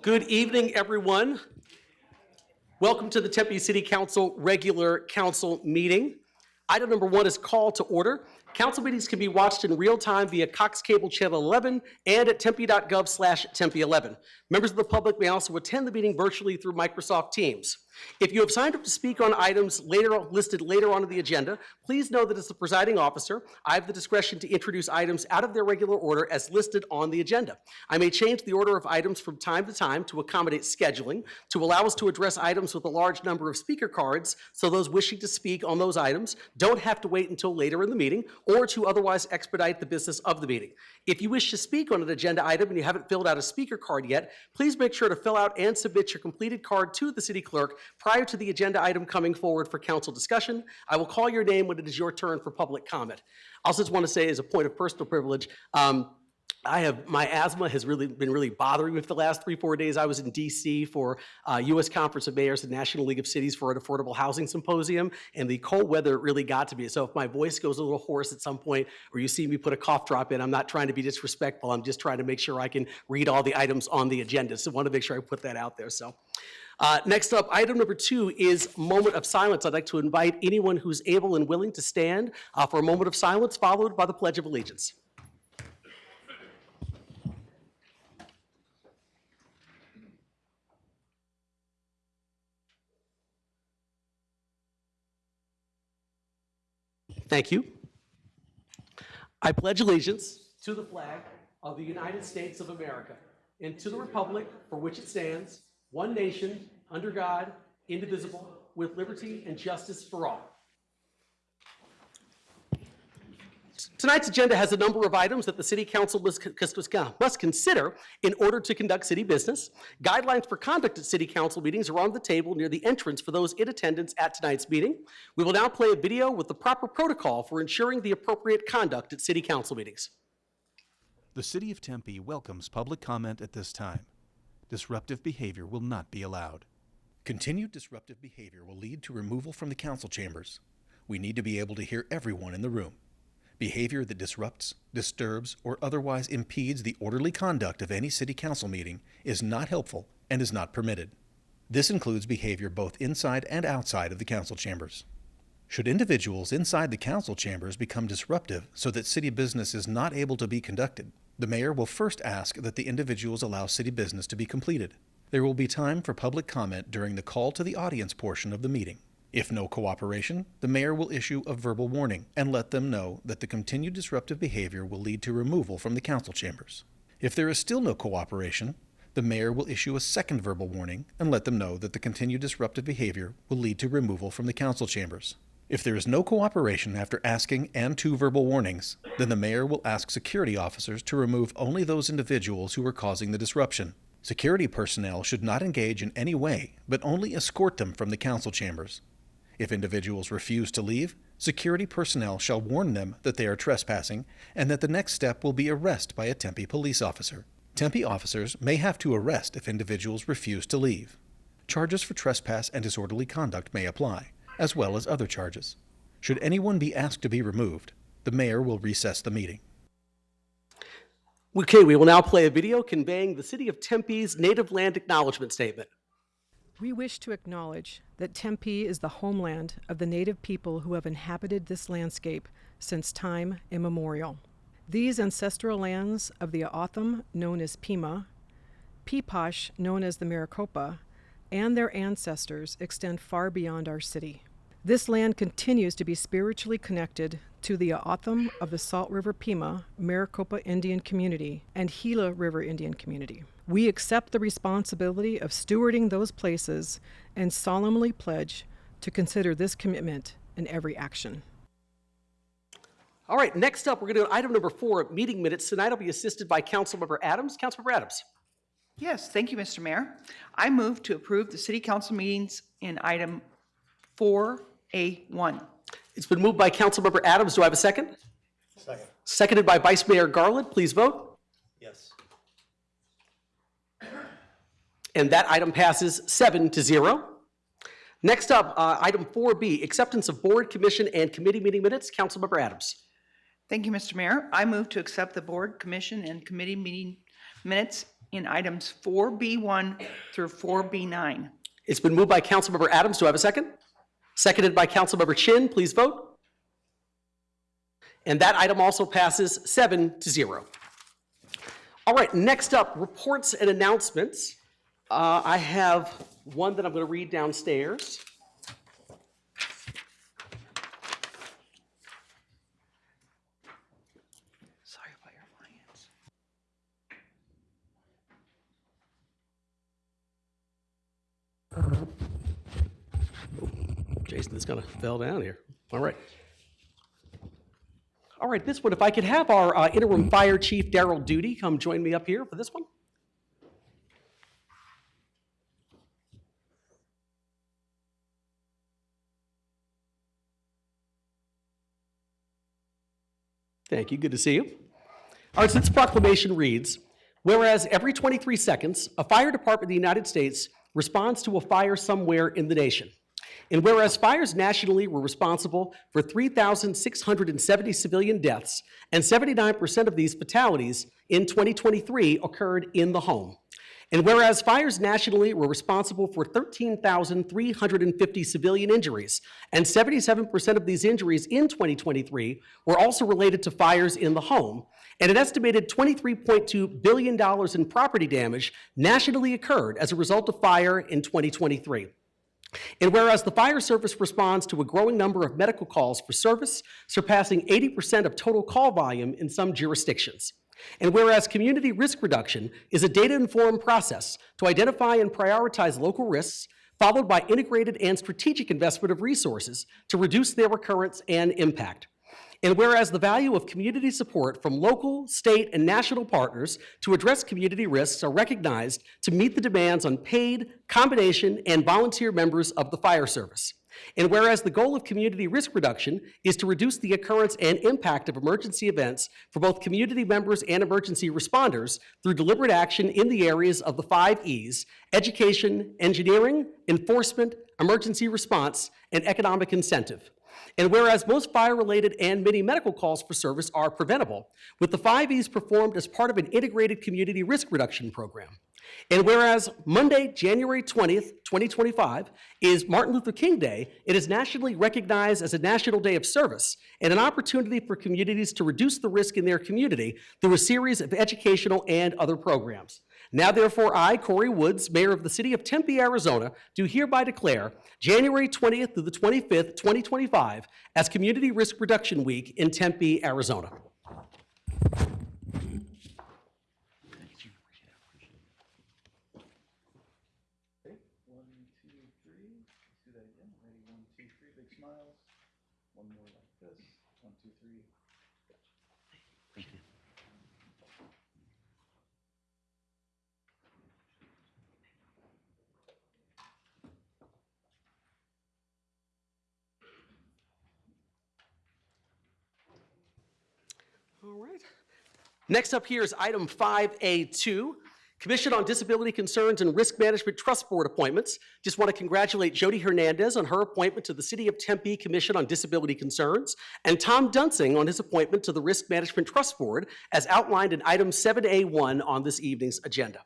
Good evening, everyone. Welcome to the Tempe City Council regular council meeting. Item number 1 is call to order. Council meetings can be watched in real time via Cox Cable Channel 11 and at tempe.gov/tempe11. Members of the public may also attend the meeting virtually through Microsoft Teams. If you have signed up to speak on items listed later on in the agenda, please know that as the presiding officer, I have the discretion to introduce items out of their regular order as listed on the agenda. I may change the order of items from time to time to accommodate scheduling, to allow us to address items with a large number of speaker cards, so those wishing to speak on those items don't have to wait until later in the meeting, or to otherwise expedite the business of the meeting. If you wish to speak on an agenda item and you haven't filled out a speaker card yet, please make sure to fill out and submit your completed card to the city clerk prior to the agenda item coming forward for council discussion. I will call your name when it is your turn for public comment. I also just want to say, as a point of personal privilege, my asthma has been bothering me for the last 3-4 days. I was in DC for U.S. Conference of Mayors and National League of Cities for an affordable housing symposium, and the cold weather really got to me. So if my voice goes a little hoarse at some point, or you see me put a cough drop in, I'm not trying to be disrespectful. I'm just trying to make sure I can read all the items on the agenda. So I want to make sure I put that out there. So. Next up, item number 2 is moment of silence. I'd like to invite anyone who's able and willing to stand for a moment of silence, followed by the Pledge of Allegiance. Thank you. I pledge allegiance to the flag of the United States of America and to the republic for which it stands, one nation, under God, indivisible, with liberty and justice for all. Tonight's agenda has a number of items that the City Council must consider in order to conduct city business. Guidelines for conduct at City Council meetings are on the table near the entrance for those in attendance at tonight's meeting. We will now play a video with the proper protocol for ensuring the appropriate conduct at City Council meetings. The City of Tempe welcomes public comment at this time. Disruptive behavior will not be allowed. Continued disruptive behavior will lead to removal from the council chambers. We need to be able to hear everyone in the room. Behavior that disrupts, disturbs, or otherwise impedes the orderly conduct of any city council meeting is not helpful and is not permitted. This includes behavior both inside and outside of the council chambers. Should individuals inside the council chambers become disruptive so that city business is not able to be conducted, the mayor will first ask that the individuals allow city business to be completed. There will be time for public comment during the call to the audience portion of the meeting. If no cooperation, the mayor will issue a verbal warning and let them know that the continued disruptive behavior will lead to removal from the council chambers. If there is still no cooperation, the mayor will issue a second verbal warning and let them know that the continued disruptive behavior will lead to removal from the council chambers. If there is no cooperation after asking and 2 verbal warnings, then the mayor will ask security officers to remove only those individuals who are causing the disruption. Security personnel should not engage in any way, but only escort them from the council chambers. If individuals refuse to leave, security personnel shall warn them that they are trespassing and that the next step will be arrest by a Tempe police officer. Tempe officers may have to arrest if individuals refuse to leave. Charges for trespass and disorderly conduct may apply, as well as other charges. Should anyone be asked to be removed, the mayor will recess the meeting. Okay, we will now play a video conveying the City of Tempe's Native Land Acknowledgement Statement. We wish to acknowledge that Tempe is the homeland of the Native people who have inhabited this landscape since time immemorial. These ancestral lands of the O'odham, known as Pima, Peeposh, known as the Maricopa, and their ancestors extend far beyond our city. This land continues to be spiritually connected to the O'odham of the Salt River Pima Maricopa Indian Community and Gila River Indian Community. We accept the responsibility of stewarding those places and solemnly pledge to consider this commitment in every action. All right, next up, we're going to do item number 4, meeting minutes. Tonight I'll be assisted by Councilmember Adams. Councilmember Adams. Yes, thank you, Mr. Mayor. I move to approve the City Council meetings in item 4A1. It's been moved by Councilmember Adams. Do I have a second? Second. Seconded by Vice Mayor Garland. Please vote. Yes. And that item passes 7-0. Next up, item 4B, acceptance of board, commission, and committee meeting minutes. Councilmember Adams. Thank you, Mr. Mayor. I move to accept the board, commission, and committee meeting minutes in items 4B1 through 4B9. It's been moved by Councilmember Adams. Do I have a second? Seconded by Councilmember Chin. Please vote. And that item also passes 7-0. All right, next up, reports and announcements. I have one that I'm going to read downstairs. Sorry about your annoyance. Jason is going to fell down here. All right. All right, this one, if I could have our interim fire chief, Darrell Duty, come join me up here for this one. Thank you, good to see you. All right, so this proclamation reads, whereas every 23 seconds, a fire department in the United States responds to a fire somewhere in the nation. And whereas fires nationally were responsible for 3,670 civilian deaths, and 79% of these fatalities in 2023 occurred in the home. And whereas fires nationally were responsible for 13,350 civilian injuries, and 77% of these injuries in 2023 were also related to fires in the home, and an estimated $23.2 billion in property damage nationally occurred as a result of fire in 2023. And whereas the fire service responds to a growing number of medical calls for service, surpassing 80% of total call volume in some jurisdictions. And whereas community risk reduction is a data-informed process to identify and prioritize local risks, followed by integrated and strategic investment of resources to reduce their occurrence and impact. And whereas the value of community support from local, state, and national partners to address community risks are recognized to meet the demands on paid, combination, and volunteer members of the fire service. And whereas the goal of community risk reduction is to reduce the occurrence and impact of emergency events for both community members and emergency responders through deliberate action in the areas of the 5 E's: education, engineering, enforcement, emergency response, and economic incentive. And whereas most fire-related and many medical calls for service are preventable, with the 5 E's performed as part of an integrated community risk reduction program. And whereas Monday, January 20th, 2025, is Martin Luther King Day, it is nationally recognized as a National Day of Service and an opportunity for communities to reduce the risk in their community through a series of educational and other programs. Now, therefore, I, Corey Woods, Mayor of the City of Tempe, Arizona, do hereby declare January 20th through the 25th, 2025, as Community Risk Reduction Week in Tempe, Arizona. All right. Next up here is item 5A2, Commission on Disability Concerns and Risk Management Trust Board appointments. Just want to congratulate Jody Hernandez on her appointment to the City of Tempe Commission on Disability Concerns, and Tom Dunsing on his appointment to the Risk Management Trust Board, as outlined in item 7A1 on this evening's agenda.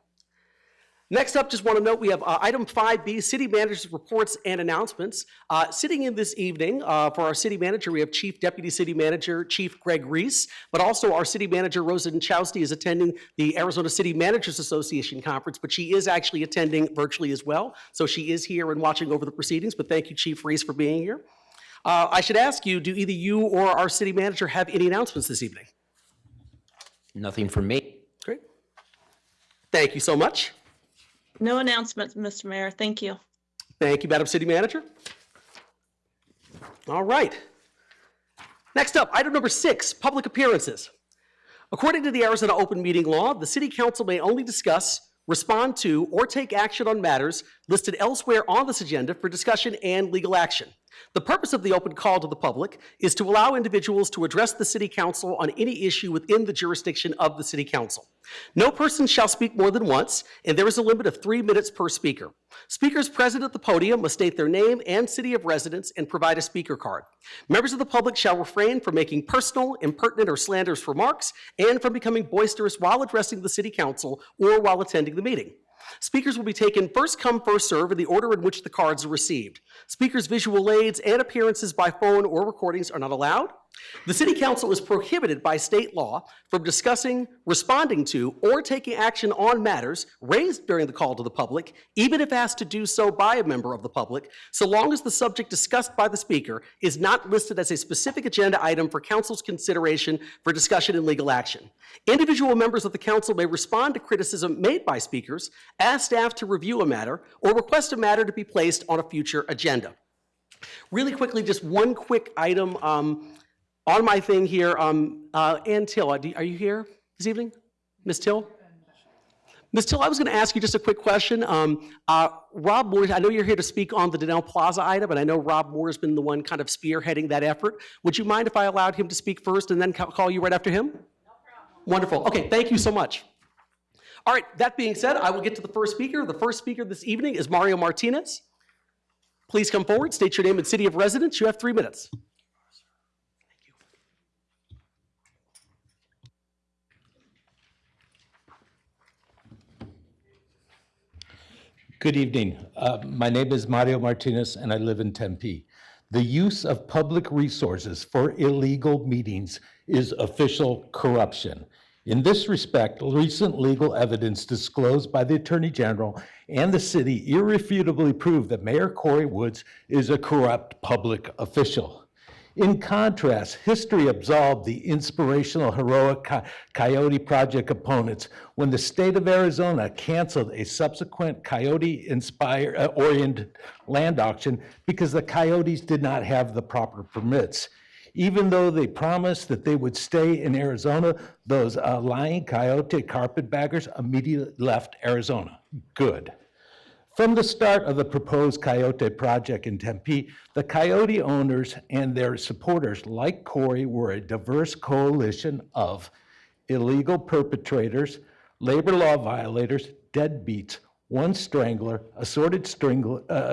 Next up, just want to note we have item 5B, City Manager's Reports and Announcements. Sitting in this evening for our City Manager, we have Chief Deputy City Manager, Chief Greg Reese, but also our City Manager, Rosa Chowsty, is attending the Arizona City Managers Association Conference, but she is actually attending virtually as well, so she is here and watching over the proceedings, but thank you, Chief Reese, for being here. I should ask you, do either you or our City Manager have any announcements this evening? Nothing from me. Great. Thank you so much. No announcements, Mr. Mayor. Thank you. Thank you, Madam City Manager. All right. Next up, item number 6, public appearances. According to the Arizona Open Meeting Law, the City Council may only discuss, respond to, or take action on matters listed elsewhere on this agenda for discussion and legal action. The purpose of the open call to the public is to allow individuals to address the City Council on any issue within the jurisdiction of the City Council. No person shall speak more than once, and there is a limit of 3 minutes per speaker. Speakers present at the podium must state their name and city of residence and provide a speaker card. Members of the public shall refrain from making personal, impertinent, or slanderous remarks and from becoming boisterous while addressing the City Council or while attending the meeting. Speakers will be taken first come, first serve in the order in which the cards are received. Speakers' visual aids and appearances by phone or recordings are not allowed. The City Council is prohibited by state law from discussing, responding to, or taking action on matters raised during the call to the public, even if asked to do so by a member of the public, so long as the subject discussed by the speaker is not listed as a specific agenda item for council's consideration for discussion and legal action. Individual members of the council may respond to criticism made by speakers, ask staff to review a matter, or request a matter to be placed on a future agenda. Really quickly, just one quick item on my thing here. Ann Till, are you here this evening? Ms. Till? Ms. Till, I was going to ask you just a quick question. Rob Moore, I know you're here to speak on the Donnell Plaza item, and I know Rob Moore has been the one kind of spearheading that effort. Would you mind if I allowed him to speak first and then call you right after him? No problem. Wonderful. Okay, thank you so much. All right, that being said, I will get to the first speaker. The first speaker this evening is Mario Martinez. Please come forward, state your name and city of residence. You have 3 minutes. Good evening. My name is Mario Martinez, and I live in Tempe. The use of public resources for illegal meetings is official corruption. In this respect, recent legal evidence disclosed by the Attorney General and the city irrefutably proved that Mayor Corey Woods is a corrupt public official. In contrast, history absolved the inspirational, heroic Coyote Project opponents when the state of Arizona canceled a subsequent Coyote-oriented land auction because the Coyotes did not have the proper permits. Even though they promised that they would stay in Arizona, those lying Coyote carpetbaggers immediately left Arizona. Good. From the start of the proposed Coyote project in Tempe, the Coyote owners and their supporters, like Corey, were a diverse coalition of illegal perpetrators, labor law violators, deadbeats, one strangler, assorted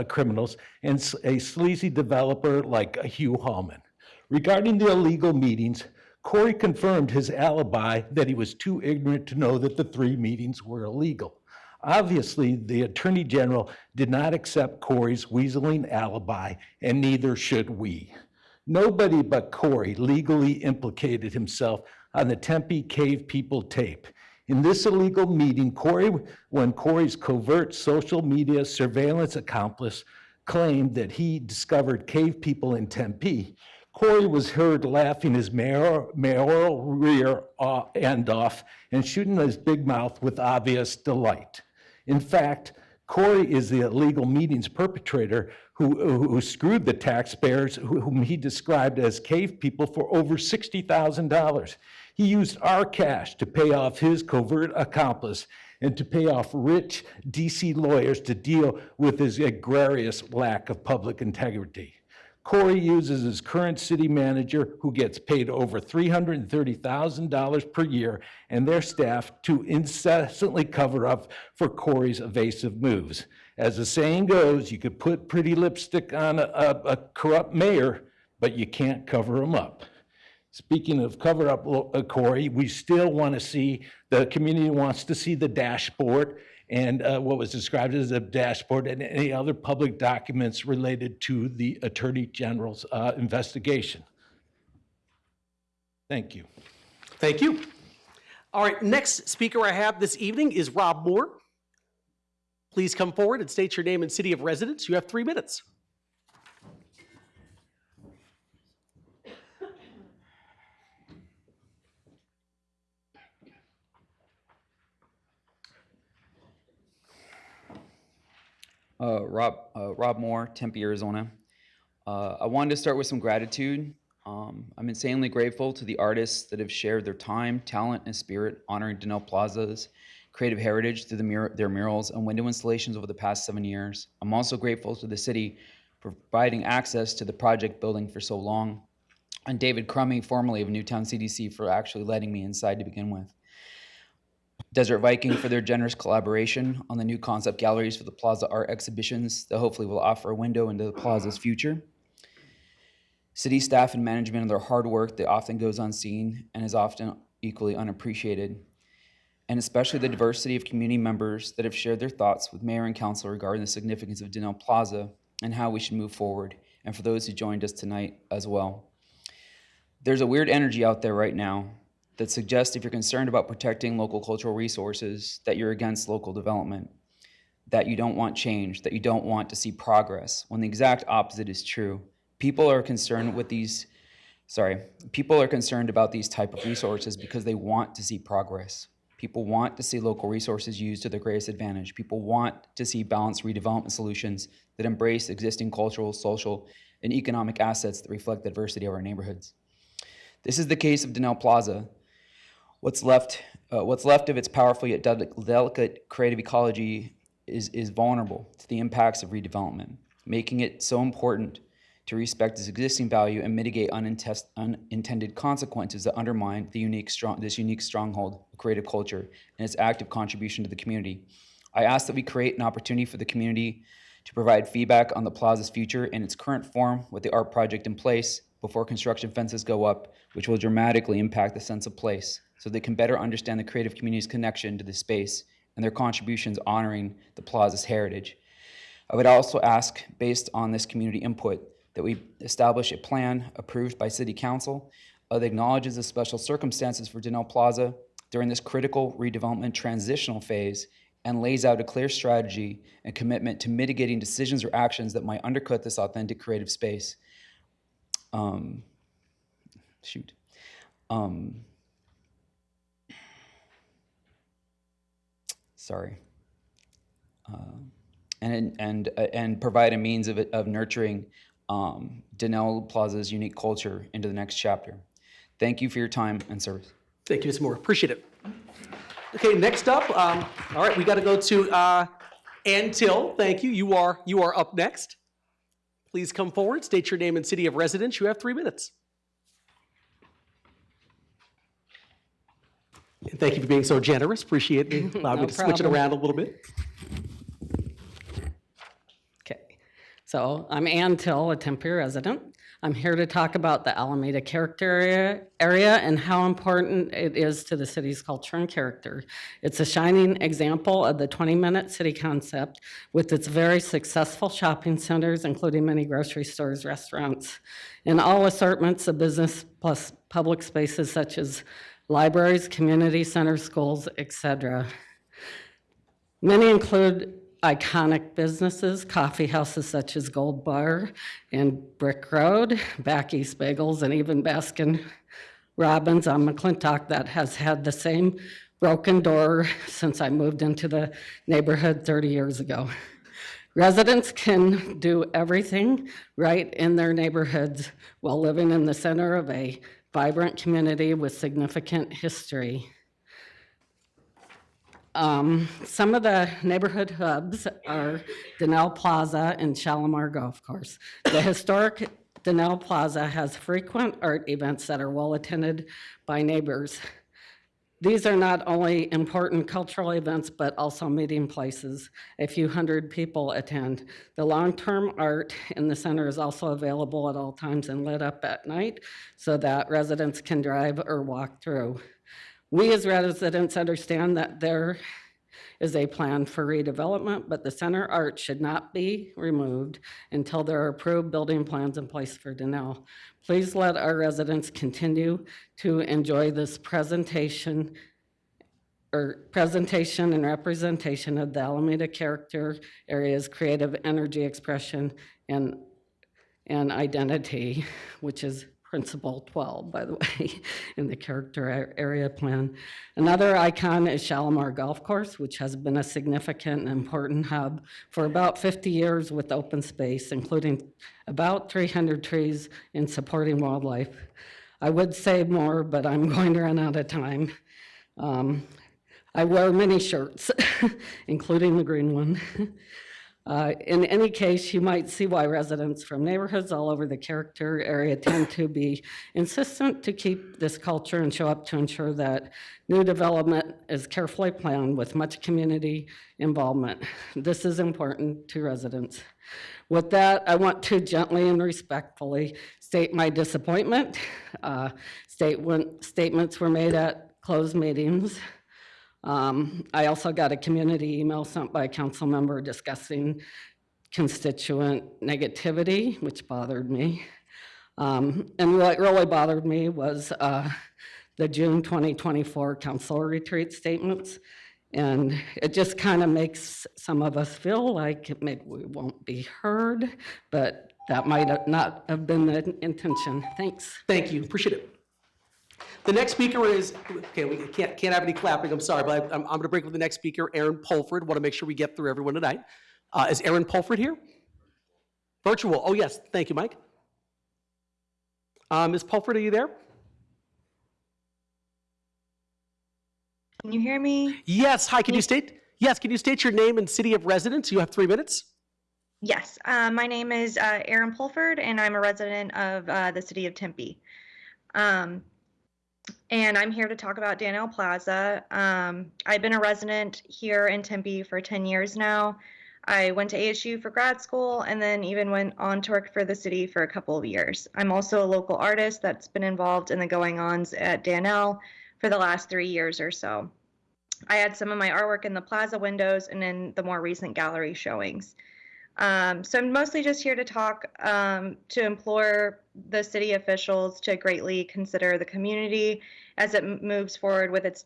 criminals, and a sleazy developer like Hugh Hallman. Regarding the illegal meetings, Corey confirmed his alibi that he was too ignorant to know that the 3 meetings were illegal. Obviously, the Attorney General did not accept Corey's weaseling alibi, and neither should we. Nobody but Corey legally implicated himself on the Tempe Cave People tape. In this illegal meeting, when Corey's covert social media surveillance accomplice claimed that he discovered cave people in Tempe, Corey was heard laughing his mayoral rear end off and shooting his big mouth with obvious delight. In fact, Corey is the illegal meetings perpetrator who screwed the taxpayers whom he described as cave people for over $60,000. He used our cash to pay off his covert accomplice and to pay off rich DC lawyers to deal with his egregious lack of public integrity. Corey uses his current city manager, who gets paid over $330,000 per year, and their staff to incessantly cover up for Corey's evasive moves. As the saying goes, you could put pretty lipstick on a corrupt mayor, but you can't cover him up. Speaking of cover up, Corey, we still want to see, the community wants to see the dashboard and what was described as a dashboard and any other public documents related to the Attorney General's investigation. Thank you. Thank you. All right, next speaker I have this evening is Rob Moore. Please come forward and state your name and city of residence. You have 3 minutes. Rob Moore, Tempe, Arizona. I wanted to start with some gratitude. I'm insanely grateful to the artists that have shared their time, talent, and spirit honoring Donnell Plaza's creative heritage through their murals and window installations over the past 7 years. I'm also grateful to the city for providing access to the project building for so long, and David Crummy, formerly of Newtown CDC, for actually letting me inside to begin with. Desert Viking for their generous collaboration on the new concept galleries for the Plaza art exhibitions that hopefully will offer a window into the Plaza's future. City staff and management and their hard work that often goes unseen and is often equally unappreciated. And especially the diversity of community members that have shared their thoughts with Mayor and Council regarding the significance of Donnell Plaza and how we should move forward, and for those who joined us tonight as well. There's a weird energy out there right now that suggests if you're concerned about protecting local cultural resources, that you're against local development, that you don't want change, that you don't want to see progress, when the exact opposite is true. People are concerned about these type of resources because they want to see progress. People want to see local resources used to their greatest advantage. People want to see balanced redevelopment solutions that embrace existing cultural, social, and economic assets that reflect the diversity of our neighborhoods. This is the case of Donnell Plaza. What's left of its powerful yet delicate creative ecology is vulnerable to the impacts of redevelopment, making it so important to respect its existing value and mitigate unintended consequences that undermine this unique stronghold of creative culture and its active contribution to the community. I ask that we create an opportunity for the community to provide feedback on the Plaza's future in its current form with the art project in place before construction fences go up, which will dramatically impact the sense of place, so they can better understand the creative community's connection to the space and their contributions honoring the Plaza's heritage. I would also ask, based on this community input, that we establish a plan approved by City Council that acknowledges the special circumstances for Donnell Plaza during this critical redevelopment transitional phase and lays out a clear strategy and commitment to mitigating decisions or actions that might undercut this authentic creative space. And provide a means of nurturing Donnell Plaza's unique culture into the next chapter. Thank you for your time and service. Thank you, Mr. Moore. Appreciate it. Okay, next up, all right, we got to go to Ann Till. Thank you. You are up next. Please come forward, state your name and city of residence. You have 3 minutes. And thank you for being so generous. Appreciate it. Allowed me to switch it around a little bit. Okay, so I'm Ann Till, a Tempe resident. I'm here to talk about the Alameda Character Area and how important it is to the city's culture and character. It's a shining example of the 20-minute city concept with its very successful shopping centers, including many grocery stores, restaurants, and all assortments of business plus public spaces such as libraries, community centers, schools, etc. Many include iconic businesses, coffee houses such as Gold Bar and Brick Road, Back East Bagels, and even Baskin Robbins on McClintock that has had the same broken door since I moved into the neighborhood 30 years ago. Residents can do everything right in their neighborhoods while living in the center of a vibrant community with significant history. Some of the neighborhood hubs are Donnell Plaza and Shalimar Golf Course. The historic Donnell Plaza has frequent art events that are well attended by neighbors. These are not only important cultural events, but also meeting places. A few hundred people attend. The long-term art in the center is also available at all times and lit up at night so that residents can drive or walk through. We as residents understand that there is a plan for redevelopment, but the center art should not be removed until there are approved building plans in place for Donnell. Please let our residents continue to enjoy this presentation and representation of the Alameda Character Area's creative energy expression and identity, which is Principle 12, by the way, in the Character Area Plan. Another icon is Shalimar Golf Course, which has been a significant and important hub for about 50 years with open space, including about 300 trees in supporting wildlife. I would say more, but I'm going to run out of time. I wear many shirts, including the green one. In any case, you might see why residents from neighborhoods all over the character area tend to be insistent to keep this culture and show up to ensure that new development is carefully planned with much community involvement. This is important to residents. With that, I want to gently and respectfully state my disappointment. Statements were made at closed meetings. I also got a community email sent by a council member discussing constituent negativity, which bothered me. And what really bothered me was the June 2024 council retreat statements. And it just kind of makes some of us feel like maybe we won't be heard, but that might not have been the intention. Thanks. Thank you, appreciate it. The next speaker is, okay, we can't have any clapping, I'm sorry, but I'm going to break with the next speaker, Aaron Pulford. Want to make sure we get through everyone tonight. Is Aaron Pulford here? Virtual, oh yes, thank you, Mike. Ms. Pulford, are you there? Can you hear me? Yes, hi, can you state your name and city of residence? You have 3 minutes. Yes, my name is Erin Pulford, and I'm a resident of the city of Tempe. And I'm here to talk about Daniel Plaza. I've been a resident here in Tempe for 10 years now. I went to ASU for grad school and then even went on to work for the city for a couple of years. I'm also a local artist that's been involved in the going-ons at Daniel for the last 3 years or so. I had some of my artwork in the plaza windows and in the more recent gallery showings. So I'm mostly just here to talk, to implore the city officials to greatly consider the community as it moves forward with its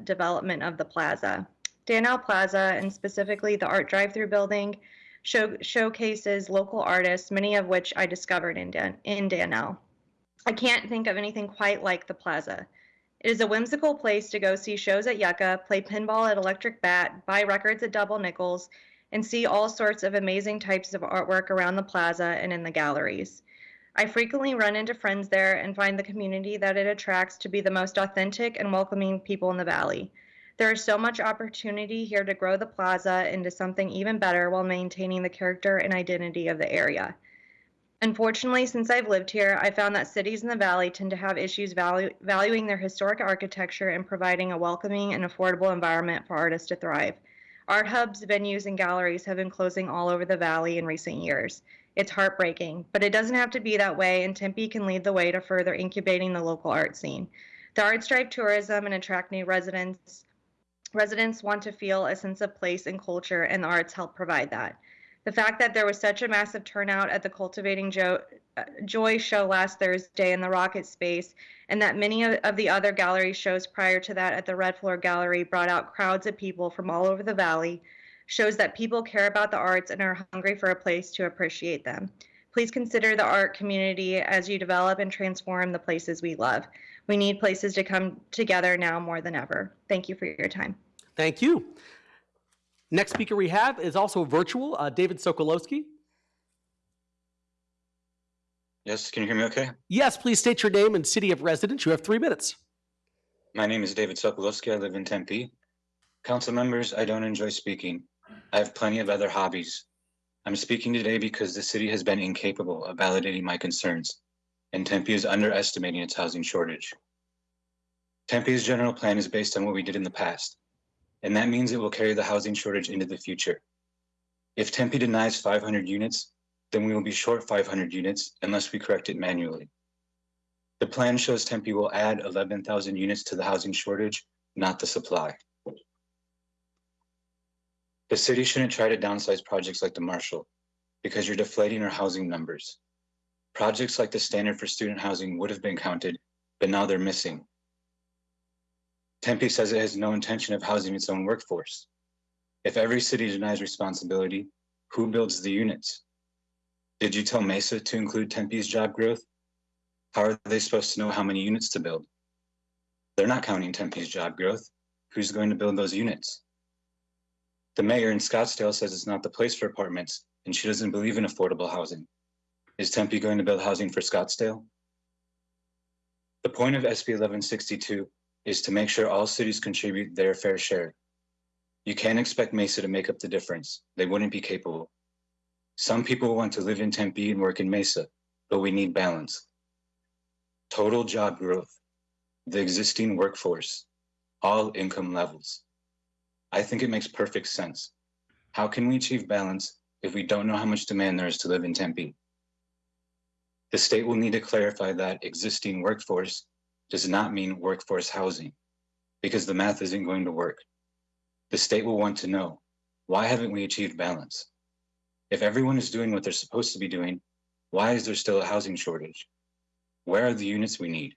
development of the plaza. Daniel Plaza, and specifically the Art Drive-Thru building, showcases local artists, many of which I discovered in Daniel. I can't think of anything quite like the plaza. It is a whimsical place to go see shows at Yucca, play pinball at Electric Bat, buy records at Double Nickels, and see all sorts of amazing types of artwork around the plaza and in the galleries. I frequently run into friends there and find the community that it attracts to be the most authentic and welcoming people in the valley. There is so much opportunity here to grow the plaza into something even better while maintaining the character and identity of the area. Unfortunately, since I've lived here, I found that cities in the valley tend to have issues valuing their historic architecture and providing a welcoming and affordable environment for artists to thrive. Art hubs, venues, and galleries have been closing all over the valley in recent years. It's heartbreaking, but it doesn't have to be that way, and Tempe can lead the way to further incubating the local art scene. The arts drive tourism and attract new residents. Residents want to feel a sense of place and culture, and the arts help provide that. The fact that there was such a massive turnout at the Cultivating Joy show last Thursday in the Rocket Space, and that many of the other gallery shows prior to that at the Red Floor Gallery brought out crowds of people from all over the valley, shows that people care about the arts and are hungry for a place to appreciate them. Please consider the art community as you develop and transform the places we love. We need places to come together now more than ever. Thank you for your time. Thank you. Next speaker we have is also virtual, David Sokolowski. Yes, can you hear me okay? Yes, please state your name and city of residence. You have 3 minutes. My name is David Sokolowski. I live in Tempe. Council members, I don't enjoy speaking. I have plenty of other hobbies. I'm speaking today because the city has been incapable of validating my concerns, and Tempe is underestimating its housing shortage. Tempe's general plan is based on what we did in the past, and that means it will carry the housing shortage into the future. If Tempe denies 500 units, then we will be short 500 units unless we correct it manually. The plan shows Tempe will add 11,000 units to the housing shortage, not the supply. The city shouldn't try to downsize projects like the Marshall because you're deflating our housing numbers. Projects like the Standard for Student Housing would have been counted, but now they're missing. Tempe says it has no intention of housing its own workforce. If every city denies responsibility, who builds the units? Did you tell Mesa to include Tempe's job growth? How are they supposed to know how many units to build? They're not counting Tempe's job growth. Who's going to build those units? The mayor in Scottsdale says it's not the place for apartments, and she doesn't believe in affordable housing. Is Tempe going to build housing for Scottsdale? The point of SB 1162 is to make sure all cities contribute their fair share. You can't expect Mesa to make up the difference. They wouldn't be capable. Some people want to live in Tempe and work in Mesa, but we need balance. Total job growth, the existing workforce, all income levels. I think it makes perfect sense. How can we achieve balance if we don't know how much demand there is to live in Tempe? The state will need to clarify that existing workforce does not mean workforce housing, because the math isn't going to work. The state will want to know, why haven't we achieved balance? If everyone is doing what they're supposed to be doing, why is there still a housing shortage? Where are the units we need?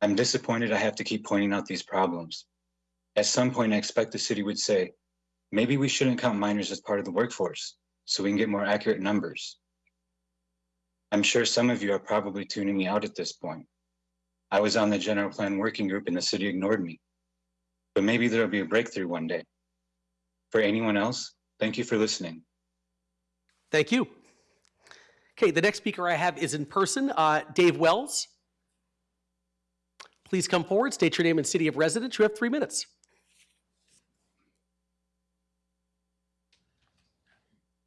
I'm disappointed I have to keep pointing out these problems. At some point, I expect the city would say, maybe we shouldn't count minors as part of the workforce so we can get more accurate numbers. I'm sure some of you are probably tuning me out at this point. I was on the general plan working group and the city ignored me. But maybe there'll be a breakthrough one day. For anyone else, thank you for listening. Thank you. Okay, the next speaker I have is in person, Dave Wells. Please come forward, state your name and city of residence. You have 3 minutes.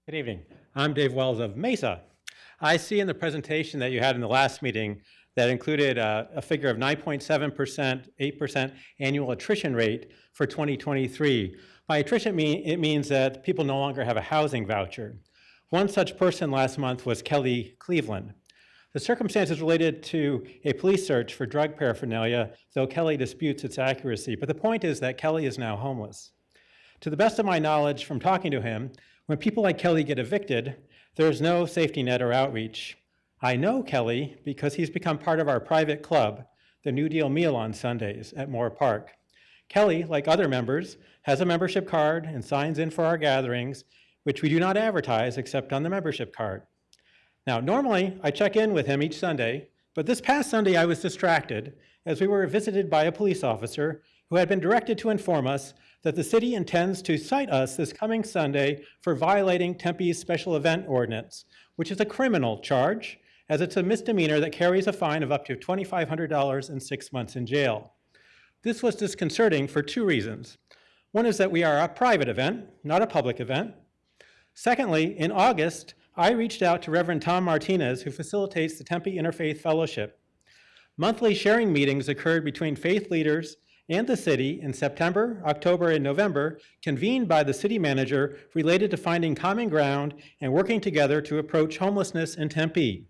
Good evening. I'm Dave Wells of Mesa. I see in the presentation that you had in the last meeting that included a figure of 9.7%, 8% annual attrition rate for 2023. By attrition, it means that people no longer have a housing voucher. One such person last month was Kelly Cleveland. The circumstances related to a police search for drug paraphernalia, though Kelly disputes its accuracy. But the point is that Kelly is now homeless. To the best of my knowledge from talking to him, when people like Kelly get evicted, there's no safety net or outreach. I know Kelly because he's become part of our private club, the New Deal Meal on Sundays at Moore Park. Kelly, like other members, has a membership card and signs in for our gatherings, which we do not advertise except on the membership card. Now, normally I check in with him each Sunday, but this past Sunday I was distracted as we were visited by a police officer who had been directed to inform us that the city intends to cite us this coming Sunday for violating Tempe's special event ordinance, which is a criminal charge, as it's a misdemeanor that carries a fine of up to $2,500 and 6 months in jail. This was disconcerting for 2 reasons. One is that we are a private event, not a public event. Secondly, in August, I reached out to Reverend Tom Martinez, who facilitates the Tempe Interfaith Fellowship. Monthly sharing meetings occurred between faith leaders and the city in September, October, and November, convened by the city manager related to finding common ground and working together to approach homelessness in Tempe.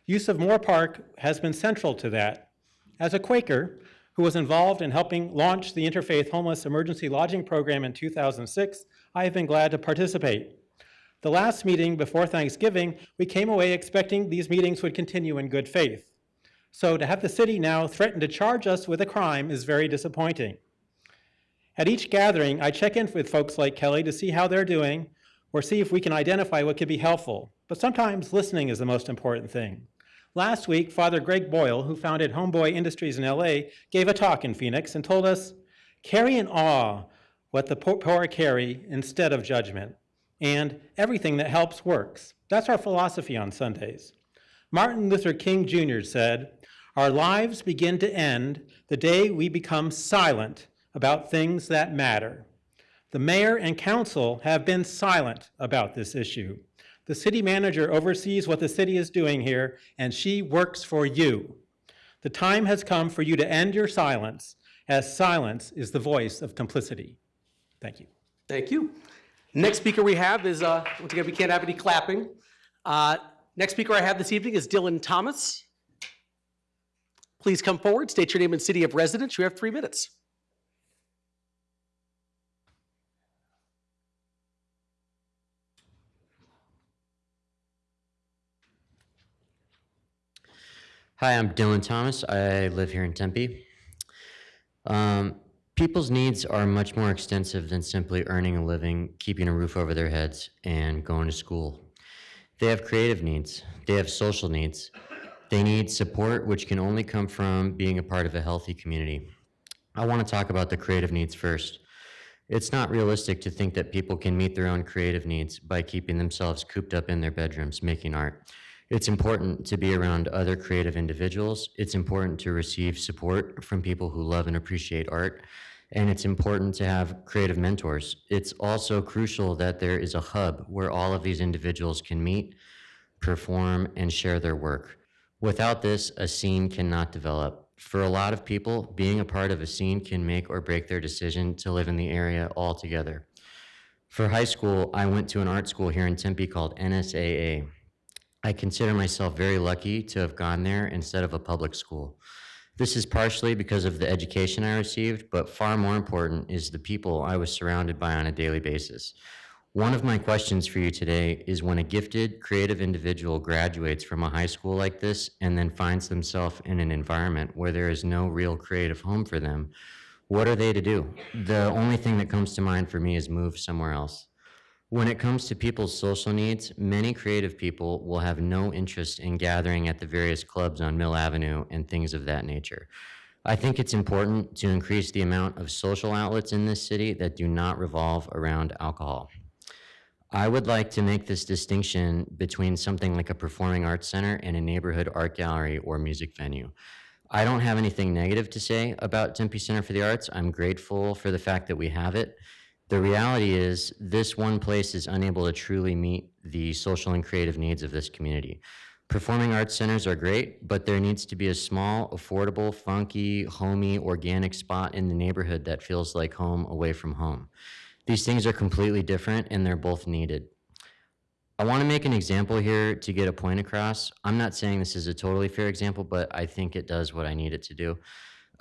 Use of Moore Park has been central to that. As a Quaker who was involved in helping launch the Interfaith Homeless Emergency Lodging Program in 2006, I have been glad to participate. The last meeting before Thanksgiving, we came away expecting these meetings would continue in good faith. So to have the city now threaten to charge us with a crime is very disappointing. At each gathering, I check in with folks like Kelly to see how they're doing or see if we can identify what could be helpful. But sometimes listening is the most important thing. Last week, Father Greg Boyle, who founded Homeboy Industries in LA, gave a talk in Phoenix and told us, carry in awe what the poor carry instead of judgment. And everything that helps works. That's our philosophy on Sundays. Martin Luther King Jr. said, our lives begin to end the day we become silent about things that matter. The mayor and council have been silent about this issue. The city manager oversees what the city is doing here, and she works for you. The time has come for you to end your silence, as silence is the voice of complicity. Thank you. Thank you. Next speaker we have is, once again, we can't have any clapping. Next speaker I have this evening is Dylan Thomas. Please come forward, state your name and city of residence. You have 3 minutes. Hi, I'm Dylan Thomas. I live here in Tempe. People's needs are much more extensive than simply earning a living, keeping a roof over their heads, and going to school. They have creative needs. They have social needs. They need support, which can only come from being a part of a healthy community. I want to talk about the creative needs first. It's not realistic to think that people can meet their own creative needs by keeping themselves cooped up in their bedrooms making art. It's important to be around other creative individuals. It's important to receive support from people who love and appreciate art. and it's important to have creative mentors. It's also crucial that there is a hub where all of these individuals can meet, perform, and share their work. Without this, a scene cannot develop. For a lot of people, being a part of a scene can make or break their decision to live in the area altogether. For high school, I went to an art school here in Tempe called NSAA. I consider myself very lucky to have gone there instead of a public school. This is partially because of the education I received, but far more important is the people I was surrounded by on a daily basis. One of my questions for you today is, when a gifted, creative individual graduates from a high school like this and then finds themselves in an environment where there is no real creative home for them, what are they to do? The only thing that comes to mind for me is move somewhere else. When it comes to people's social needs, many creative people will have no interest in gathering at the various clubs on Mill Avenue and things of that nature. I think it's important to increase the amount of social outlets in this city that do not revolve around alcohol. I would like to make this distinction between something like a performing arts center and a neighborhood art gallery or music venue. I don't have anything negative to say about Tempe Center for the Arts. I'm grateful for the fact that we have it. The reality is, this one place is unable to truly meet the social and creative needs of this community. Performing arts centers are great, but there needs to be a small, affordable, funky, homey, organic spot in the neighborhood that feels like home away from home. These things are completely different, and they're both needed. I want to make an example here to get a point across. I'm not saying this is a totally fair example, but I think it does what I need it to do.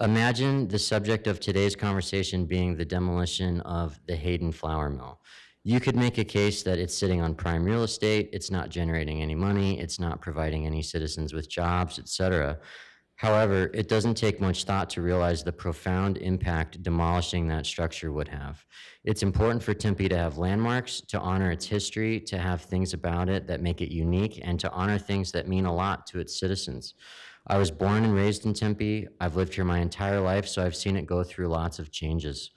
Imagine the subject of today's conversation being the demolition of the Hayden Flour Mill. You could make a case that it's sitting on prime real estate, it's not generating any money, it's not providing any citizens with jobs, etc. However, it doesn't take much thought to realize the profound impact demolishing that structure would have. It's important for Tempe to have landmarks, to honor its history, to have things about it that make it unique, and to honor things that mean a lot to its citizens. I was born and raised in Tempe. I've lived here my entire life, so I've seen it go through lots of changes.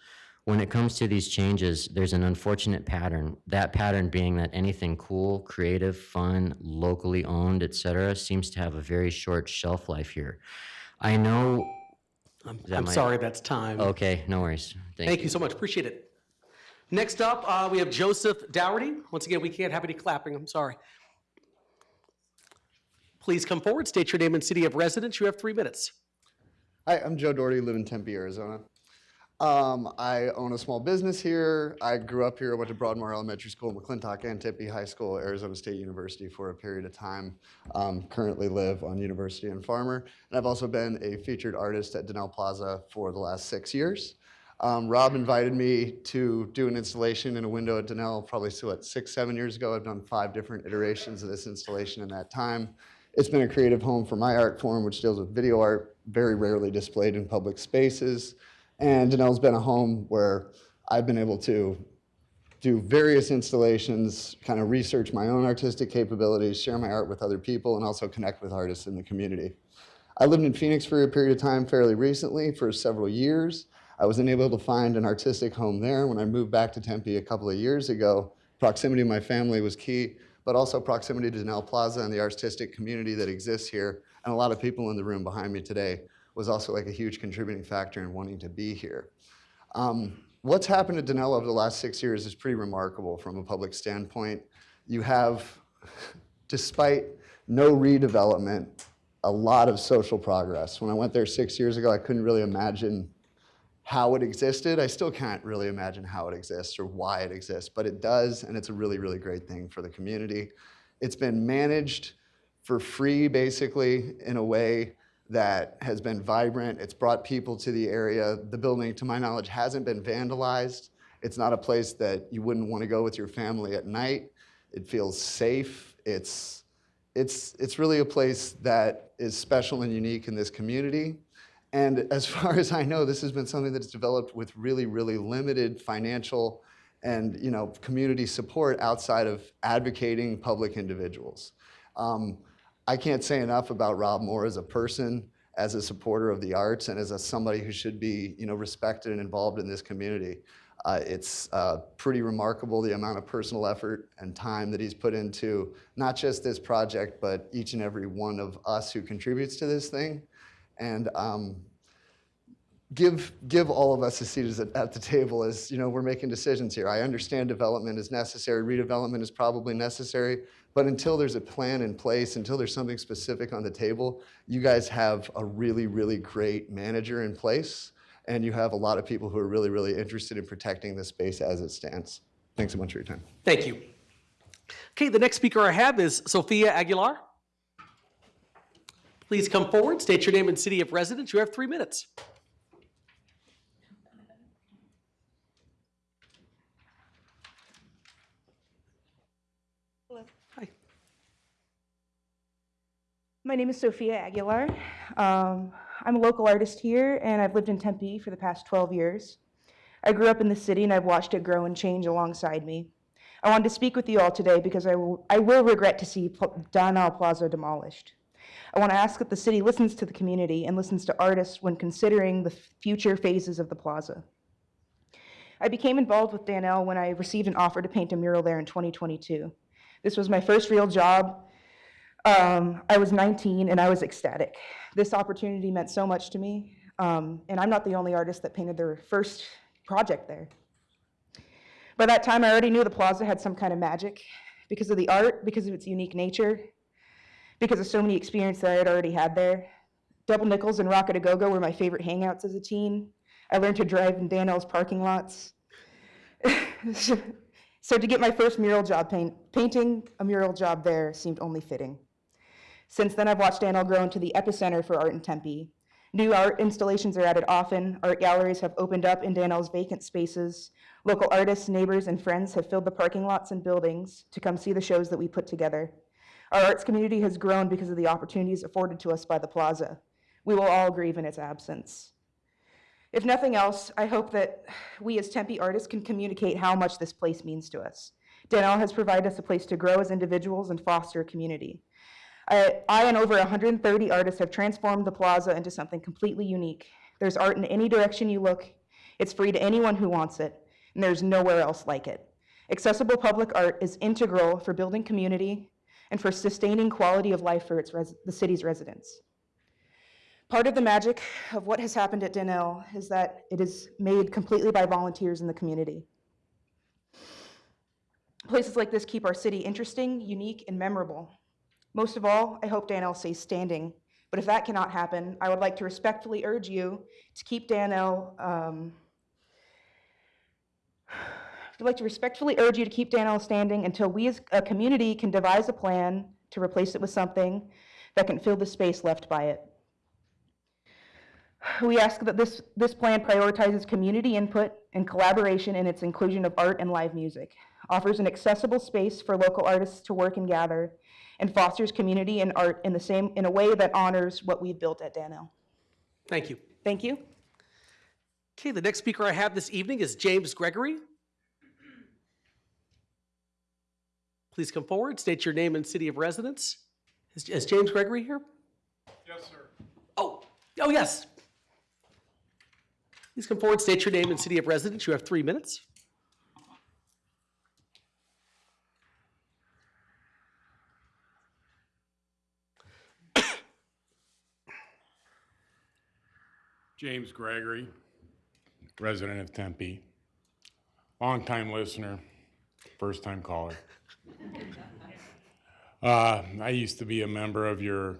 When it comes to these changes, there's an unfortunate pattern. That pattern being that anything cool, creative, fun, locally owned, etc., seems to have a very short shelf life here. I know. I'm sorry, that's time. Okay, no worries. Thank you so much. Appreciate it. Next up, we have Joseph Dougherty. Once again, we can't have any clapping. I'm sorry. Please come forward, state your name and city of residence. You have 3 minutes. Hi, I'm Joe Doherty, live in Tempe, Arizona. I own a small business here. I grew up here, went to Broadmoor Elementary School, McClintock, and Tempe High School, Arizona State University for a period of time. Currently live on University and Farmer. And I've also been a featured artist at Denell Plaza for the last 6 years. Rob invited me to do an installation in a window at Denell probably 6, 7 years ago. I've done 5 different iterations of this installation in that time. It's been a creative home for my art form, which deals with video art, very rarely displayed in public spaces. And Denell's been a home where I've been able to do various installations, kind of research my own artistic capabilities, share my art with other people, and also connect with artists in the community. I lived in Phoenix for a period of time fairly recently, for several years. I was unable to find an artistic home there. When I moved back to Tempe a couple of years ago, proximity to my family was key, but also proximity to Denell Plaza and the artistic community that exists here, and a lot of people in the room behind me today, was also like a huge contributing factor in wanting to be here. What's happened at Denell over the last 6 years is pretty remarkable from a public standpoint. You have, despite no redevelopment, a lot of social progress. When I went there 6 years ago, I couldn't really imagine how it existed. I still can't really imagine how it exists or why it exists, but it does, and it's a really, really great thing for the community. It's been managed for free, basically, in a way that has been vibrant. It's brought people to the area. The building, to my knowledge, hasn't been vandalized. It's not a place that you wouldn't want to go with your family at night. It feels safe. It's really a place that is special and unique in this community. And as far as I know, this has been something that's developed with really, really limited financial and community support outside of advocating public individuals. I can't say enough about Rob Moore as a person, as a supporter of the arts, and as somebody who should be respected and involved in this community. It's pretty remarkable the amount of personal effort and time that he's put into not just this project, but each and every one of us who contributes to this thing. And give all of us a seat at the table as, we're making decisions here. I understand development is necessary, redevelopment is probably necessary, but until there's a plan in place, until there's something specific on the table, you guys have a really, really great manager in place, and you have a lot of people who are really, really interested in protecting this space as it stands. Thanks so much for your time. Thank you. Okay, the next speaker I have is Sophia Aguilar. Please come forward, state your name and city of residence. You have 3 minutes. Hi. My name is Sophia Aguilar. I'm a local artist here, and I've lived in Tempe for the past 12 years. I grew up in the city, and I've watched it grow and change alongside me. I wanted to speak with you all today because I will regret to see Donnell Plaza demolished. I want to ask that the city listens to the community and listens to artists when considering the future phases of the plaza. I became involved with Donnell when I received an offer to paint a mural there in 2022. This was my first real job. I was 19 and I was ecstatic. This opportunity meant so much to me, and I'm not the only artist that painted their first project there. By that time, I already knew the plaza had some kind of magic because of the art, because of its unique nature, because of so many experiences that I had already had there. Double Nickels and Rocket A Go-Go were my favorite hangouts as a teen. I learned to drive in Donnell's parking lots. So to get my first mural job, painting a mural job there seemed only fitting. Since then, I've watched Donnell grow into the epicenter for art in Tempe. New art installations are added often. Art galleries have opened up in Donnell's vacant spaces. Local artists, neighbors, and friends have filled the parking lots and buildings to come see the shows that we put together. Our arts community has grown because of the opportunities afforded to us by the plaza. We will all grieve in its absence. If nothing else, I hope that we as Tempe artists can communicate how much this place means to us. Donnell has provided us a place to grow as individuals and foster a community. I and over 130 artists have transformed the plaza into something completely unique. There's art in any direction you look. It's free to anyone who wants it, and there's nowhere else like it. Accessible public art is integral for building community and for sustaining quality of life for the city's residents. Part of the magic of what has happened at Donnell is that it is made completely by volunteers in the community. Places like this keep our city interesting, unique, and memorable. Most of all, I hope Donnell stays standing, but if that cannot happen, I would like to respectfully urge you to keep Donnell standing until we as a community can devise a plan to replace it with something that can fill the space left by it. We ask that this plan prioritizes community input and collaboration in its inclusion of art and live music, offers an accessible space for local artists to work and gather, and fosters community and art in a way that honors what we've built at Donnell. Thank you. Thank you. Okay, the next speaker I have this evening is James Gregory. Please come forward, state your name and city of residence. Is James Gregory here? Yes, sir. Oh, yes. Please come forward, state your name and city of residence. You have 3 minutes. James Gregory, resident of Tempe, longtime listener, first-time caller. I used to be a member of your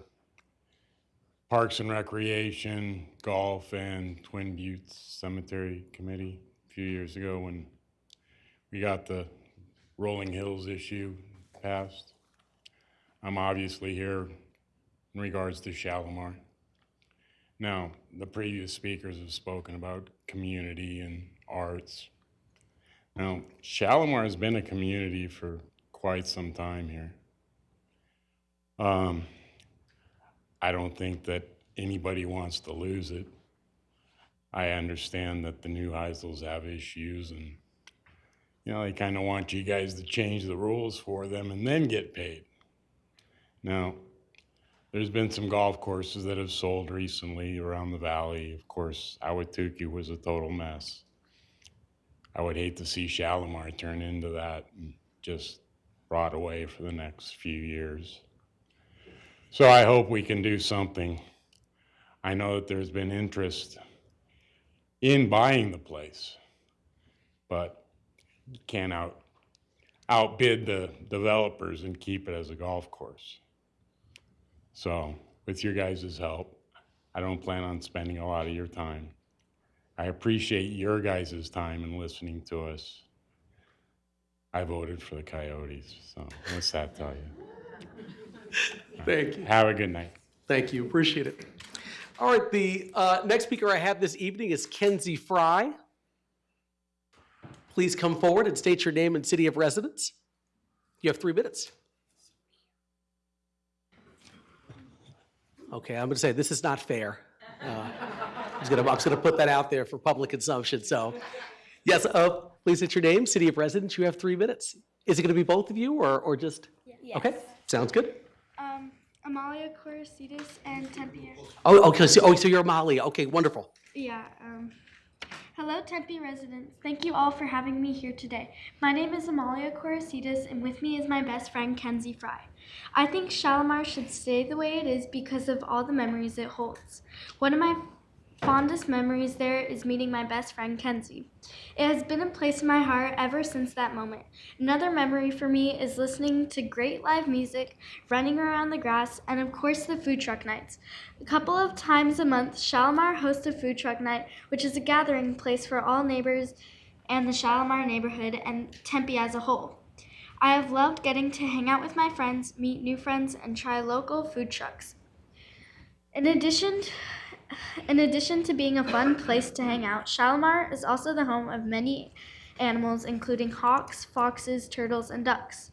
Parks and Recreation, Golf, and Twin Buttes Cemetery Committee a few years ago when we got the Rolling Hills issue passed. I'm obviously here in regards to Shalimar. Now, the previous speakers have spoken about community and arts. Now, Shalimar has been a community for quite some time here. I don't think that anybody wants to lose it. I understand that the new Heisels have issues and, they kind of want you guys to change the rules for them and then get paid. Now, there's been some golf courses that have sold recently around the valley. Of course, Ahwatukee was a total mess. I would hate to see Shalimar turn into that and just rot away for the next few years. So I hope we can do something. I know that there's been interest in buying the place, but you can't outbid the developers and keep it as a golf course. So with your guys' help, I don't plan on spending a lot of your time. I appreciate your guys' time and listening to us. I voted for the Coyotes, so what's that tell you? Thank you. Have a good night. Thank you, appreciate it. All right, the next speaker I have this evening is Kenzie Fry. Please come forward and state your name and city of residence. You have 3 minutes. Okay, I'm gonna say this is not fair. I'm just gonna put that out there for public consumption, so. Yes, please state your name, city of residence, you have 3 minutes. Is it gonna be both of you or just? Yes. Okay, sounds good. Amalia Corsitas and Tempe. Oh, okay, so you're Amalia, okay, wonderful. Yeah. Hello, Tempe residents. Thank you all for having me here today. My name is Amalia Corsitas, and with me is my best friend, Kenzie Fry. I think Shalimar should stay the way it is because of all the memories it holds. One of my fondest memories there is meeting my best friend, Kenzie. It has been a place in my heart ever since that moment. Another memory for me is listening to great live music, running around the grass, and of course the food truck nights. A couple of times a month, Shalimar hosts a food truck night, which is a gathering place for all neighbors and the Shalimar neighborhood and Tempe as a whole. I have loved getting to hang out with my friends, meet new friends, and try local food trucks. In addition to being a fun place to hang out, Shalimar is also the home of many animals, including hawks, foxes, turtles, and ducks.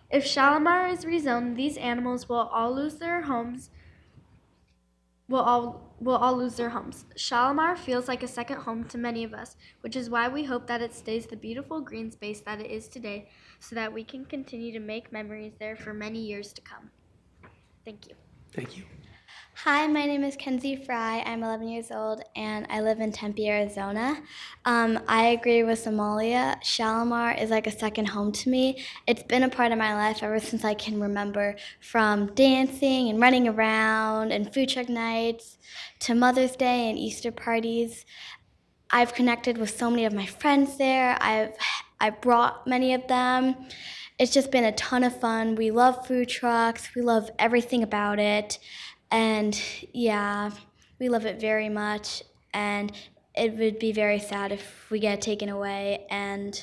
If Shalimar is rezoned, these animals will all lose their homes. Will all lose their homes. Shalimar feels like a second home to many of us, which is why we hope that it stays the beautiful green space that it is today, so that we can continue to make memories there for many years to come. Thank you. Thank you. Hi, my name is Kenzie Fry. I'm 11 years old, and I live in Tempe, Arizona. I agree with Amalia. Shalimar is like a second home to me. It's been a part of my life ever since I can remember, from dancing and running around and food truck nights to Mother's Day and Easter parties. I've connected with so many of my friends there. I've brought many of them. It's just been a ton of fun. We love food trucks. We love everything about it. And yeah, we love it very much, and it would be very sad if we get taken away, and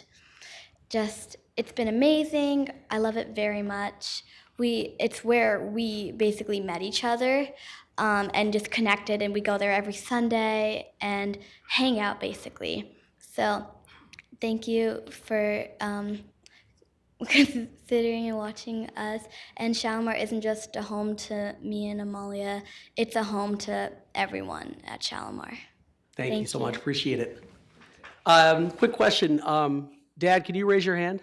just, it's been amazing. I love it very much. It's where we basically met each other and just connected, and we go there every Sunday and hang out basically. So thank you for considering and watching us. And Shalimar isn't just a home to me and Amalia, it's a home to everyone at Shalimar. Thank you so much, appreciate it. Quick question, Dad, can you raise your hand?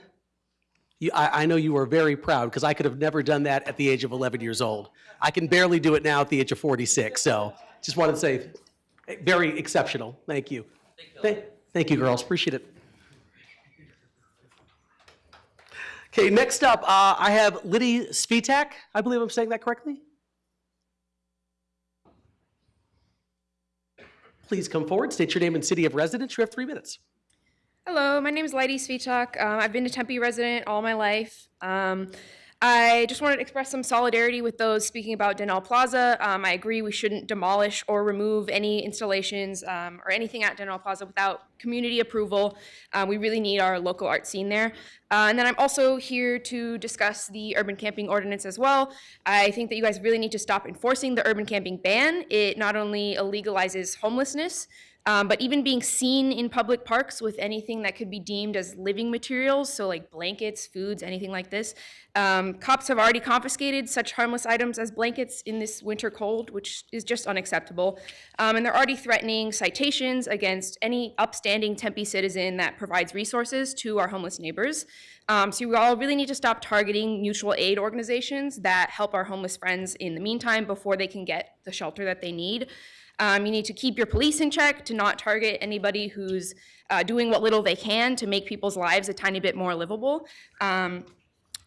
I know you are very proud, because I could have never done that at the age of 11 years old. I can barely do it now at the age of 46, so just wanted to say, very exceptional, thank you. Thank you, girls, appreciate it. Okay, next up, I have Liddy Svitak. I believe I'm saying that correctly. Please come forward, state your name and city of residence. You have 3 minutes. Hello, my name is Liddy Svitak. I've been a Tempe resident all my life. I just wanted to express some solidarity with those speaking about Donnell Plaza. I agree we shouldn't demolish or remove any installations or anything at Donnell Plaza without community approval. We really need our local art scene there. And then I'm also here to discuss the urban camping ordinance as well. I think that you guys really need to stop enforcing the urban camping ban. It not only illegalizes homelessness, but even being seen in public parks with anything that could be deemed as living materials, so like blankets, foods, anything like this. Cops have already confiscated such harmless items as blankets in this winter cold, which is just unacceptable. And they're already threatening citations against any upstanding Tempe citizen that provides resources to our homeless neighbors. So we all really need to stop targeting mutual aid organizations that help our homeless friends in the meantime before they can get the shelter that they need. You need to keep your police in check to not target anybody who's doing what little they can to make people's lives a tiny bit more livable.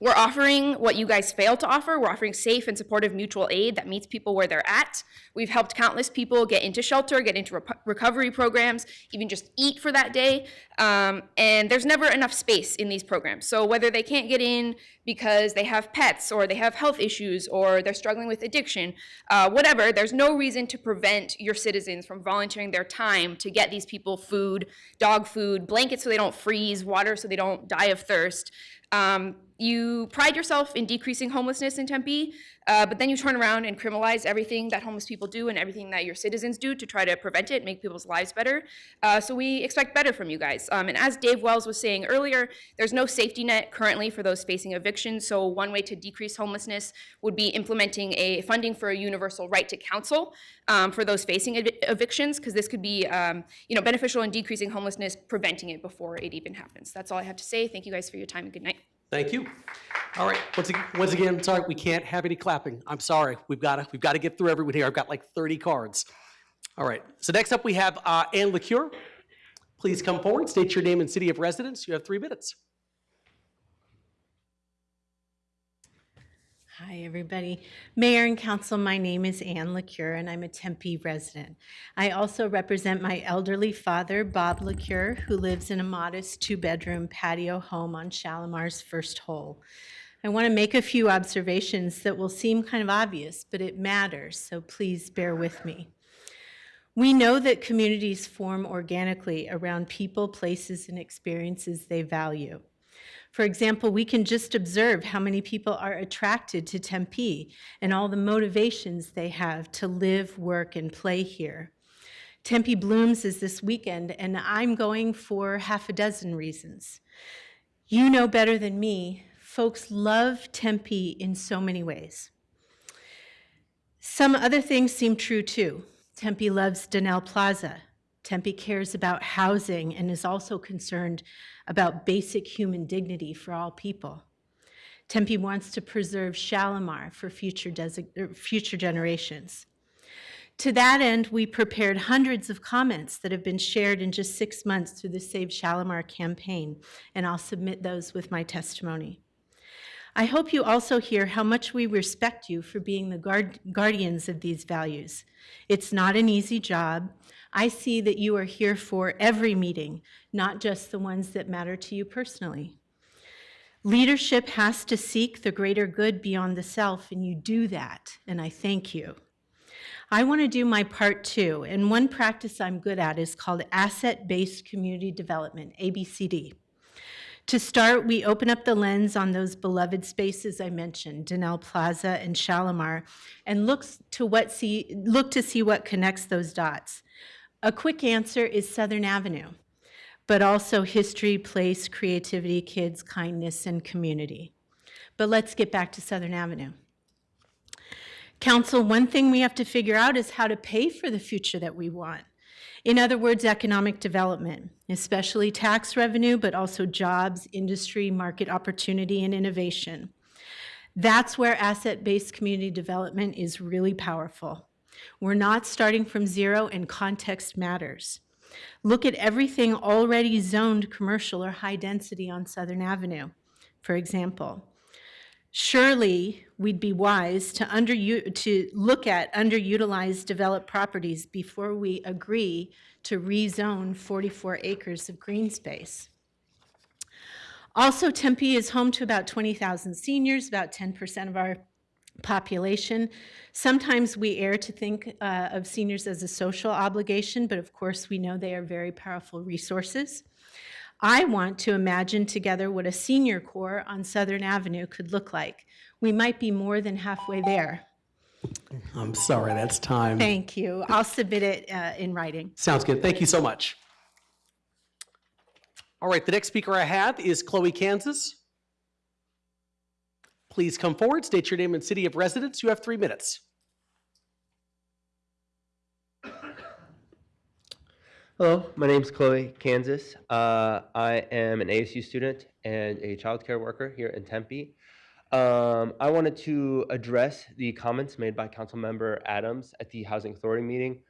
We're offering what you guys failed to offer. We're offering safe and supportive mutual aid that meets people where they're at. We've helped countless people get into shelter, get into recovery programs, even just eat for that day. And there's never enough space in these programs. So whether they can't get in because they have pets or they have health issues or they're struggling with addiction, whatever, there's no reason to prevent your citizens from volunteering their time to get these people food, dog food, blankets so they don't freeze, water so they don't die of thirst. You pride yourself in decreasing homelessness in Tempe, but then you turn around and criminalize everything that homeless people do and everything that your citizens do to try to prevent it, make people's lives better. So we expect better from you guys. And as Dave Wells was saying earlier, there's no safety net currently for those facing eviction. So one way to decrease homelessness would be implementing a funding for a universal right to counsel for those facing evictions, because this could be beneficial in decreasing homelessness, preventing it before it even happens. That's all I have to say. Thank you guys for your time and good night. Thank you. All right, once again, sorry, we can't have any clapping. I'm sorry, we've got to get through everyone here. I've got like 30 cards. All right, so next up we have Ann LeCure. Please come forward, state your name and city of residence. You have 3 minutes. Hi, everybody. Mayor and Council, my name is Ann LeCure, and I'm a Tempe resident. I also represent my elderly father, Bob LeCure, who lives in a modest 2-bedroom patio home on Shalimar's first hole. I want to make a few observations that will seem kind of obvious, but it matters, so please bear with me. We know that communities form organically around people, places, and experiences they value. For example, we can just observe how many people are attracted to Tempe and all the motivations they have to live, work, and play here. Tempe Blooms is this weekend, and I'm going for half a dozen reasons. You know better than me, folks love Tempe in so many ways. Some other things seem true too. Tempe loves Donnell Plaza. Tempe cares about housing and is also concerned about basic human dignity for all people. Tempe wants to preserve Shalimar for future generations. To that end, we prepared hundreds of comments that have been shared in just 6 months through the Save Shalimar campaign, and I'll submit those with my testimony. I hope you also hear how much we respect you for being the guardians of these values. It's not an easy job. I see that you are here for every meeting, not just the ones that matter to you personally. Leadership has to seek the greater good beyond the self, and you do that, and I thank you. I want to do my part too, and one practice I'm good at is called asset-based community development, ABCD. To start, we open up the lens on those beloved spaces I mentioned, Donnell Plaza and Shalimar, and look to see what connects those dots. A quick answer is Southern Avenue, but also history, place, creativity, kids, kindness, and community. But let's get back to Southern Avenue. Council, one thing we have to figure out is how to pay for the future that we want. In other words, economic development, especially tax revenue, but also jobs, industry, market opportunity, and innovation. That's where asset-based community development is really powerful. We're not starting from zero, and context matters. Look at everything already zoned commercial or high density on Southern Avenue, for example. Surely we'd be wise to look at underutilized developed properties before we agree to rezone 44 acres of green space. Also, Tempe is home to about 20,000 seniors, about 10% of our population. Sometimes we err to think of seniors as a social obligation, but of course we know they are very powerful resources. I want to imagine together what a senior corps on Southern Avenue could look like. We might be more than halfway there. I'm sorry, that's time. Thank you. I'll submit it in writing. Sounds good. Thank you so much. All right, the next speaker I have is Chloe Kansas. Please come forward, state your name and city of residence. You have 3 minutes. Hello, my name is Chloe Kansas. I am an ASU student and a child care worker here in Tempe. I wanted to address the comments made by Councilmember Adams at the Housing Authority meeting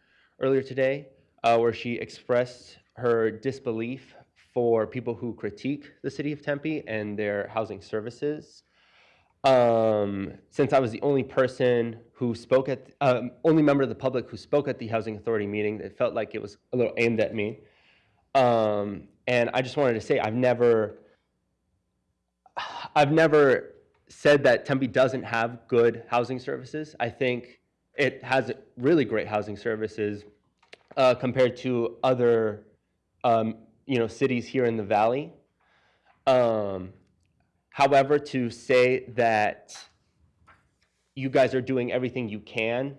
earlier today, where she expressed her disbelief for people who critique the city of Tempe and their housing services. Since I was the only person who spoke at, only member of the public who spoke at the Housing Authority meeting, it felt like it was a little aimed at me. And I just wanted to say, I've never said that Tempe doesn't have good housing services. I think it has really great housing services compared to other, cities here in the Valley. However, to say that you guys are doing everything you can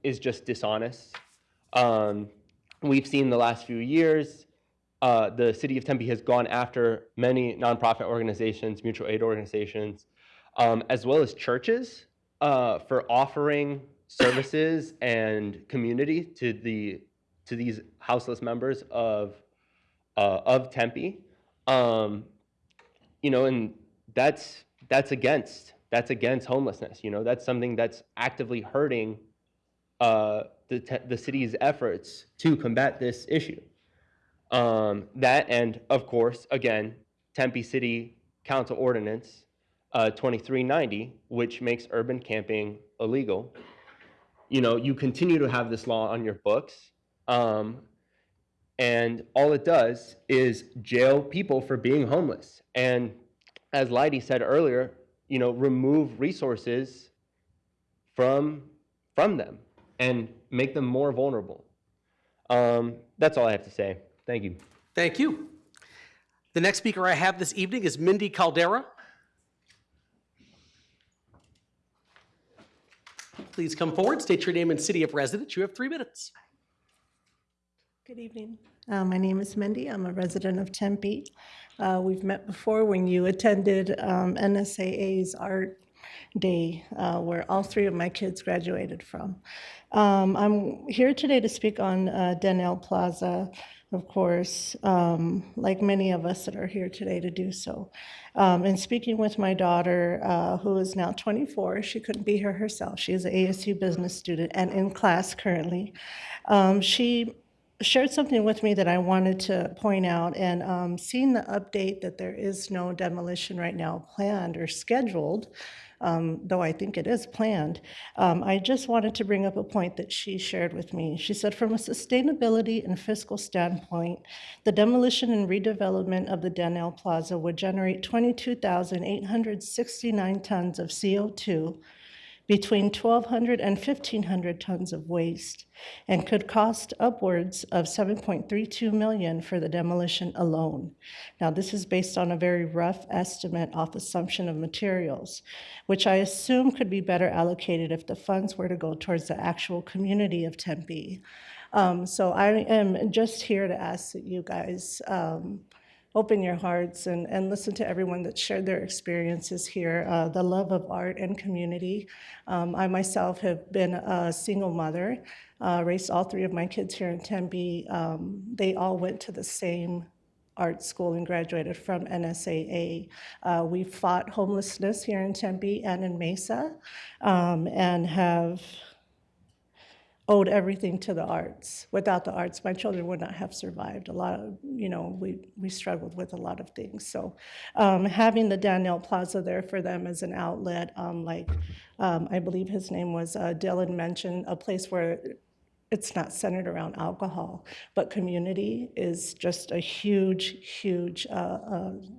is just dishonest. We've seen the last few years, the city of Tempe has gone after many nonprofit organizations, mutual aid organizations, as well as churches for offering services and community to these houseless members of Tempe. And that's against homelessness. That's something that's actively hurting the city's efforts to combat this issue. That, and of course, again, Tempe City Council Ordinance 2390, which makes urban camping illegal. You continue to have this law on your books, and all it does is jail people for being homeless. And as Leidy said earlier, remove resources from them and make them more vulnerable. That's all I have to say. Thank you. Thank you. The next speaker I have this evening is Mindy Caldera. Please come forward, state your name and city of residence. You have 3 minutes. Good evening. My name is Mindy. I'm a resident of Tempe. We've met before when you attended NSAA's Art Day, where all 3 of my kids graduated from. I'm here today to speak on Denell Plaza, of course, like many of us that are here today to do so. And speaking with my daughter, who is now 24, she couldn't be here herself. She is an ASU business student and in class currently. She shared something with me that I wanted to point out, and seeing the update that there is no demolition right now planned or scheduled, though I think it is planned, I just wanted to bring up a point that she shared with me. She said, from a sustainability and fiscal standpoint, the demolition and redevelopment of the Denell Plaza would generate 22,869 tons of CO2, between 1,200 and 1,500 tons of waste, and could cost upwards of $7.32 million for the demolition alone. Now, this is based on a very rough estimate off assumption of materials, which I assume could be better allocated if the funds were to go towards the actual community of Tempe. So I am just here to ask that you guys open your hearts and listen to everyone that shared their experiences here, the love of art and community. I myself have been a single mother, raised all 3 of my kids here in Tempe. They all went to the same art school and graduated from NSAA. We fought homelessness here in Tempe and in Mesa, and have owed everything to the arts. Without the arts, my children would not have survived. A lot of, we struggled with a lot of things. So having the Denell Plaza there for them as an outlet, I believe his name was Dylan mentioned, a place where it's not centered around alcohol, but community is just a huge, huge,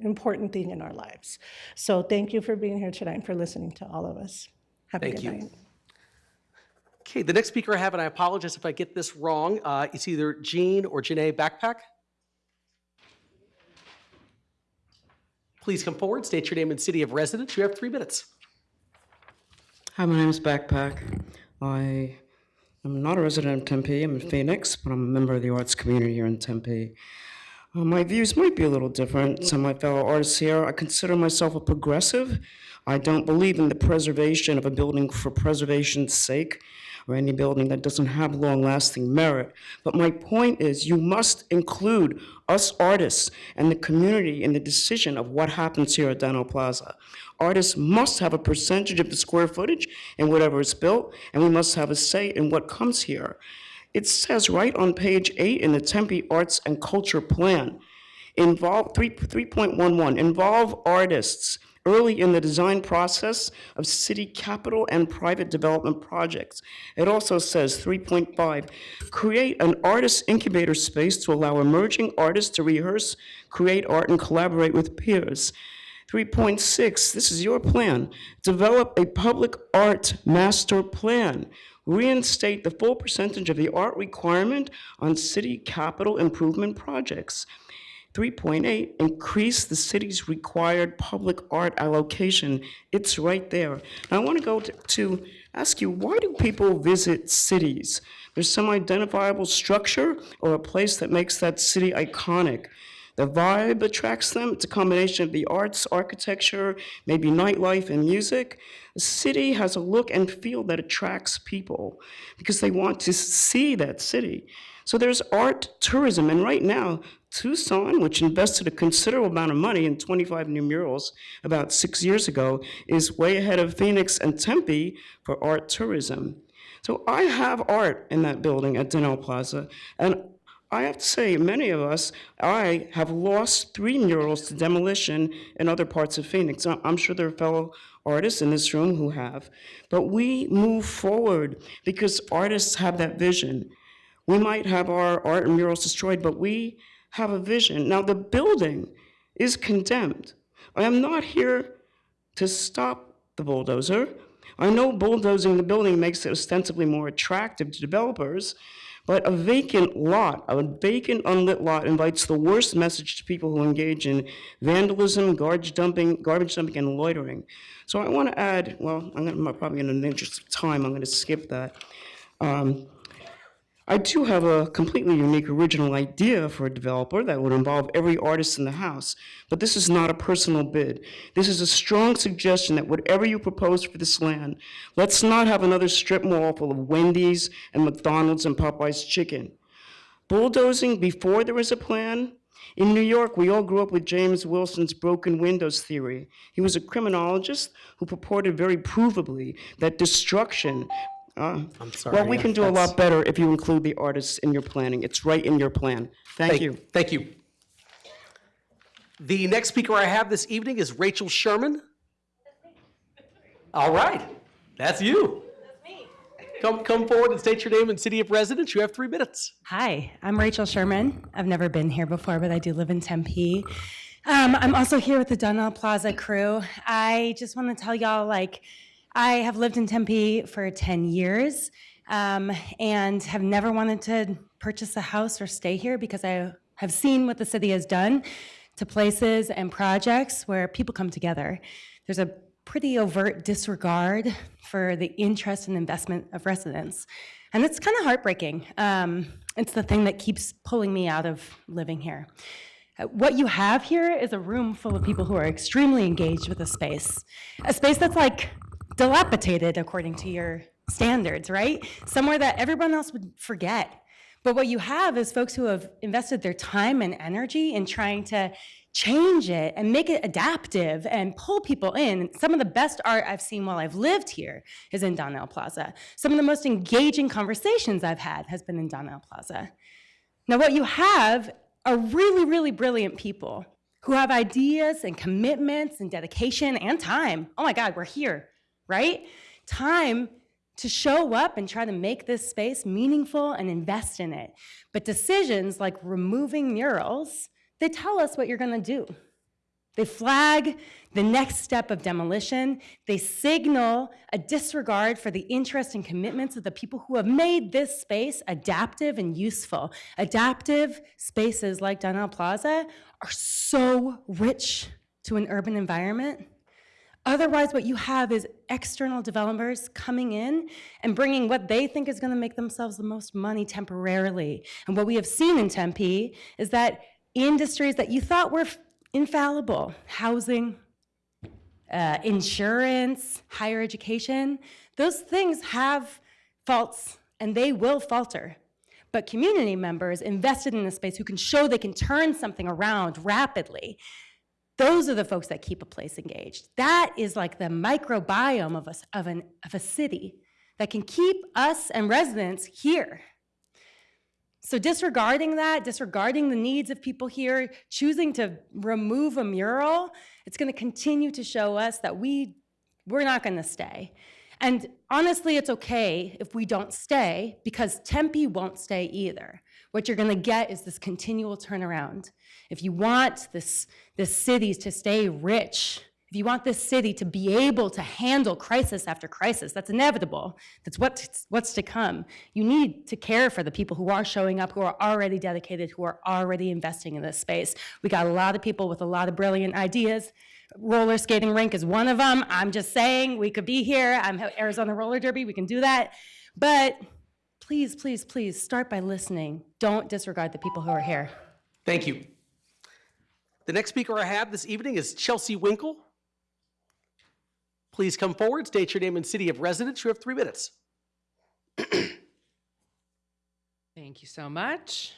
important thing in our lives. So thank you for being here tonight and for listening to all of us. Have a good night. Okay, the next speaker I have, and I apologize if I get this wrong, it's either Jean or Janae Backpack. Please come forward, state your name and city of residence. You have 3 minutes. Hi, my name is Backpack. I am not a resident of Tempe. I'm in Phoenix, but I'm a member of the arts community here in Tempe. My views might be a little different. Some of my fellow artists here, I consider myself a progressive. I don't believe in the preservation of a building for preservation's sake, or any building that doesn't have long-lasting merit. But my point is, you must include us artists and the community in the decision of what happens here at Denell Plaza. Artists must have a percentage of the square footage in whatever is built, and we must have a say in what comes here. It says right on page 8 in the Tempe Arts and Culture Plan, involve 3.11, involve artists early in the design process of city capital and private development projects. It also says 3.5, create an artist incubator space to allow emerging artists to rehearse, create art, and collaborate with peers. 3.6, this is your plan. Develop a public art master plan. Reinstate the full percentage of the art requirement on city capital improvement projects. 3.8, increase the city's required public art allocation. It's right there. Now I want to go to ask you, why do people visit cities? There's some identifiable structure or a place that makes that city iconic. The vibe attracts them. It's a combination of the arts, architecture, maybe nightlife and music. The city has a look and feel that attracts people because they want to see that city. So there's art tourism, and right now, Tucson, which invested a considerable amount of money in 25 new murals about 6 years ago, is way ahead of Phoenix and Tempe for art tourism. So I have art in that building at Denell Plaza, and I have to say, many of us, I have lost 3 murals to demolition in other parts of Phoenix. I'm sure there are fellow artists in this room who have. But we move forward because artists have that vision. We might have our art and murals destroyed, but we have a vision. Now, the building is condemned. I am not here to stop the bulldozer. I know bulldozing the building makes it ostensibly more attractive to developers, but a vacant lot, a vacant unlit lot invites the worst message to people who engage in vandalism, garbage dumping, and loitering. So I want to add, well, I'm probably in the interest of time, I'm going to skip that. I do have a completely unique original idea for a developer that would involve every artist in the house, but this is not a personal bid. This is a strong suggestion that whatever you propose for this land, let's not have another strip mall full of Wendy's and McDonald's and Popeye's chicken. Bulldozing before there is a plan? In New York, we all grew up with James Wilson's broken windows theory. He was a criminologist who purported very provably that destruction I'm sorry. well, we can do a lot better if you include the artists in your planning. It's right in your plan. Thank you. Thank you. The next speaker I have this evening is Rachel Sherman. All right, that's you. Come forward and state your name and city of residence. You have 3 minutes. Hi, I'm Rachel Sherman. I've never been here before, but I do live in Tempe. I'm also here with the Denell Plaza crew. I just want to tell y'all, I have lived in Tempe for 10 years and have never wanted to purchase a house or stay here because I have seen what the city has done to places and projects where people come together. There's a pretty overt disregard for the interest and investment of residents. And it's kind of heartbreaking. It's the thing that keeps pulling me out of living here. What you have here is a room full of people who are extremely engaged with a space that's dilapidated according to your standards, right? Somewhere that everyone else would forget. But what you have is folks who have invested their time and energy in trying to change it and make it adaptive and pull people in. Some of the best art I've seen while I've lived here is in Denell Plaza. Some of the most engaging conversations I've had has been in Denell Plaza. Now what you have are really, really brilliant people who have ideas and commitments and dedication and time. Oh my God, we're here. Right? Time to show up and try to make this space meaningful and invest in it. But decisions like removing murals, they tell us what you're going to do. They flag the next step of demolition. They signal a disregard for the interests and commitments of the people who have made this space adaptive and useful. Adaptive spaces like Denell Plaza are so rich to an urban environment. Otherwise, what you have is external developers coming in and bringing what they think is going to make themselves the most money temporarily. And what we have seen in Tempe is that industries that you thought were infallible, housing, insurance, higher education, those things have faults and they will falter. But community members invested in the space who can show they can turn something around rapidly, those are the folks that keep a place engaged. That is like the microbiome of a city that can keep us and residents here. So disregarding that, disregarding the needs of people here, choosing to remove a mural, it's going to continue to show us that we're not going to stay. And honestly, it's okay if we don't stay, because Tempe won't stay either. What you're going to get is this continual turnaround. If you want this city to stay rich, if you want this city to be able to handle crisis after crisis, that's inevitable. That's what's to come. You need to care for the people who are showing up, who are already dedicated, who are already investing in this space. We got a lot of people with a lot of brilliant ideas. Roller skating rink is one of them. I'm just saying, we could be here. I'm Arizona Roller Derby, we can do that. But please, please, please start by listening. Don't disregard the people who are here. Thank you. The next speaker I have this evening is Chelsea Winkle. Please come forward, state your name and city of residence. You have 3 minutes. Thank you so much.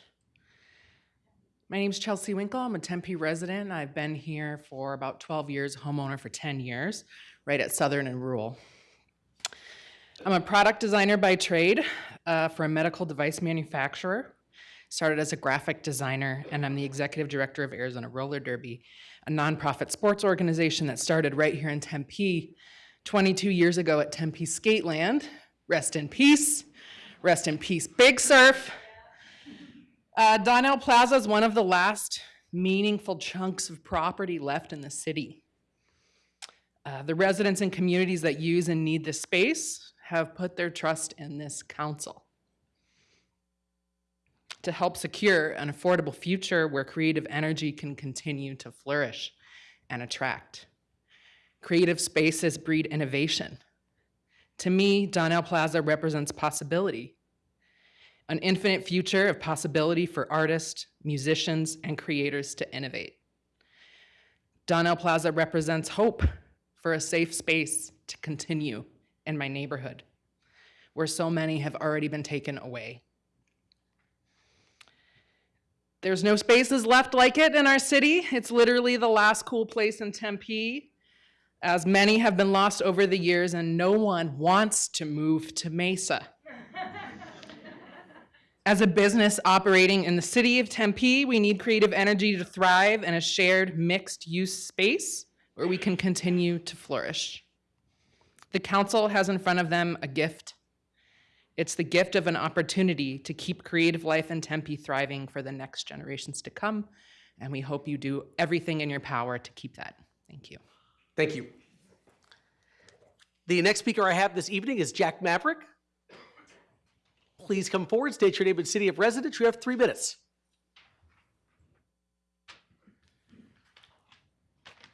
My name's Chelsea Winkle. I'm a Tempe resident. I've been here for about 12 years, homeowner for 10 years, right at Southern and Rural. I'm a product designer by trade for a medical device manufacturer. Started as a graphic designer, and I'm the executive director of Arizona Roller Derby, a nonprofit sports organization that started right here in Tempe 22 years ago at Tempe Skateland. Rest in peace. Rest in peace, Big Surf. Donnell Plaza is one of the last meaningful chunks of property left in the city. The residents and communities that use and need this space have put their trust in this council to help secure an affordable future where creative energy can continue to flourish and attract. Creative spaces breed innovation. To me, Donnell Plaza represents possibility, an infinite future of possibility for artists, musicians, and creators to innovate. Donnell Plaza represents hope for a safe space to continue in my neighborhood, where so many have already been taken away. There's no spaces left like it in our city. It's literally the last cool place in Tempe, as many have been lost over the years, and no one wants to move to Mesa. As a business operating in the city of Tempe, we need creative energy to thrive in a shared mixed-use space where we can continue to flourish. The council has in front of them a gift. It's the gift of an opportunity to keep creative life in Tempe thriving for the next generations to come, and we hope you do everything in your power to keep that. Thank you. Thank you. The next speaker I have this evening is Jack Maverick. Please come forward, state your name and city of residence. You have 3 minutes.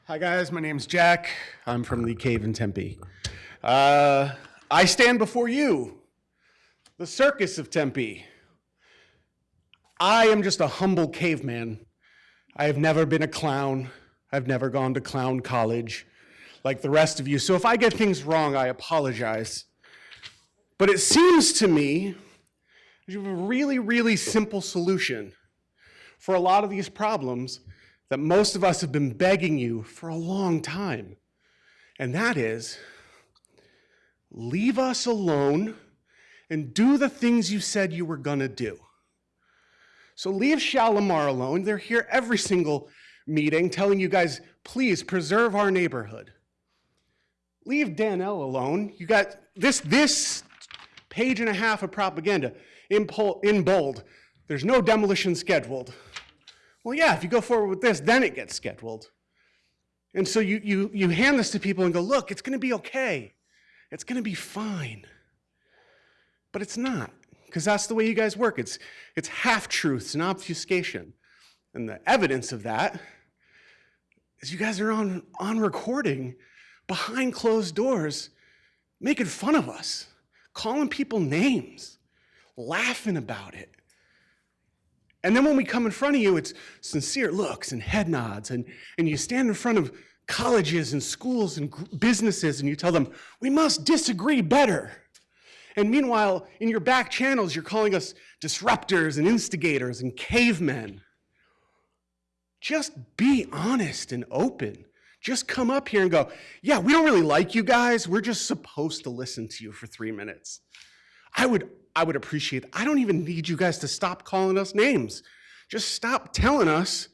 Hi guys, my name's Jack. I'm from the Cave in Tempe. I stand before you, the circus of Tempe. I am just a humble caveman. I have never been a clown. I've never gone to clown college like the rest of you. So if I get things wrong, I apologize. But it seems to me you have a really, really simple solution for a lot of these problems that most of us have been begging you for a long time. And that is, leave us alone and do the things you said you were gonna do. So leave Shalimar alone. They're here every single meeting telling you guys, please preserve our neighborhood. Leave Donnell alone. You got this page and a half of propaganda in bold. There's no demolition scheduled. Well, yeah, if you go forward with this, then it gets scheduled. And so you hand this to people and go, look, it's gonna be okay. It's gonna be fine. But it's not, because that's the way you guys work. It's half-truths and obfuscation. And the evidence of that is you guys are on recording behind closed doors, making fun of us, calling people names, laughing about it. And then when we come in front of you, it's sincere looks and head nods, and you stand in front of colleges and schools and businesses and you tell them, we must disagree better. And meanwhile, in your back channels, you're calling us disruptors and instigators and cavemen. Just be honest and open. Just come up here and go, yeah, we don't really like you guys. We're just supposed to listen to you for 3 minutes. I would appreciate, I don't even need you guys to stop calling us names. Just stop telling us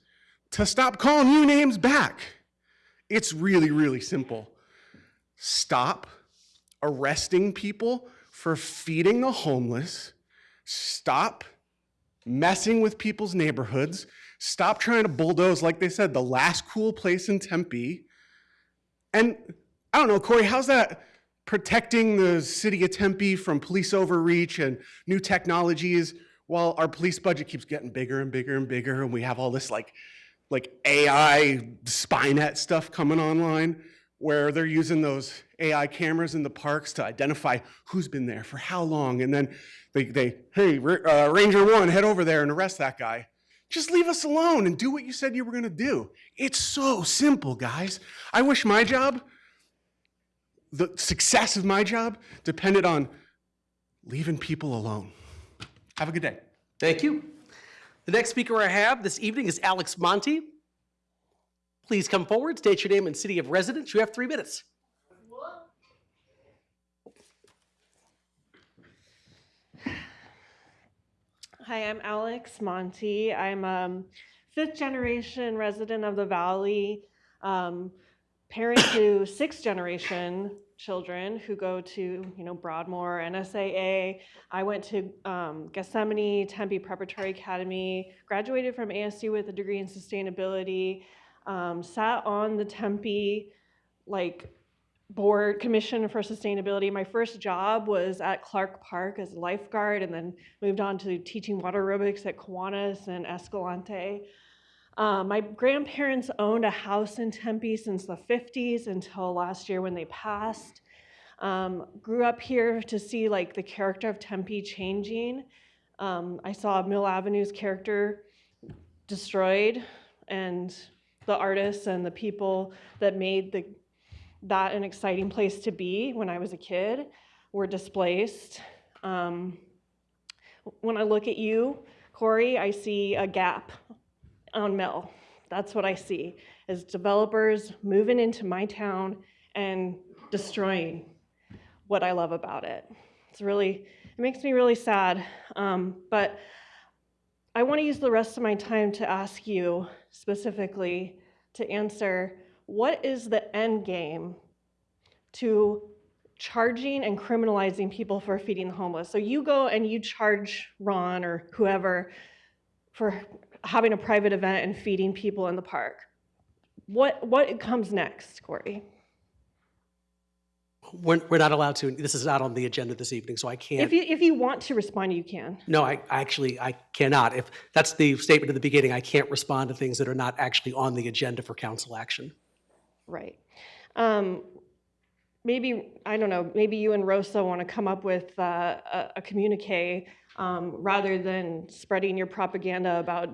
to stop calling you names back. It's really, really simple. Stop arresting people for feeding the homeless. Stop messing with people's neighborhoods. Stop trying to bulldoze, like they said, the last cool place in Tempe. And I don't know, Corey, how's that protecting the city of Tempe from police overreach and new technologies while our police budget keeps getting bigger and bigger and bigger, and we have all this like AI spynet stuff coming online where they're using those AI cameras in the parks to identify who's been there for how long, and then hey, Ranger 1, head over there and arrest that guy. Just leave us alone and do what you said you were gonna do. It's so simple, guys. I wish my job, the success of my job, depended on leaving people alone. Have a good day. Thank you. The next speaker I have this evening is Alex Monti. Please come forward, state your name and city of residence. You have 3 minutes. Hi, I'm Alex Monti. I'm a 5th generation resident of the Valley, parent to 6th generation children who go to, Broadmoor, NSAA. I went to Gethsemane, Tempe Preparatory Academy, graduated from ASU with a degree in sustainability, sat on the Tempe board commission for sustainability. My first job was at Clark Park as a lifeguard, and then moved on to teaching water aerobics at Kiwanis and Escalante. My grandparents owned a house in Tempe since the 50s until last year when they passed. Grew up here to see the character of Tempe changing. I saw Mill Avenue's character destroyed, and the artists and the people that made that an exciting place to be when I was a kid were displaced. When I look at you, Corey, I see a gap on Mill. That's what I see, is developers moving into my town and destroying what I love about it. It makes me really sad. But I want to use the rest of my time to ask you specifically to answer, what is the end game to charging and criminalizing people for feeding the homeless? So you go and you charge Ron or whoever for having a private event and feeding people in the park. What comes next, Corey? We're not allowed to. This is not on the agenda this evening, so I can't. If you want to respond, you can. No, I cannot. If that's the statement at the beginning, I can't respond to things that are not actually on the agenda for council action. Right. Maybe, I don't know, maybe you and Rosa want to come up with a communique rather than spreading your propaganda about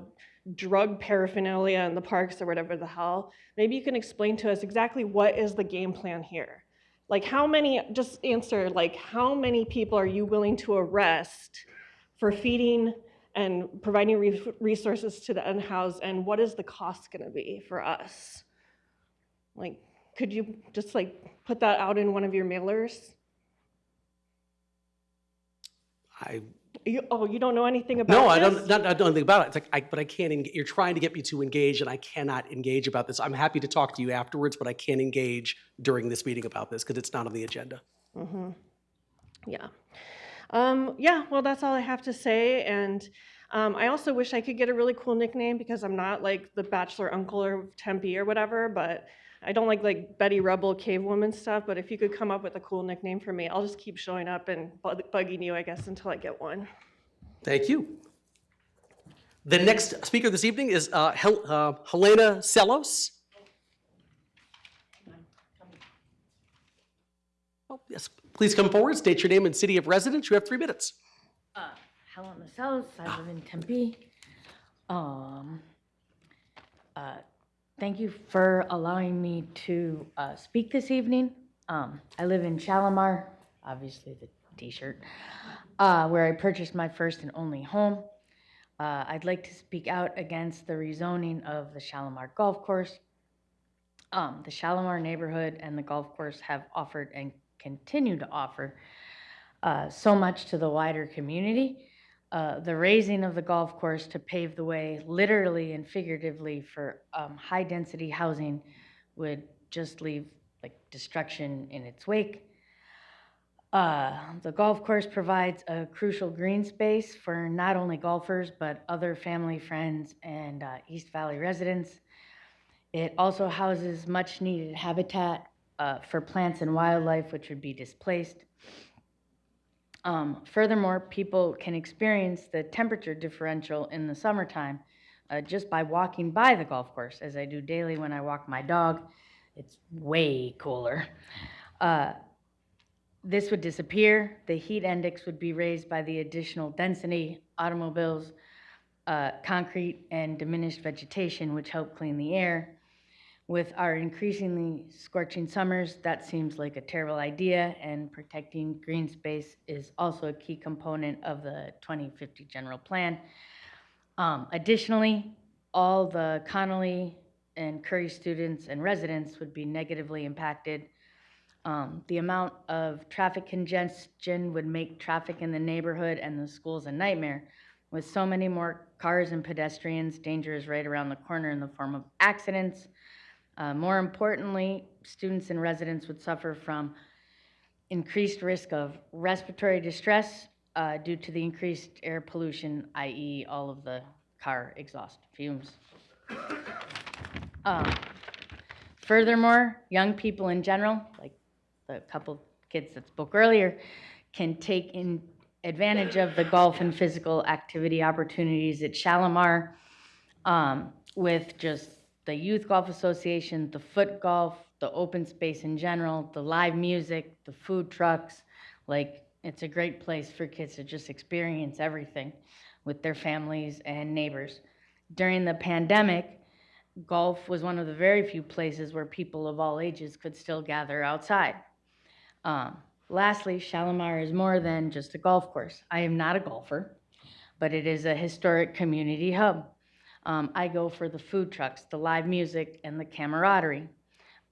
drug paraphernalia in the parks or whatever the hell. Maybe you can explain to us exactly what is the game plan here. Just answer, how many people are you willing to arrest for feeding and providing resources to the unhoused, and what is the cost going to be for us? Could you just put that out in one of your mailers? You don't know anything about No, this? I don't know anything about it. But I can't. You're trying to get me to engage, and I cannot engage about this. I'm happy to talk to you afterwards, but I can't engage during this meeting about this because it's not on the agenda. Mm-hmm. Yeah. Well, that's all I have to say. And I also wish I could get a really cool nickname, because I'm not the bachelor uncle or Tempe or whatever, but I don't like Betty Rubble cave woman stuff. But if you could come up with a cool nickname for me, I'll just keep showing up and bugging you, I guess, until I get one. Thank you. The next speaker this evening is Helena Sellos. Oh, yes, please come forward, state your name and city of residence. You have 3 minutes. Helena Sellos, I live in Tempe. Thank you for allowing me to speak this evening. I live in Shalimar, obviously the t-shirt, where I purchased my first and only home. I'd like to speak out against the rezoning of the Shalimar Golf Course. The Shalimar neighborhood and the golf course have offered and continue to offer so much to the wider community. The raising of the golf course to pave the way, literally and figuratively, for high-density housing would just leave like destruction in its wake. The golf course provides a crucial green space for not only golfers, but other family, friends, and East Valley residents. It also houses much needed habitat for plants and wildlife, which would be displaced. Furthermore, people can experience the temperature differential in the summertime just by walking by the golf course, as I do daily when I walk my dog. It's way cooler. This would disappear. The heat index would be raised by the additional density, automobiles, concrete, and diminished vegetation, which help clean the air. With our increasingly scorching summers, that seems like a terrible idea, and protecting green space is also a key component of the 2050 General Plan. Additionally, all the Connolly and Curry students and residents would be negatively impacted. The amount of traffic congestion would make traffic in the neighborhood and the schools a nightmare. With so many more cars and pedestrians, danger is right around the corner in the form of accidents. More importantly, students and residents would suffer from increased risk of respiratory distress due to the increased air pollution, i.e. all of the car exhaust fumes. Furthermore, young people in general, like the couple kids that spoke earlier, can take in advantage of the golf and physical activity opportunities at Shalimar with just the Youth Golf Association, the foot golf, the open space in general, the live music, the food trucks. Like, it's a great place for kids to just experience everything with their families and neighbors. During the pandemic, golf was one of the very few places where people of all ages could still gather outside. Lastly, Shalimar is more than just a golf course. I am not a golfer, but it is a historic community hub. I go for the food trucks, the live music, and the camaraderie.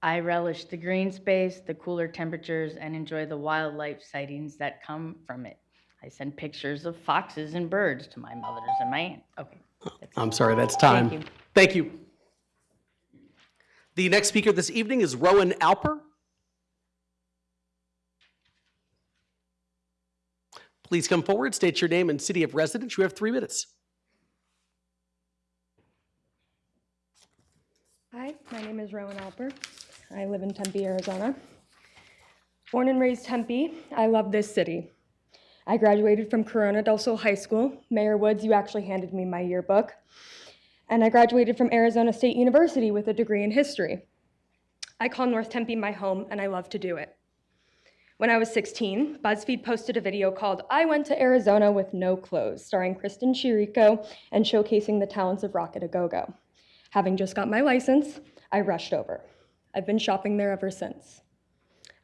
I relish the green space, the cooler temperatures, and enjoy the wildlife sightings that come from it. I send pictures of foxes and birds to my mothers and my aunt. Okay. I'm sorry, that's time. Thank you. Thank you. The next speaker this evening is Rowan Alper. Please come forward, state your name and city of residence. You have 3 minutes. Hi, my name is Rowan Alper. I live in Tempe, Arizona. Born and raised Tempe, I love this city. I graduated from Corona del Sol High School. Mayor Woods, you actually handed me my yearbook. And I graduated from Arizona State University with a degree in history. I call North Tempe my home, and I love to do it. When I was 16, BuzzFeed posted a video called I Went to Arizona with No Clothes, starring Kristen Chirico and showcasing the talents of Rocket A Go-Go. Having just got my license, I rushed over. I've been shopping there ever since.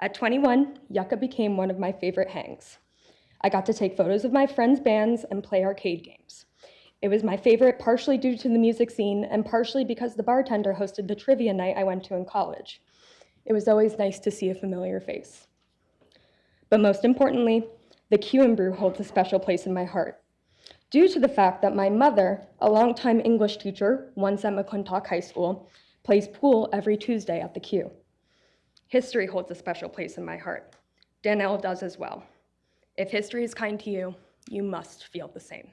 At 21, Yucca became one of my favorite hangs. I got to take photos of my friends' bands and play arcade games. It was my favorite partially due to the music scene and partially because the bartender hosted the trivia night I went to in college. It was always nice to see a familiar face. But most importantly, the Q and Brew holds a special place in my heart. Due to the fact that my mother, a longtime English teacher, once at McClintock High School, plays pool every Tuesday at the Q. History holds a special place in my heart. Danelle does as well. If history is kind to you, you must feel the same.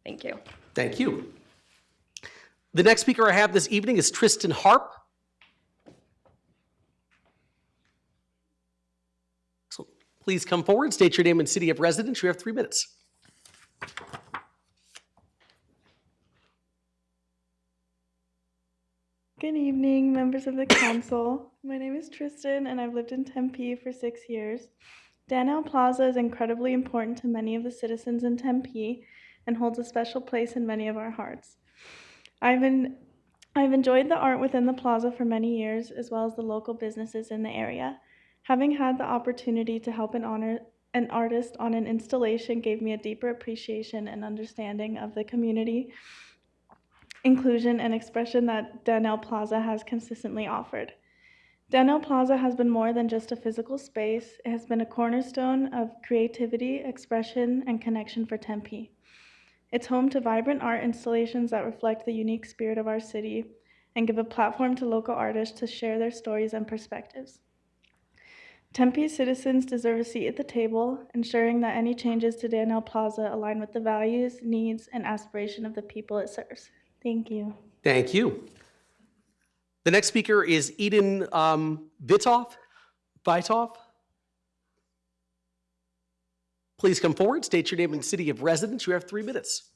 Thank you. Thank you. The next speaker I have this evening is Tristan Harp. So please come forward, state your name and city of residence. You have 3 minutes. Good evening, members of the council. My name is Tristan, and I've lived in Tempe for 6 years. Danelle Plaza is incredibly important to many of the citizens in Tempe and holds a special place in many of our hearts. I've enjoyed the art within the plaza for many years, as well as the local businesses in the area. Having had the opportunity to help an artist on an installation gave me a deeper appreciation and understanding of the community inclusion and expression that Danelle Plaza has consistently offered. Daniel Plaza has been more than just a physical space. It has been a cornerstone of creativity, expression, and connection for Tempe. It's home to vibrant art installations that reflect the unique spirit of our city and give a platform to local artists to share their stories and perspectives. Tempe citizens deserve a seat at the table, ensuring that any changes to Daniel Plaza align with the values, needs, and aspiration of the people it serves. Thank you. Thank you. The next speaker is Eden Vitov. Please come forward, state your name and city of residence. You have 3 minutes.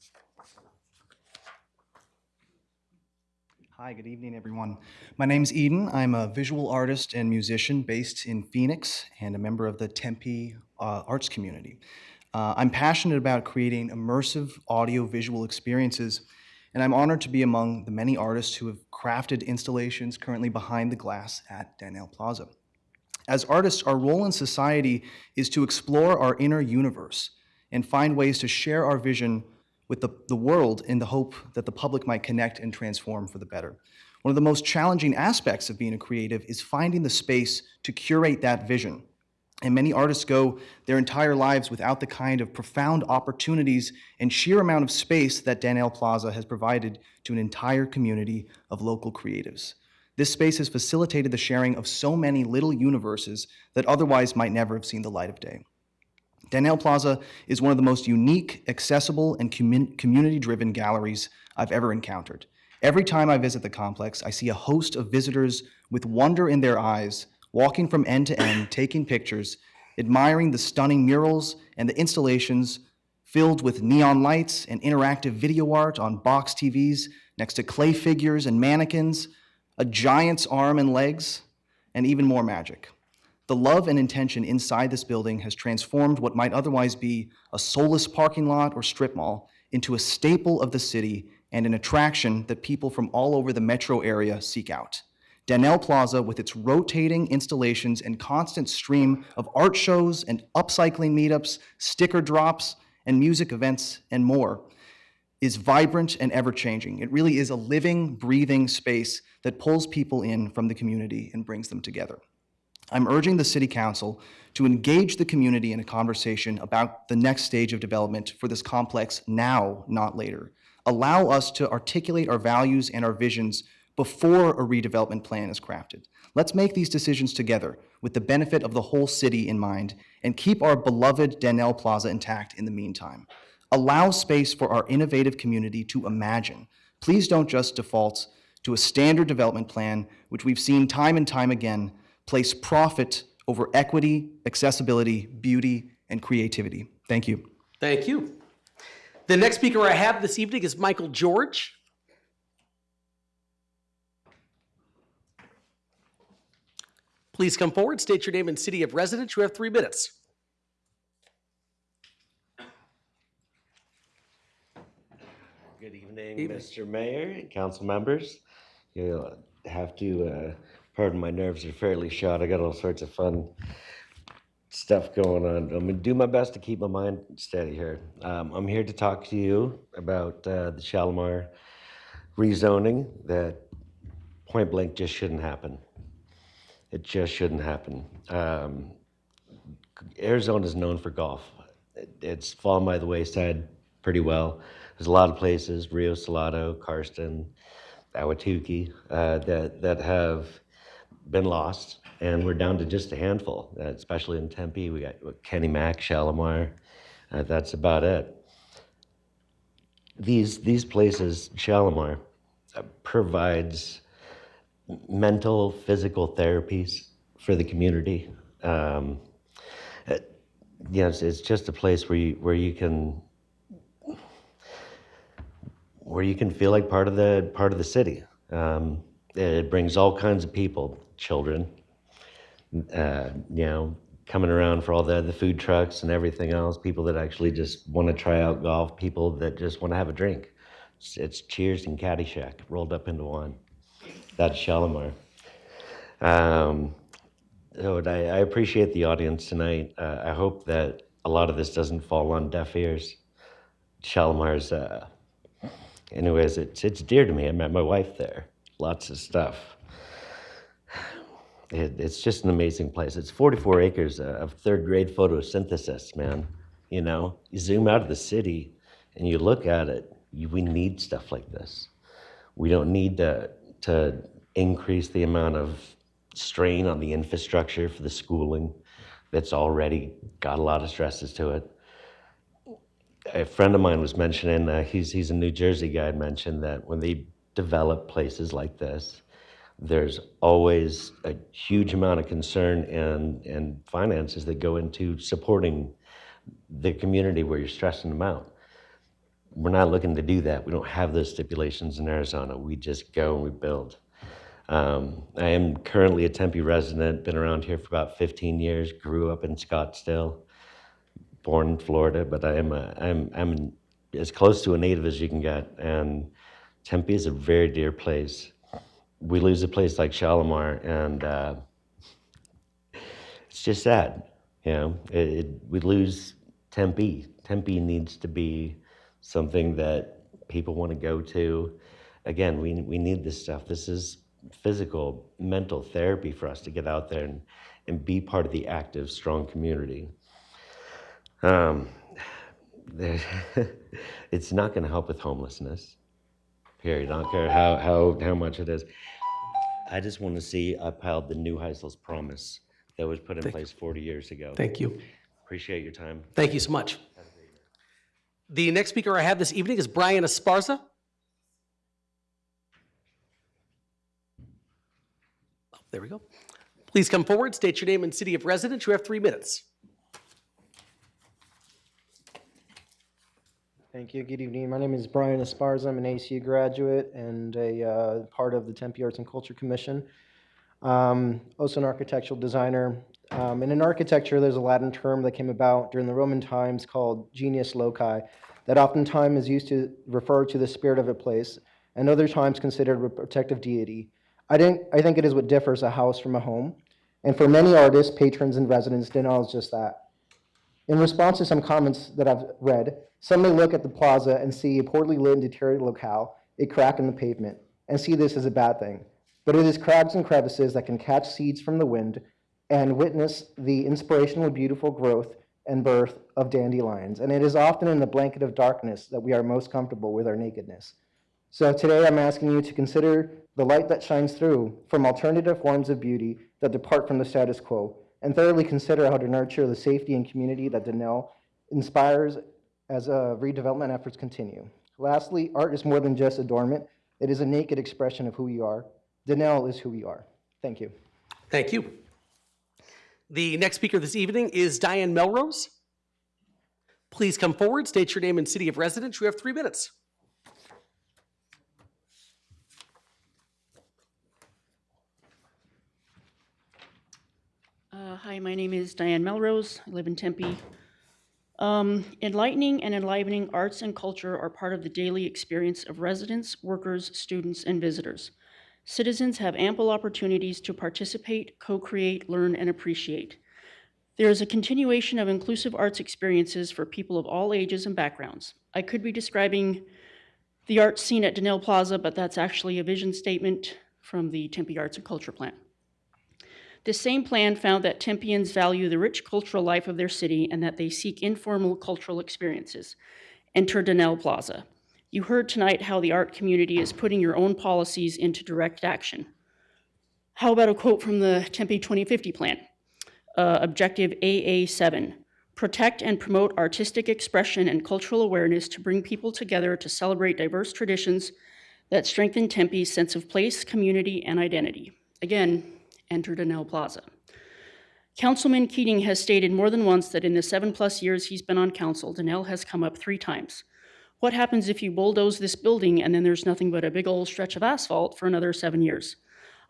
Hi, good evening, everyone. My name's Eden. I'm a visual artist and musician based in Phoenix and a member of the Tempe arts community. I'm passionate about creating immersive audio-visual experiences, and I'm honored to be among the many artists who have crafted installations currently behind the glass at Daniel Plaza. As artists, our role in society is to explore our inner universe and find ways to share our vision with the world in the hope that the public might connect and transform for the better. One of the most challenging aspects of being a creative is finding the space to curate that vision. And many artists go their entire lives without the kind of profound opportunities and sheer amount of space that Daniel Plaza has provided to an entire community of local creatives. This space has facilitated the sharing of so many little universes that otherwise might never have seen the light of day. Daniel Plaza is one of the most unique, accessible, and community-driven galleries I've ever encountered. Every time I visit the complex, I see a host of visitors with wonder in their eyes, walking from end to end, taking pictures, admiring the stunning murals and the installations filled with neon lights and interactive video art on box TVs next to clay figures and mannequins, a giant's arm and legs, and even more magic. The love and intention inside this building has transformed what might otherwise be a soulless parking lot or strip mall into a staple of the city and an attraction that people from all over the metro area seek out. Daniel Plaza, with its rotating installations and constant stream of art shows and upcycling meetups, sticker drops, and music events, and more, is vibrant and ever-changing. It really is a living, breathing space that pulls people in from the community and brings them together. I'm urging the City Council to engage the community in a conversation about the next stage of development for this complex now, not later. Allow us to articulate our values and our visions before a redevelopment plan is crafted. Let's make these decisions together with the benefit of the whole city in mind and keep our beloved Daniel Plaza intact in the meantime. Allow space for our innovative community to imagine. Please don't just default to a standard development plan, which we've seen time and time again place profit over equity, accessibility, beauty, and creativity. Thank you. Thank you. The next speaker I have this evening is Michael George. Please come forward, state your name and city of residence. You have 3 minutes. Good evening, Mr. Mayor, council members. You'll have to pardon my nerves are fairly shot. I got all sorts of fun stuff going on. I'm gonna do my best to keep my mind steady here. I'm here to talk to you about the Shalimar rezoning that point blank just shouldn't happen. It just shouldn't happen. Arizona is known for golf. It's fallen by the wayside pretty well. There's a lot of places, Rio Salado, Karsten, Ahwatukee, that have been lost, and we're down to just a handful, especially in Tempe. We got Kenny Mac, Shalimar, that's about it. These places, Shalimar, provides mental, physical therapies for the community. It's just a place where you can feel like part of the city. It brings all kinds of people, children, coming around for all the food trucks and everything else, people that actually just want to try out golf, people that just want to have a drink. It's Cheers and Caddyshack rolled up into one. That's Shalimar. So I appreciate the audience tonight. I hope that a lot of this doesn't fall on deaf ears. Shalimar's, anyways, it's dear to me. I met my wife there. Lots of stuff. It's just an amazing place. It's 44 acres of third grade photosynthesis, man. You know, you zoom out of the city and you look at it, we need stuff like this. We don't need to increase the amount of strain on the infrastructure for the schooling that's already got a lot of stresses to it. A friend of mine was mentioning, he's a New Jersey guy, mentioned that when they develop places like this, there's always a huge amount of concern and finances that go into supporting the community where you're stressing them out. We're not looking to do that. We don't have those stipulations in Arizona. We just go and we build. I am currently a Tempe resident, been around here for about 15 years, grew up in Scottsdale, born in Florida, but I'm as close to a native as you can get, and Tempe is a very dear place. We lose a place like Shalimar, and it's just sad, you know. We lose Tempe. Tempe needs to be something that people want to go to. Again, we need this stuff. This is physical, mental therapy for us to get out there and be part of the active, strong community. It's not going to help with homelessness, period. I don't care how much it is. I just want to see upheld the New Heisel's promise that was put in place 40 years ago. Thank you. Appreciate your time. Thank you so much. The next speaker I have this evening is Brian Esparza. Oh, there we go. Please come forward, state your name and city of residence. You have 3 minutes. Thank you. Good evening. My name is Brian Esparza. I'm an ACU graduate and a part of the Tempe Arts and Culture Commission. Also an architectural designer. And in architecture, there's a Latin term that came about during the Roman times called genius loci, that oftentimes is used to refer to the spirit of a place, and other times considered a protective deity. I think it is what differs a house from a home. And for many artists, patrons, and residents, Denal is just that. In response to some comments that I've read, some may look at the plaza and see a poorly lit and deteriorated locale, a crack in the pavement, and see this as a bad thing. But it is cracks and crevices that can catch seeds from the wind and witness the inspirational, beautiful growth and birth of dandelions. And it is often in the blanket of darkness that we are most comfortable with our nakedness. So today I'm asking you to consider the light that shines through from alternative forms of beauty that depart from the status quo, and thoroughly consider how to nurture the safety and community that Denal inspires as redevelopment efforts continue. Lastly, art is more than just adornment. It is a naked expression of who we are. Denal is who we are. Thank you. Thank you. The next speaker this evening is Diane Melrose. Please come forward, state your name and city of residence. You have 3 minutes. Hi, my name is Diane Melrose. I live in Tempe. Enlightening and enlivening arts and culture are part of the daily experience of residents, workers, students, and visitors. Citizens have ample opportunities to participate, co-create, learn, and appreciate. There is a continuation of inclusive arts experiences for people of all ages and backgrounds. I could be describing the arts scene at Denal Plaza, but that's actually a vision statement from the Tempe Arts and Culture Plan. This same plan found that Tempeans value the rich cultural life of their city and that they seek informal cultural experiences. Enter Denal Plaza. You heard tonight how the art community is putting your own policies into direct action. How about a quote from the Tempe 2050 plan? Objective AA7, protect and promote artistic expression and cultural awareness to bring people together to celebrate diverse traditions that strengthen Tempe's sense of place, community, and identity. Again, enter Denal Plaza. Councilman Keating has stated more than once that in the 7+ years he's been on council, Denal has come up 3 times. What happens if you bulldoze this building and then there's nothing but a big old stretch of asphalt for another 7 years?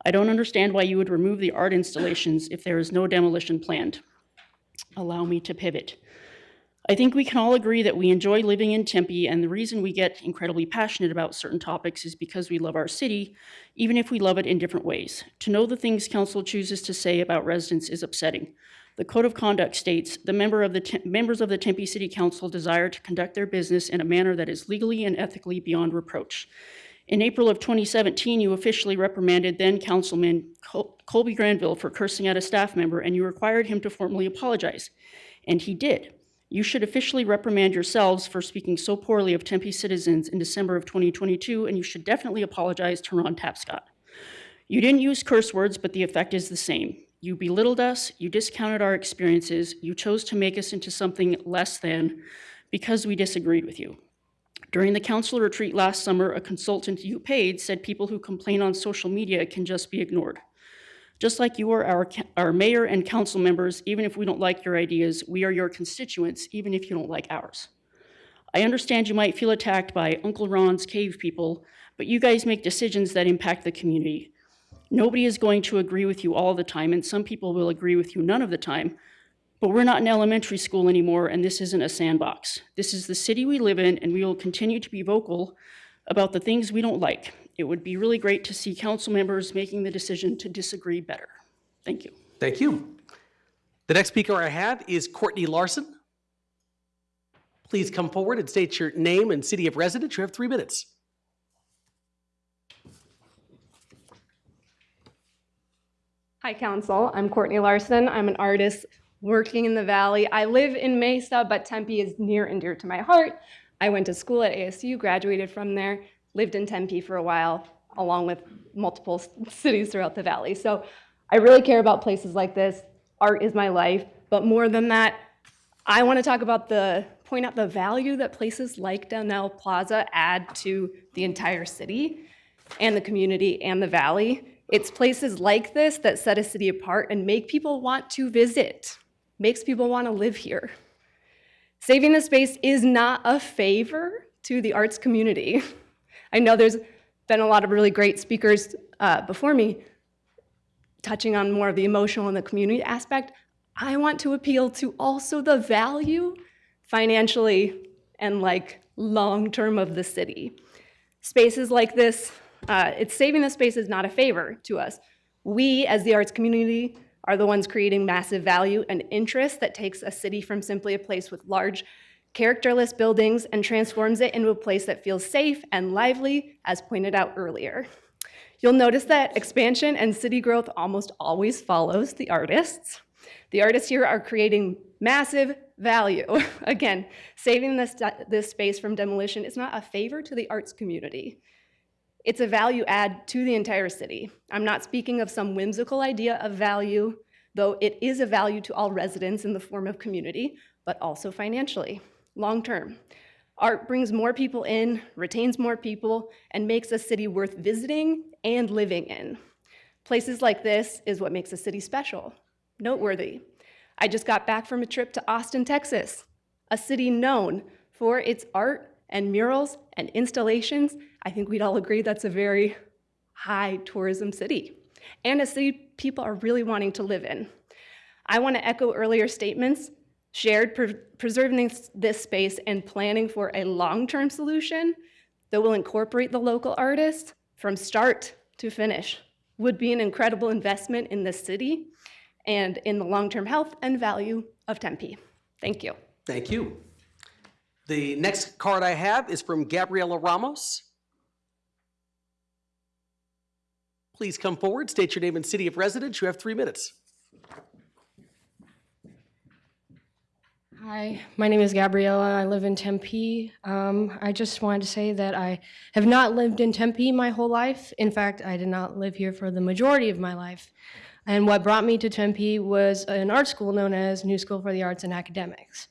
I don't understand why you would remove the art installations if there is no demolition planned. Allow me to pivot. I think we can all agree that we enjoy living in Tempe, and the reason we get incredibly passionate about certain topics is because we love our city, even if we love it in different ways. To know the things council chooses to say about residents is upsetting. The Code of Conduct states, the members of the Tempe City Council desire to conduct their business in a manner that is legally and ethically beyond reproach. In April of 2017, you officially reprimanded then Councilman Colby Granville for cursing at a staff member, and you required him to formally apologize. And he did. You should officially reprimand yourselves for speaking so poorly of Tempe citizens in December of 2022, and you should definitely apologize to Ron Tapscott. You didn't use curse words, but the effect is the same. You belittled us, you discounted our experiences, you chose to make us into something less than because we disagreed with you. During the council retreat last summer, a consultant you paid said people who complain on social media can just be ignored. Just like you are our mayor and council members, even if we don't like your ideas, we are your constituents, even if you don't like ours. I understand you might feel attacked by Uncle Ron's cave people, but you guys make decisions that impact the community. Nobody is going to agree with you all the time, and some people will agree with you none of the time, but we're not in elementary school anymore, and this isn't a sandbox. This is the city we live in, and we will continue to be vocal about the things we don't like. It would be really great to see council members making the decision to disagree better. Thank you. Thank you. The next speaker I have is Courtney Larson. Please come forward and state your name and city of residence. You have 3 minutes. Hi, Council. I'm Courtney Larson. I'm an artist working in the Valley. I live in Mesa, but Tempe is near and dear to my heart. I went to school at ASU, graduated from there, lived in Tempe for a while, along with multiple cities throughout the Valley. So I really care about places like this. Art is my life, but more than that, I want to talk about point out the value that places like Donnell Plaza add to the entire city and the community and the Valley. It's places like this that set a city apart and make people want to visit, makes people want to live here. Saving the space is not a favor to the arts community. I know there's been a lot of really great speakers before me touching on more of the emotional and the community aspect. I want to appeal to also the value financially and long-term of the city. Spaces like this, it's saving the space is not a favor to us. We, as the arts community, are the ones creating massive value and interest that takes a city from simply a place with large, characterless buildings and transforms it into a place that feels safe and lively, as pointed out earlier. You'll notice that expansion and city growth almost always follows the artists. The artists here are creating massive value. Again, saving this space from demolition is not a favor to the arts community. It's a value add to the entire city. I'm not speaking of some whimsical idea of value, though it is a value to all residents in the form of community, but also financially, long-term. Art brings more people in, retains more people, and makes a city worth visiting and living in. Places like this is what makes a city special, noteworthy. I just got back from a trip to Austin, Texas, a city known for its art and murals and installations. I think we'd all agree that's a very high tourism city and a city people are really wanting to live in. I want to echo earlier statements, shared preserving this space and planning for a long-term solution that will incorporate the local artists from start to finish would be an incredible investment in this city and in the long-term health and value of Tempe. Thank you. Thank you. The next card I have is from Gabriela Ramos. Please come forward, state your name and city of residence. You have 3 minutes. Hi, my name is Gabriela. I live in Tempe. I just wanted to say that I have not lived in Tempe my whole life. In fact, I did not live here for the majority of my life. And what brought me to Tempe was an art school known as New School for the Arts and Academics.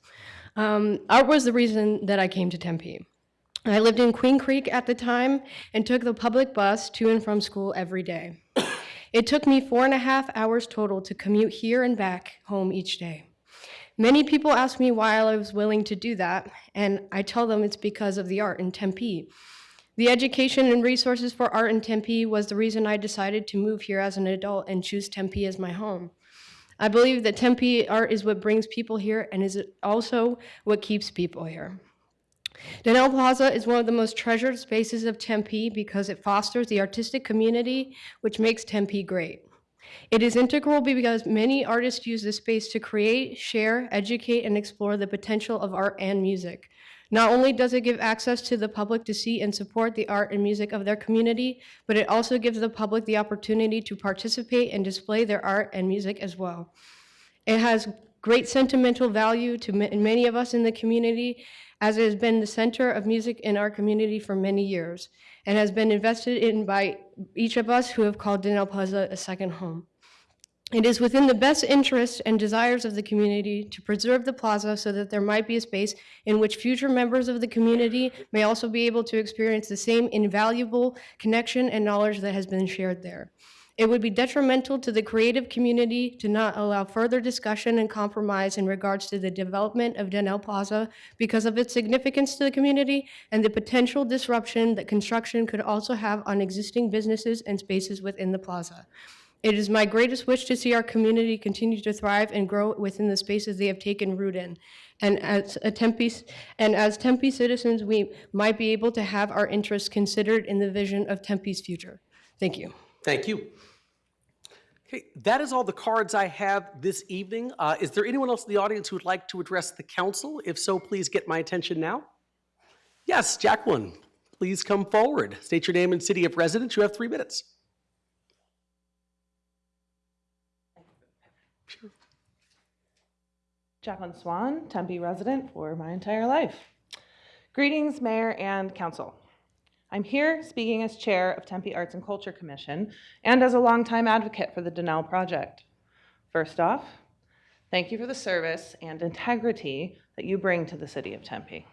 Art was the reason that I came to Tempe. I lived in Queen Creek at the time and took the public bus to and from school every day. It took me 4.5 hours total to commute here and back home each day. Many people ask me why I was willing to do that, and I tell them it's because of the art in Tempe. The education and resources for art in Tempe was the reason I decided to move here as an adult and choose Tempe as my home. I believe that Tempe art is what brings people here and is also what keeps people here. Donnell Plaza is one of the most treasured spaces of Tempe because it fosters the artistic community, which makes Tempe great. It is integral because many artists use this space to create, share, educate, and explore the potential of art and music. Not only does it give access to the public to see and support the art and music of their community, but it also gives the public the opportunity to participate and display their art and music as well. It has great sentimental value to many of us in the community, as it has been the center of music in our community for many years, and has been invested in by each of us who have called Donnell Plaza a second home. It is within the best interests and desires of the community to preserve the plaza so that there might be a space in which future members of the community may also be able to experience the same invaluable connection and knowledge that has been shared there. It would be detrimental to the creative community to not allow further discussion and compromise in regards to the development of Donnell Plaza because of its significance to the community and the potential disruption that construction could also have on existing businesses and spaces within the plaza. It is my greatest wish to see our community continue to thrive and grow within the spaces they have taken root in. And as Tempe citizens, we might be able to have our interests considered in the vision of Tempe's future. Thank you. Thank you. Okay, that is all the cards I have this evening. Is there anyone else in the audience who would like to address the council? If so, please get my attention now. Yes, Jacqueline, please come forward. State your name and city of residence. You have 3 minutes. Jacqueline Swan, Tempe resident for my entire life. Greetings, Mayor and Council. I'm here speaking as chair of Tempe Arts and Culture Commission and as a longtime advocate for the Donnell Project. First off, thank you for the service and integrity that you bring to the city of Tempe,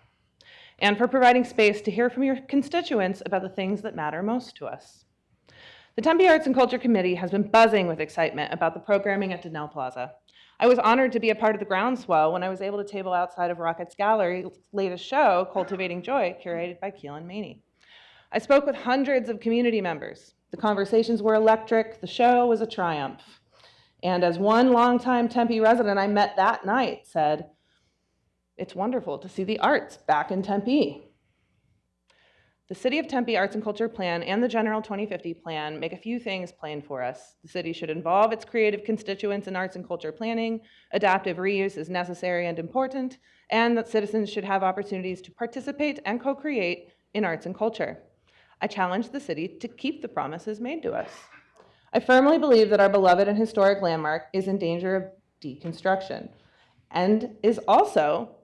and for providing space to hear from your constituents about the things that matter most to us. The Tempe Arts and Culture Committee has been buzzing with excitement about the programming at Donnell Plaza. I was honored to be a part of the groundswell when I was able to table outside of Rocket's Gallery's latest show, Cultivating Joy, curated by Keelan Maney. I spoke with hundreds of community members. The conversations were electric, the show was a triumph. And as one longtime Tempe resident I met that night said, "It's wonderful to see the arts back in Tempe." The City of Tempe Arts and Culture Plan and the General 2050 Plan make a few things plain for us. The city should involve its creative constituents in arts and culture planning, adaptive reuse is necessary and important, and that citizens should have opportunities to participate and co-create in arts and culture. I challenge the city to keep the promises made to us. I firmly believe that our beloved and historic landmark is in danger of deconstruction and is also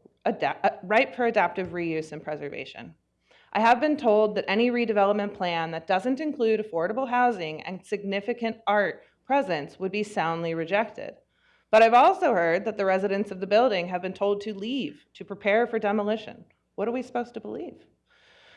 ripe for adaptive reuse and preservation. I have been told that any redevelopment plan that doesn't include affordable housing and significant art presence would be soundly rejected. But I've also heard that the residents of the building have been told to leave to prepare for demolition. What are we supposed to believe?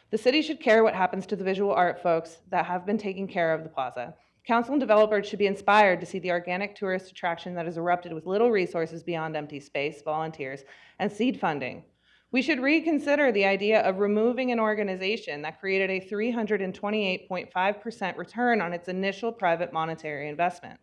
The city should care what happens to the visual art folks that have been taking care of the plaza. Council and developers should be inspired to see the organic tourist attraction that has erupted with little resources beyond empty space, volunteers, and seed funding. We should reconsider the idea of removing an organization that created a 328.5% return on its initial private monetary investment.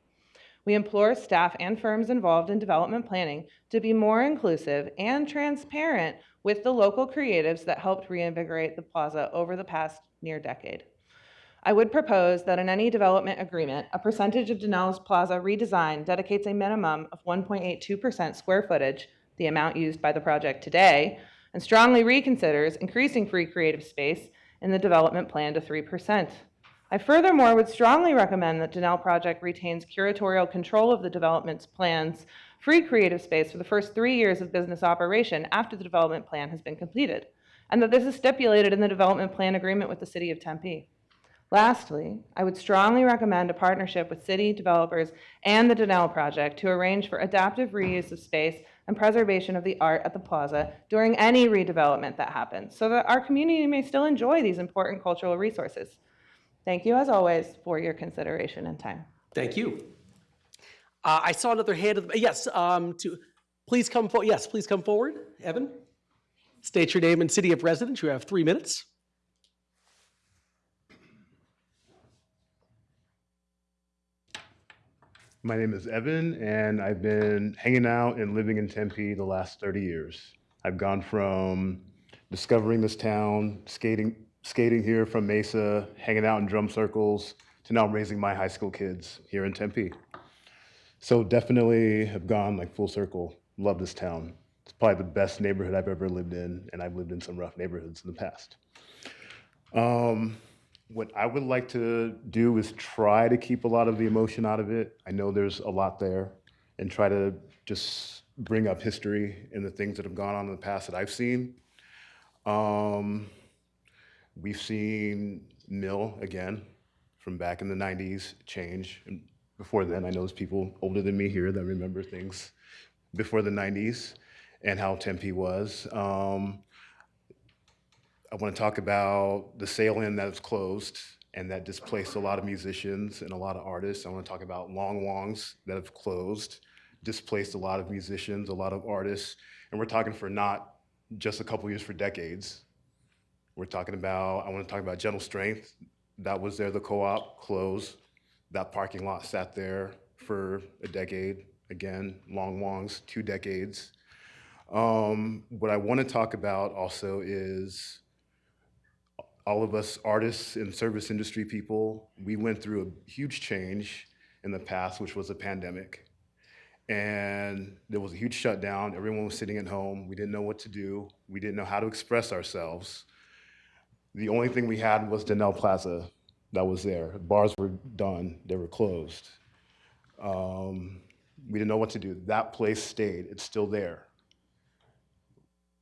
We implore staff and firms involved in development planning to be more inclusive and transparent with the local creatives that helped reinvigorate the plaza over the past near decade. I would propose that in any development agreement, a percentage of Donnell's Plaza redesign dedicates a minimum of 1.82% square footage, the amount used by the project today, and strongly reconsiders increasing free creative space in the development plan to 3%. I furthermore would strongly recommend that Donnell Project retains curatorial control of the development plan's free creative space for the first 3 years of business operation after the development plan has been completed, and that this is stipulated in the development plan agreement with the City of Tempe. Lastly, I would strongly recommend a partnership with city developers and the Donnell Project to arrange for adaptive reuse of space and preservation of the art at the plaza during any redevelopment that happens, so that our community may still enjoy these important cultural resources. Thank you, as always, for your consideration and time. Thank you. I saw another hand. Yes, please come forward. Yes, please come forward, Evan. State your name and city of residence. You have 3 minutes. My name is Evan, and I've been hanging out and living in Tempe the last 30 years. I've gone from discovering this town, skating here from Mesa, hanging out in drum circles, to now raising my high school kids here in Tempe. So definitely have gone like full circle. Love this town. It's probably the best neighborhood I've ever lived in, and I've lived in some rough neighborhoods in the past. What I would like to do is try to keep a lot of the emotion out of it. I know there's a lot there, and try to just bring up history and the things that have gone on in the past that I've seen. We've seen Mill again from back in the 90s change. And before then, I know there's people older than me here that remember things before the 90s and how Tempe was. I want to talk about the sail-in that was closed and that displaced a lot of musicians and a lot of artists. I want to talk about Long Wongs that have closed, displaced a lot of musicians, a lot of artists. And we're talking for not just a couple years, for decades. I want to talk about Gentle Strength. That was there, the co-op closed. That parking lot sat there for a decade. Again, Long Wongs, 2 decades. What I want to talk about also is all of us artists and service industry people, we went through a huge change in the past, which was a pandemic. And there was a huge shutdown. Everyone was sitting at home. We didn't know what to do. We didn't know how to express ourselves. The only thing we had was Denell Plaza that was there. Bars were done, they were closed. We didn't know what to do. That place stayed, it's still there.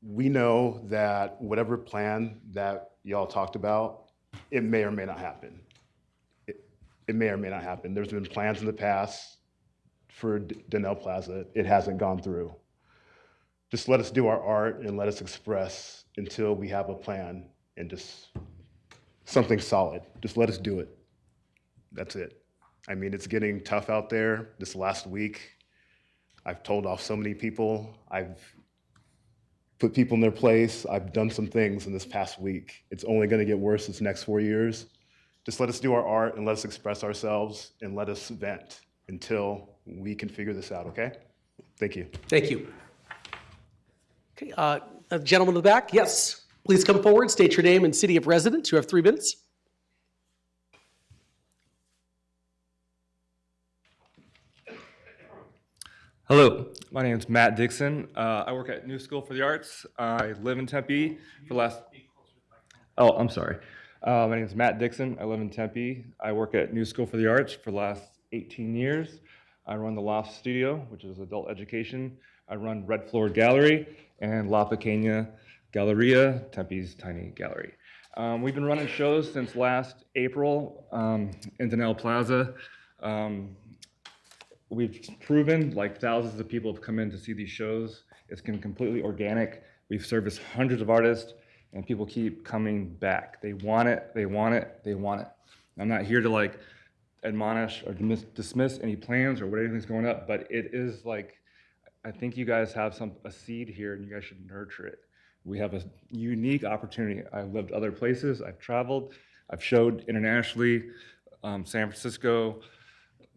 We know that whatever plan that y'all talked about, it may or may not happen. It may or may not happen. There's been plans in the past for Denell Plaza. It hasn't gone through. Just let us do our art and let us express until we have a plan and just something solid. Just let us do it. That's it. I mean, it's getting tough out there. This last week, I've told off so many people. I've put people in their place. I've done some things in this past week. It's only going to get worse this next 4 years. Just let us do our art and let us express ourselves and let us vent until we can figure this out, okay? Thank you. Thank you. Okay, a gentleman in the back, yes. Please come forward, state your name and city of residence. You have 3 minutes. Hello, my name is Matt Dixon. I work at New School for the Arts. I live in Tempe for the last... Oh, I'm sorry. My name is Matt Dixon. I live in Tempe. I work at New School for the Arts for the last 18 years. I run the Loft Studio, which is adult education. I run Red Floor Gallery and La Pequeña Galleria, Tempe's tiny gallery. We've been running shows since last April in Denell Plaza. We've proven, like, thousands of people have come in to see these shows. It's been completely organic. We've serviced hundreds of artists, and people keep coming back. They want it, they want it, they want it. I'm not here to, like, admonish or dismiss any plans or what anything's going up, but it is like, I think you guys have a seed here, and you guys should nurture it. We have a unique opportunity. I've lived other places, I've traveled, I've showed internationally, San Francisco,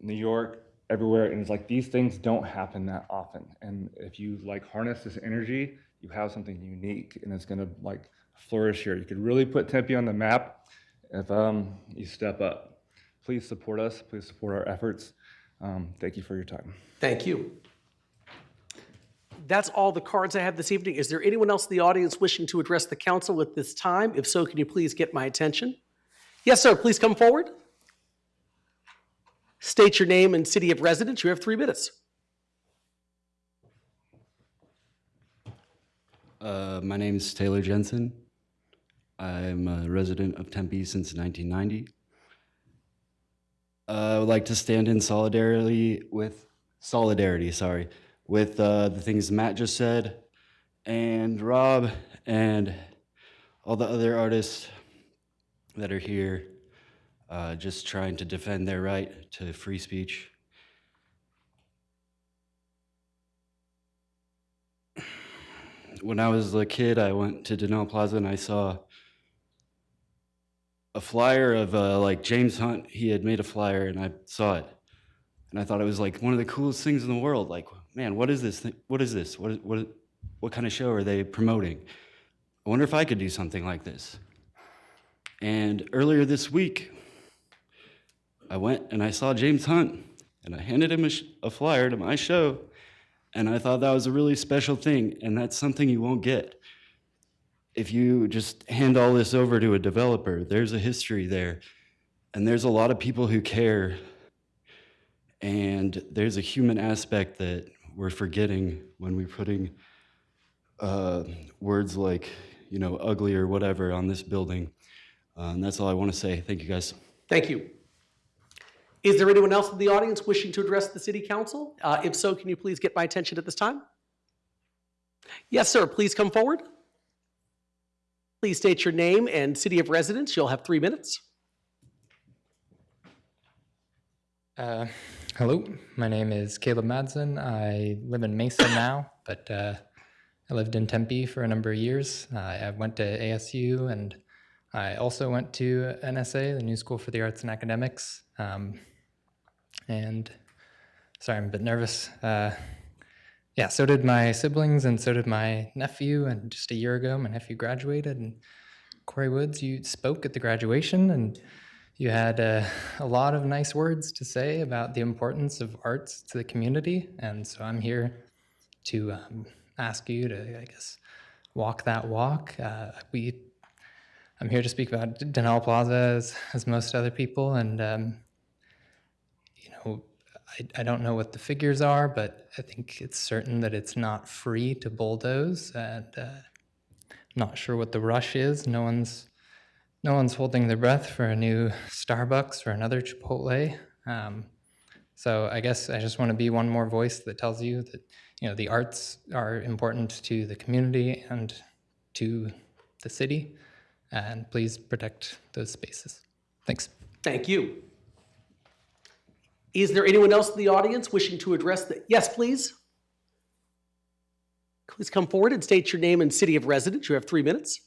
New York, everywhere, and it's like these things don't happen that often. And if you like harness this energy, you have something unique, and it's gonna like flourish here. You could really put Tempe on the map if you step up. Please support us. Please support our efforts. Thank you for your time. Thank you. That's all the cards I have this evening. Is there anyone else in the audience wishing to address the council at this time? If so, can you please get my attention? Yes, sir, please come forward. State your name and city of residence. You have 3 minutes. My name is Taylor Jensen. I'm a resident of Tempe since 1990. I would like to stand in solidarity with the things Matt just said, and Rob, and all the other artists that are here, just trying to defend their right to free speech. When I was a kid, I went to Denell Plaza and I saw a flyer of like James Hunt. He had made a flyer and I saw it. And I thought it was like one of the coolest things in the world. Like, man, what is this thing? What is this? What kind of show are they promoting? I wonder if I could do something like this. And earlier this week, I went and I saw James Hunt and I handed him a flyer to my show. And I thought that was a really special thing, and that's something you won't get. If you just hand all this over to a developer, there's a history there, and there's a lot of people who care, and there's a human aspect that we're forgetting when we're putting words like, you know, ugly or whatever on this building. And that's all I want to say. Thank you, guys. Thank you. Is there anyone else in the audience wishing to address the city council? If so, can you please get my attention at this time? Yes, sir. Please come forward. Please state your name and city of residence. You'll have 3 minutes. Hello, my name is Caleb Madsen. I live in Mesa now, but I lived in Tempe for a number of years. I went to ASU, and I also went to NSA, the New School for the Arts and Academics. And sorry, I'm a bit nervous. Yeah, so did my siblings, and so did my nephew. And just a year ago, my nephew graduated. And Corey Woods, you spoke at the graduation, and you had a lot of nice words to say about the importance of arts to the community. And so I'm here to ask you to, I guess, walk that walk. I'm here to speak about Denal Plaza as most other people. And, you know, I don't know what the figures are, but I think it's certain that it's not free to bulldoze. And not sure what the rush is. No one's holding their breath for a new Starbucks or another Chipotle. So I guess I just want to be one more voice that tells you that, you know, the arts are important to the community and to the city, and please protect those spaces. Thanks. Thank you. Is there anyone else in the audience wishing to address the, yes, please. Please come forward and state your name and city of residence. You have 3 minutes.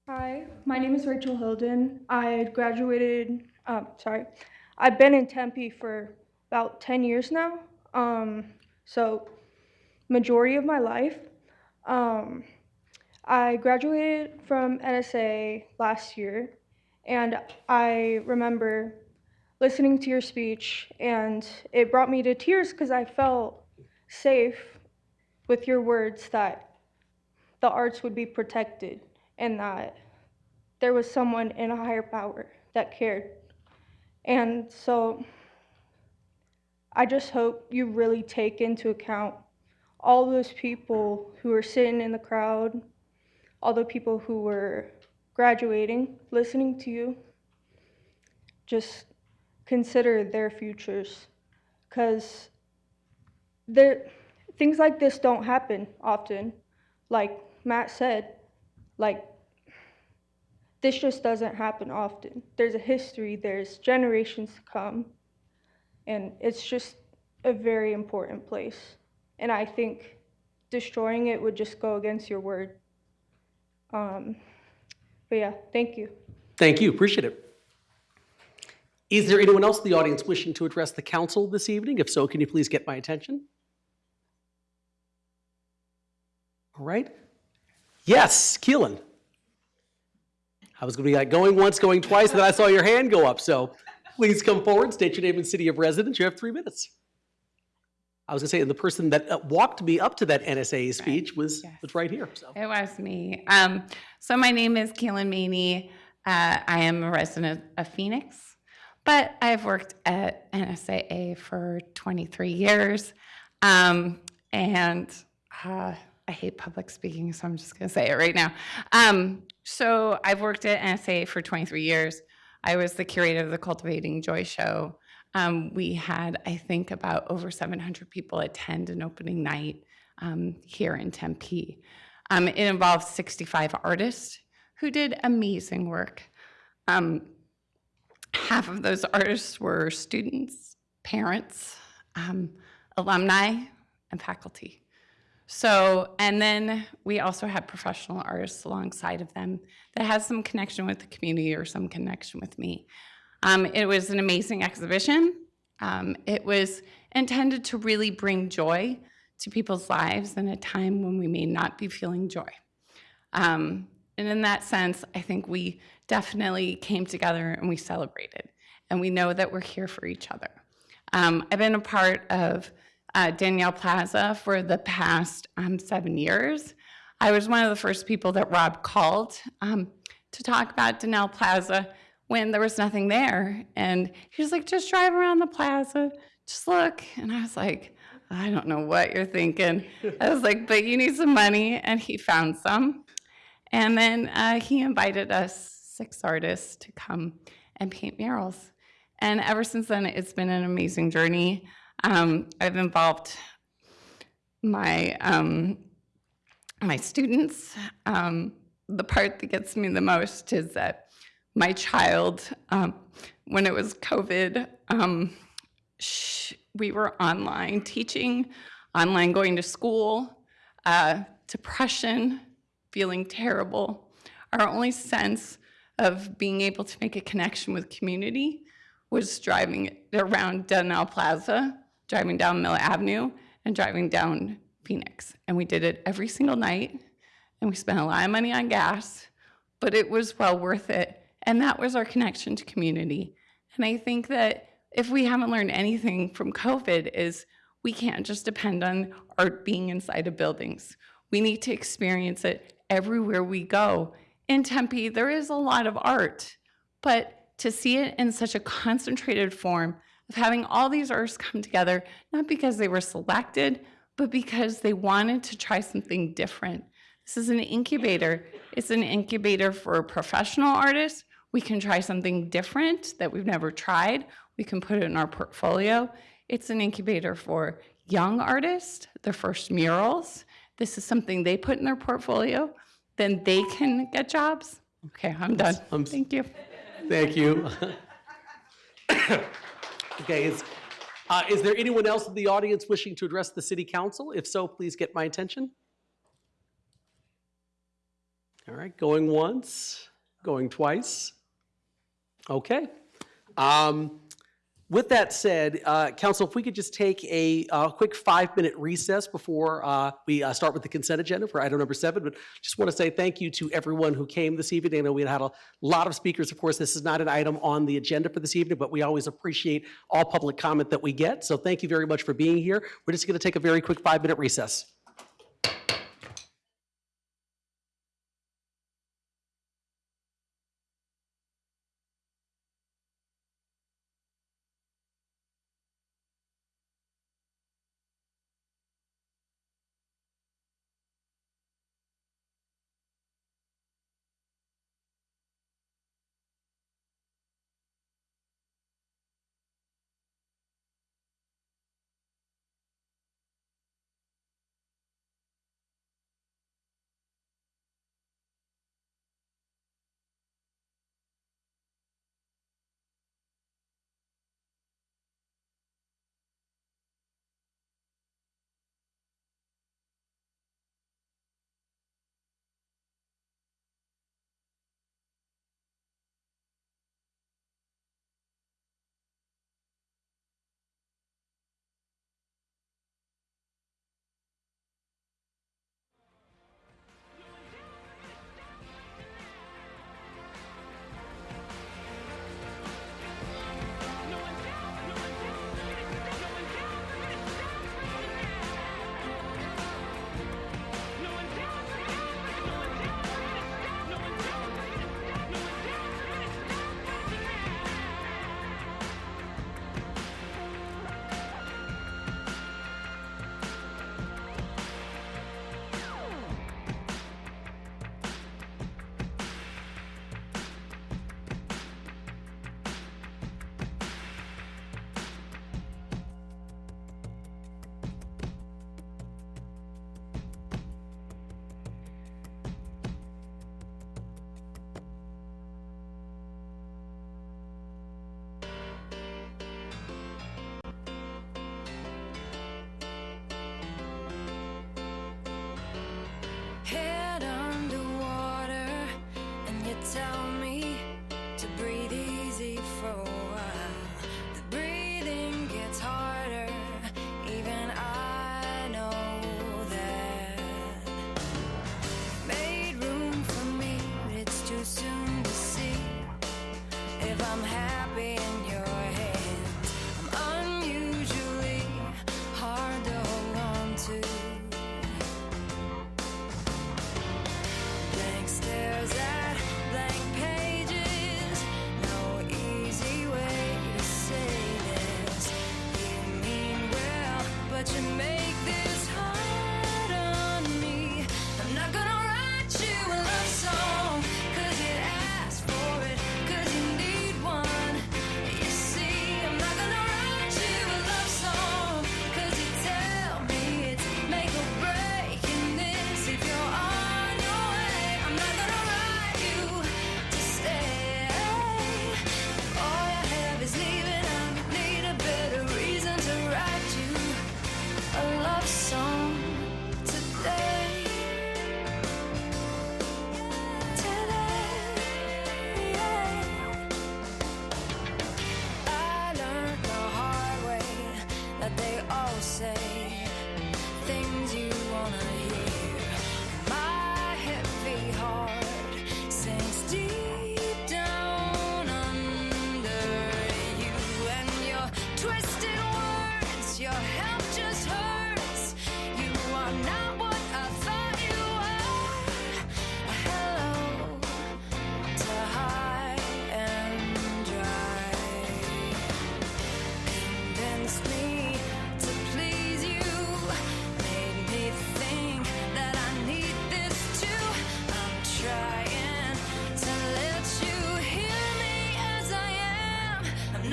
Hi, my name is Rachel Hilden. I graduated, I've been in Tempe for about 10 years now. So majority of my life. I graduated from NSA last year, and I remember listening to your speech, and it brought me to tears because I felt safe with your words that the arts would be protected and that there was someone in a higher power that cared. And so I just hope you really take into account all those people who are sitting in the crowd, all the people who were graduating, listening to you. Just consider their futures, because things like this don't happen often. Like Matt said, like, this just doesn't happen often. There's a history, there's generations to come, and it's just a very important place. And I think destroying it would just go against your word. But yeah, thank you. Thank you, appreciate it. Is there anyone else in the audience wishing to address the council this evening? If so, can you please get my attention? All right. Yes, Keelan. I was going to be like going once, going twice, and then I saw your hand go up. So please come forward, state your name and city of residence. You have 3 minutes. I was going to say, the person that walked me up to that NSA speech was right here. So. It was me. So my name is Keelan Maney. I am a resident of Phoenix, but I've worked at NSAA for 23 years. And I hate public speaking, so I'm just going to say it right now. So I've worked at NSAA for 23 years. I was the curator of the Cultivating Joy show. We had, I think, about over 700 people attend an opening night here in Tempe. It involved 65 artists who did amazing work. Half of those artists were students, parents, alumni, and faculty. So, and then we also had professional artists alongside of them that has some connection with the community or some connection with me. It was an amazing exhibition. It was intended to really bring joy to people's lives in a time when we may not be feeling joy. And in that sense, I think we definitely came together and we celebrated. And we know that we're here for each other. I've been a part of Danielle Plaza for the past 7 years. I was one of the first people that Rob called to talk about Danielle Plaza when there was nothing there. And he was like, just drive around the plaza, just look. And I was like, I don't know what you're thinking. I was like, but you need some money. And he found some. And then he invited us 6 artists to come and paint murals. And ever since then, it's been an amazing journey. I've involved my my students. The part that gets me the most is that my child, when it was COVID, we were online teaching, online going to school, depression, feeling terrible. Our only sense of being able to make a connection with community was driving around Danielle Plaza, driving down Mill Avenue, and driving down Phoenix. And we did it every single night, and we spent a lot of money on gas, but it was well worth it. And that was our connection to community. And I think that if we haven't learned anything from COVID is we can't just depend on art being inside of buildings. We need to experience it everywhere we go. In Tempe, there is a lot of art, but to see it in such a concentrated form of having all these artists come together, not because they were selected, but because they wanted to try something different. This is an incubator. It's an incubator for professional artists. We can try something different that we've never tried. We can put it in our portfolio. It's an incubator for young artists, their first murals. This is something they put in their portfolio. Then they can get jobs. Okay, I'm done. Thank you. Thank you. Okay, is there anyone else in the audience wishing to address the city council? If so, please get my attention. All right, going once, going twice. Okay. With that said, council, if we could just take a quick 5-minute recess before we start with the consent agenda for item number 7. But just want to say thank you to everyone who came this evening. I know we had a lot of speakers. Of course, this is not an item on the agenda for this evening, but we always appreciate all public comment that we get. So thank you very much for being here. We're just going to take a very quick 5-minute recess.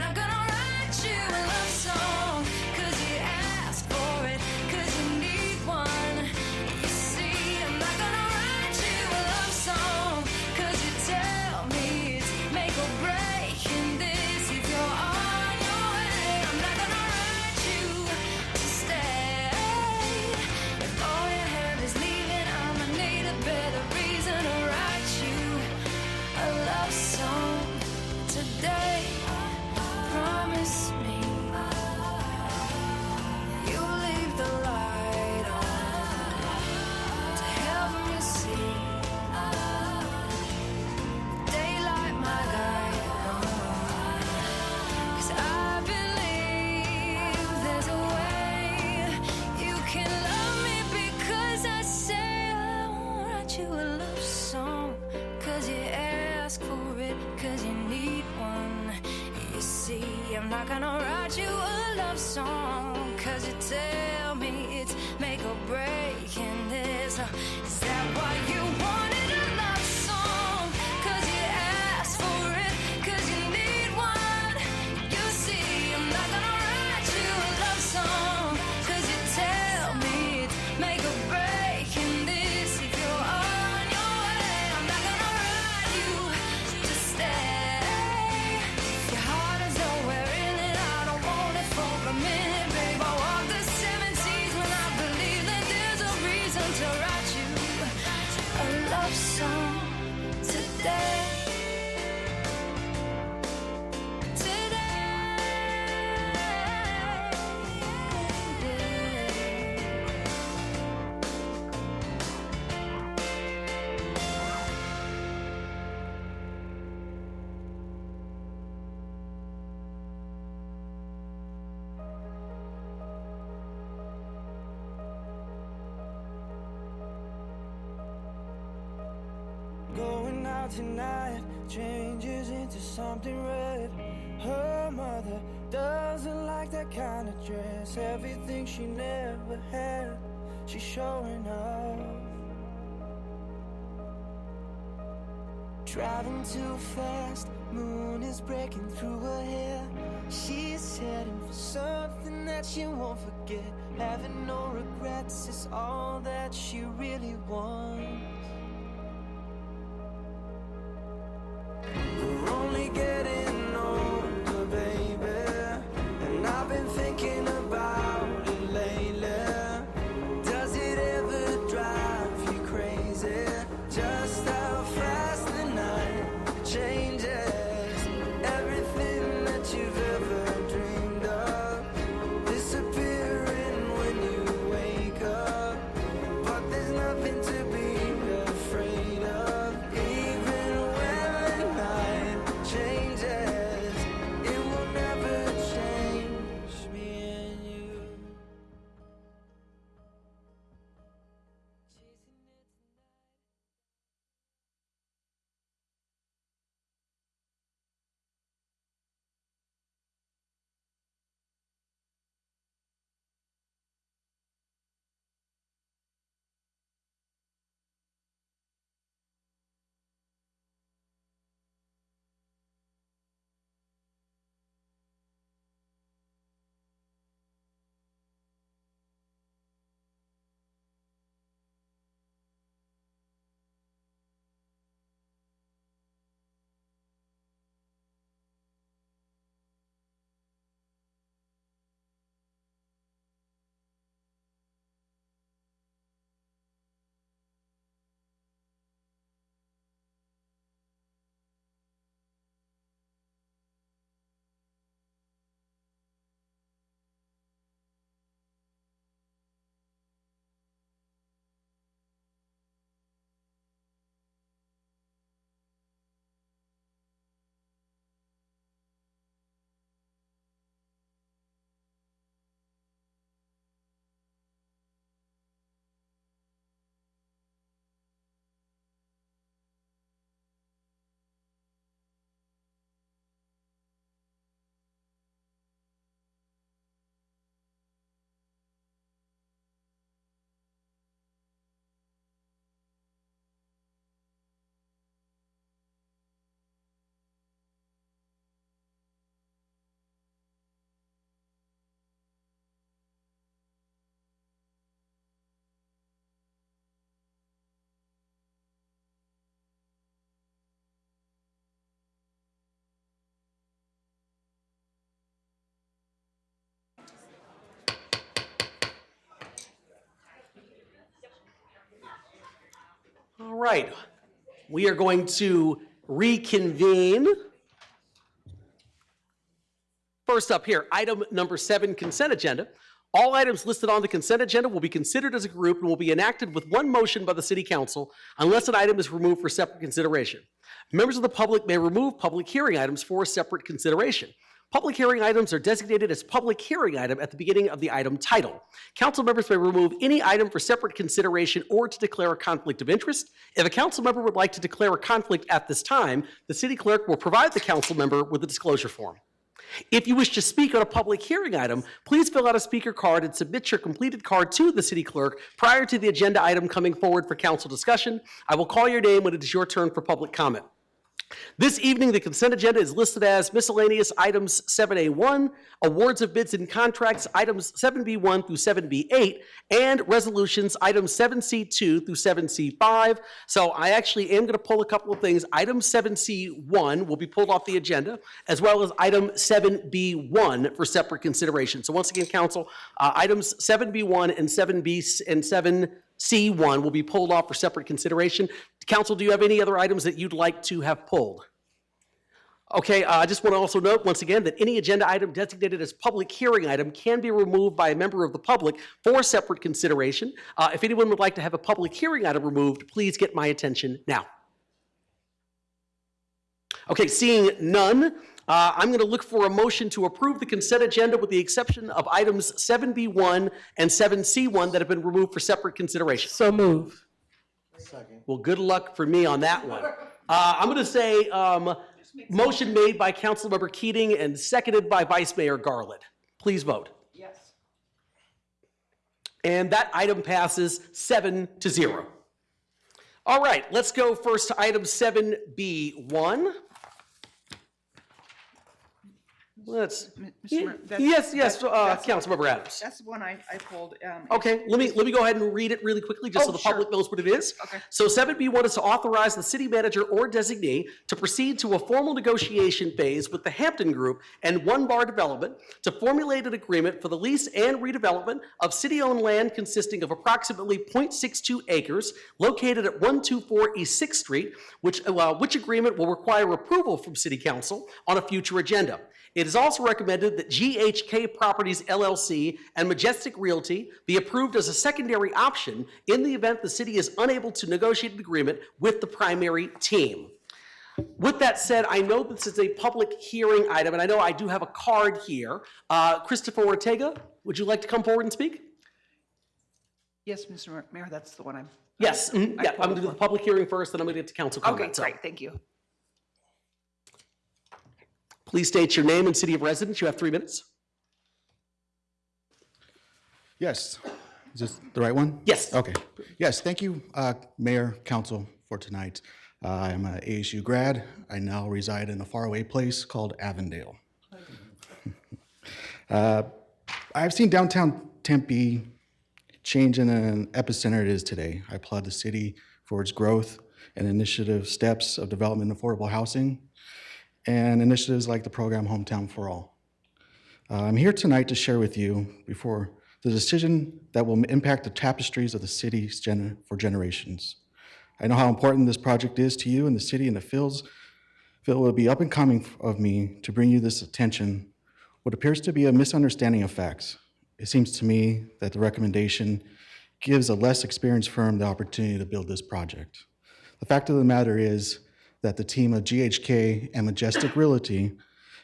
not gonna write you a love song, 'cause you asked for it, 'cause you need one. You see, I'm not gonna write you a love song, 'cause you tell me it's make or break in this. If you're on your way, I'm not gonna write you to stay. If all you have is leaving, I'ma need a better reason to write you a love song today. Promise me you'll leave the light on to help me see daylight my guide on. 'Cause I believe there's a way you can love me, because I say I won't write you a love song, 'cause you ask for it, 'cause you need one. You see, I'm not gonna write you a love song, 'cause you tell me it's make or break in this. Is that why you wanted a love song? 'Cause you asked for it, 'cause you need one. You see, I'm not gonna write you a love song, 'cause you tell me it's make or break in this. If you're on your way, I'm not gonna write you to stay. Your heart is nowhere in it, I don't want it for a minute, babe. I walk the 7 seas when I believe that there's a reason to write you a love song today. Going out tonight changes into something red. Her mother doesn't like that kind of dress. Everything she never had, she's showing off. Driving too fast, moon is breaking through her hair. She's heading for something that she won't forget. Having no regrets is all that she really wants. We're only getting older, baby, and I've been thinking about it lately. Does it ever drive you crazy, just how fast the night changes? Everything that you've ever dreamed of disappearing when you wake up, but there's nothing to be All right, we are going to reconvene. First up here, item number 7, consent agenda. All items listed on the consent agenda will be considered as a group and will be enacted with one motion by the City Council unless an item is removed for separate consideration. Members of the public may remove public hearing items for separate consideration. Public hearing items are designated as public hearing item at the beginning of the item title. Council members may remove any item for separate consideration or to declare a conflict of interest. If a council member would like to declare a conflict at this time, the city clerk will provide the council member with a disclosure form. If you wish to speak on a public hearing item, please fill out a speaker card and submit your completed card to the city clerk prior to the agenda item coming forward for council discussion. I will call your name when it is your turn for public comment. This evening, the consent agenda is listed as miscellaneous items 7A1, awards of bids and contracts items 7B1 through 7B8, and resolutions items 7C2 through 7C5. So I actually am going to pull a couple of things. Item 7C1 will be pulled off the agenda, as well as item 7B1 for separate consideration. So once again, council, items 7B1 and 7C1 will be pulled off for separate consideration. Council, do you have any other items that you'd like to have pulled? Okay, I just want to also note once again that any agenda item designated as public hearing item can be removed by a member of the public for separate consideration. If anyone would like to have a public hearing item removed, please get my attention now. Okay, seeing none, I'm going to look for a motion to approve the consent agenda with the exception of items 7B1 and 7C1 that have been removed for separate consideration. So move. Second. Well, good luck for me on that one. I'm going to say motion made by Councilmember Keating and seconded by Vice Mayor Garland. Please vote. Yes. And that item passes 7-0. All right, let's go first to item 7B1. Let's, yes, Councilmember Adams. That's the one I pulled. Okay, let me go ahead and read it really quickly, just so the public knows what it is. Okay. So 7B1 is to authorize the city manager or designee to proceed to a formal negotiation phase with the Hampton Group and One Bar Development to formulate an agreement for the lease and redevelopment of city-owned land consisting of approximately 0.62 acres located at 124 East 6th Street, which agreement will require approval from City Council on a future agenda. It is also recommended that GHK Properties LLC and Majestic Realty be approved as a secondary option in the event the city is unable to negotiate an agreement with the primary team. With that said, I know this is a public hearing item, and I know I do have a card here. Christopher Ortega, would you like to come forward and speak? Yes, Mr. Mayor, that's the one I'm. Yes, yeah, I'm going to do the public hearing first, then I'm going to get to council comment. Okay, great, thank you. Please state your name and city of residence. You have 3 minutes. Yes. Is this the right one? Yes. Okay. Yes, thank you, Mayor, Council, for tonight. I'm an ASU grad. I now reside in a faraway place called Avondale. I've seen downtown Tempe change in an epicenter it is today. I applaud the city for its growth and initiative steps of development of affordable housing and initiatives like the program Hometown for All. I'm here tonight to share with you before the decision that will impact the tapestries of the city for generations. I know how important this project is to you and the city, and it feels it will be up and coming of me to bring you this attention, what appears to be a misunderstanding of facts. It seems to me that the recommendation gives a less experienced firm the opportunity to build this project. The fact of the matter is that the team of GHK and Majestic Realty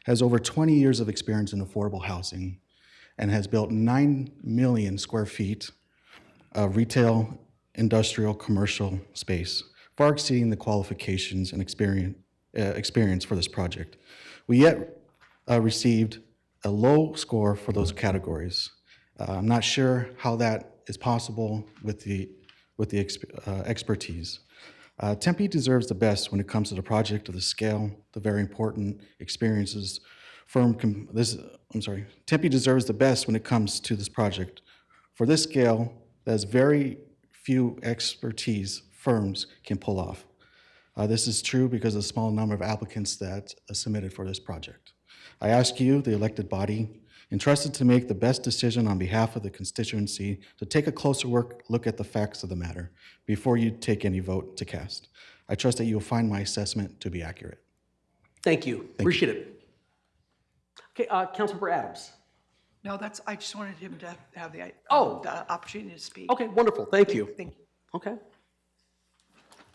has over 20 years of experience in affordable housing and has built 9 million square feet of retail, industrial, commercial space, far exceeding the qualifications and experience for this project. We yet received a low score for those categories. I'm not sure how that is possible with the expertise. Tempe deserves the best when it comes to the project of the scale, the very important experiences Tempe deserves the best when it comes to this project. For this scale, there's very few expertise firms can pull off. This is true because of the small number of applicants that submitted for this project. I ask you, the elected body, entrusted to make the best decision on behalf of the constituency, to take a closer look at the facts of the matter before you take any vote to cast. I trust that you will find my assessment to be accurate. Thank you. Appreciate it. Okay, Councilmember Adams. No, I just wanted him to have the opportunity to speak. Okay, wonderful. Thank you. Thank you. Okay.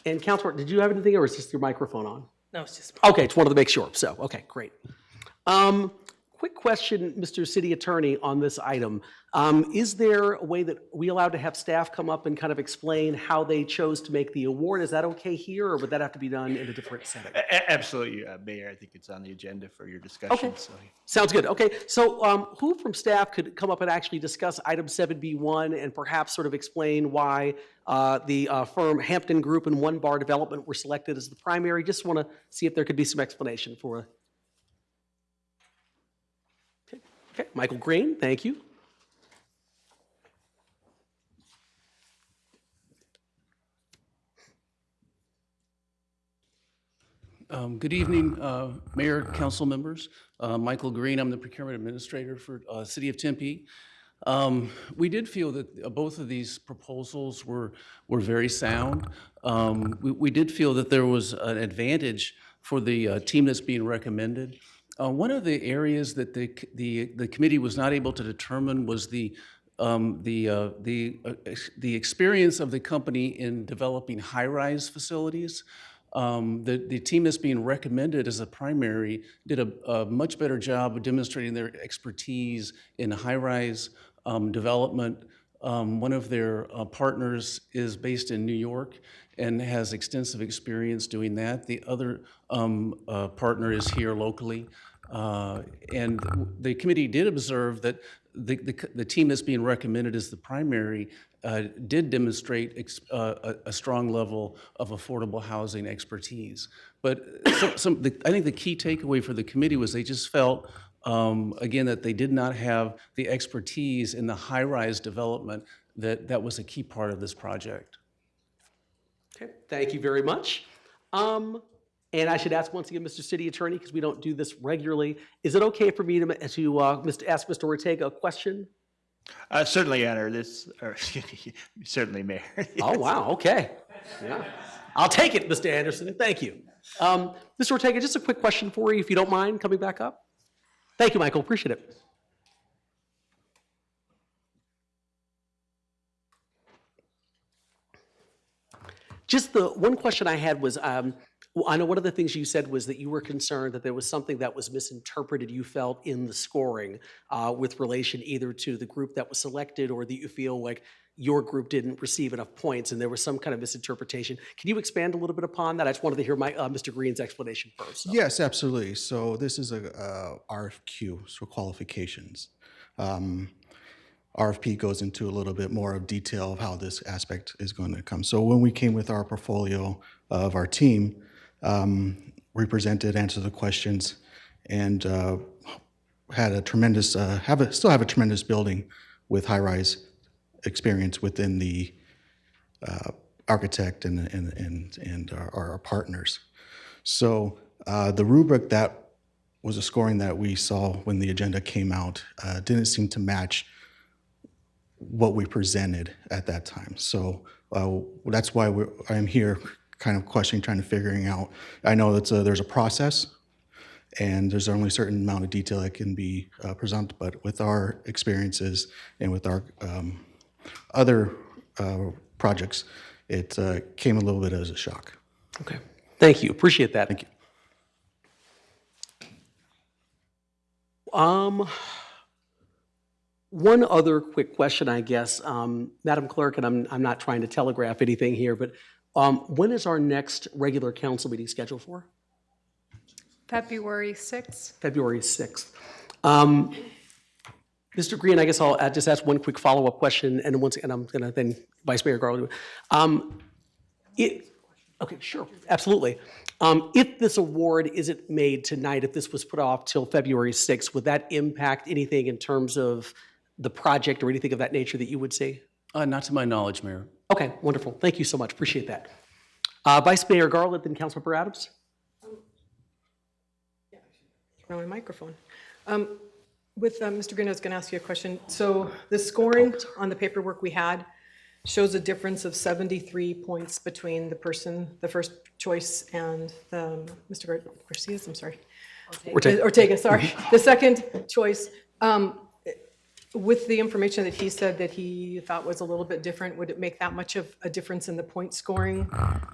And Councilor, did you have anything, or is just your microphone on? No, it's just. Okay, just wanted to make sure. So, okay, great. Quick question, Mr. City Attorney, on this item. Is there a way that we allowed to have staff come up and kind of explain how they chose to make the award? Is that okay here, or would that have to be done in a different setting? Absolutely, Mayor. I think it's on the agenda for your discussion. Okay. So. Sounds good. Okay, so who from staff could come up and actually discuss item 7B1 and perhaps sort of explain why the firm Hampton Group and One Bar Development were selected as the primary? Just want to see if there could be some explanation for. Okay, Michael Green, thank you. Good evening, Mayor, council members. Michael Green, I'm the procurement administrator for City of Tempe. We did feel that both of these proposals were very sound. We did feel that there was an advantage for the team that's being recommended. One of the areas that the committee was not able to determine was the experience of the company in developing high-rise facilities. The team that's being recommended as a primary did a much better job of demonstrating their expertise in high-rise development. One of their partners is based in New York and has extensive experience doing that. The other partner is here locally. And the committee did observe that the team that's being recommended as the primary did demonstrate a strong level of affordable housing expertise. But I think the key takeaway for the committee was they just felt, again, that they did not have the expertise in the high-rise development that was a key part of this project. Okay, thank you very much. And I should ask once again, Mr. City Attorney, because we don't do this regularly, is it okay for me to ask Mr. Ortega a question? Certainly, Honor. Certainly, Mayor. Yes. Oh, wow, okay. Yeah. I'll take it, Mr. Anderson. Thank you. Mr. Ortega, just a quick question for you, if you don't mind coming back up. Thank you, Michael. Appreciate it. Just the one question I had was, I know one of the things you said was that you were concerned that there was something that was misinterpreted, you felt, in the scoring with relation either to the group that was selected or that you feel like your group didn't receive enough points and there was some kind of misinterpretation. Can you expand a little bit upon that? I just wanted to hear Mr. Green's explanation first. So. Yes, absolutely. So this is a RFQ, so qualifications. RFP goes into a little bit more of detail of how this aspect is going to come. So when we came with our portfolio of our team, we presented, answered the questions, and had a tremendous, still have a tremendous building with high-rise experience within the architect and our partners. So the rubric that was a scoring that we saw when the agenda came out didn't seem to match what we presented at that time. So that's why I'm here kind of questioning, trying to figuring out. I know that there's a process and there's only a certain amount of detail that can be presented, but with our experiences and with our other projects, it came a little bit as a shock. Okay, thank you, appreciate that. Thank you. One other quick question, I guess, Madam Clerk, and I'm not trying to telegraph anything here, but when is our next regular council meeting scheduled for? February 6th. February 6th. Mr. Green, I guess I'll just ask one quick follow-up question, and I'm going to then Vice Mayor Garland. Okay, sure, absolutely. If this award isn't made tonight, if this was put off till February 6th, would that impact anything in terms of the project or anything of that nature that you would see? Not to my knowledge, Mayor. Okay, wonderful. Thank you so much. Appreciate that. Vice Mayor Garland, then Councilmember Adams. Wrong microphone. With Mr. Green, I was going to ask you a question. So the scoring on the paperwork we had shows a difference of 73 points between the person, the first choice, and the, Mr. Garcia's, I'm sorry. Ortega, sorry. The second choice. With the information that he said that he thought was a little bit different, would it make that much of a difference in the point scoring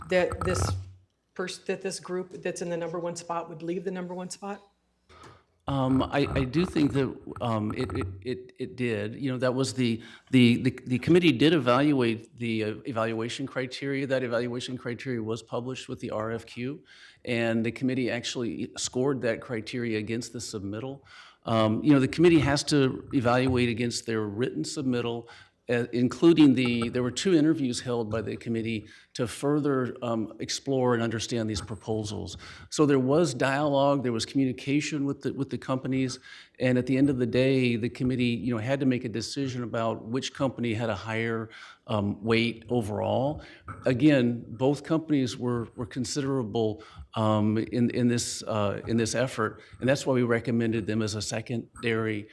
that this group that's in the #1 spot would leave the #1 spot? I do think that it did. You know, that was the committee did evaluate the evaluation criteria. That evaluation criteria was published with the RFQ, and the committee actually scored that criteria against the submittal. You know, the committee has to evaluate against their written submittal, including there were 2 interviews held by the committee to further explore and understand these proposals. So there was dialogue, there was communication with the companies, and at the end of the day, the committee, you know, had to make a decision about which company had a higher weight overall. Again, both companies were considerable in this effort, and that's why we recommended them as a secondary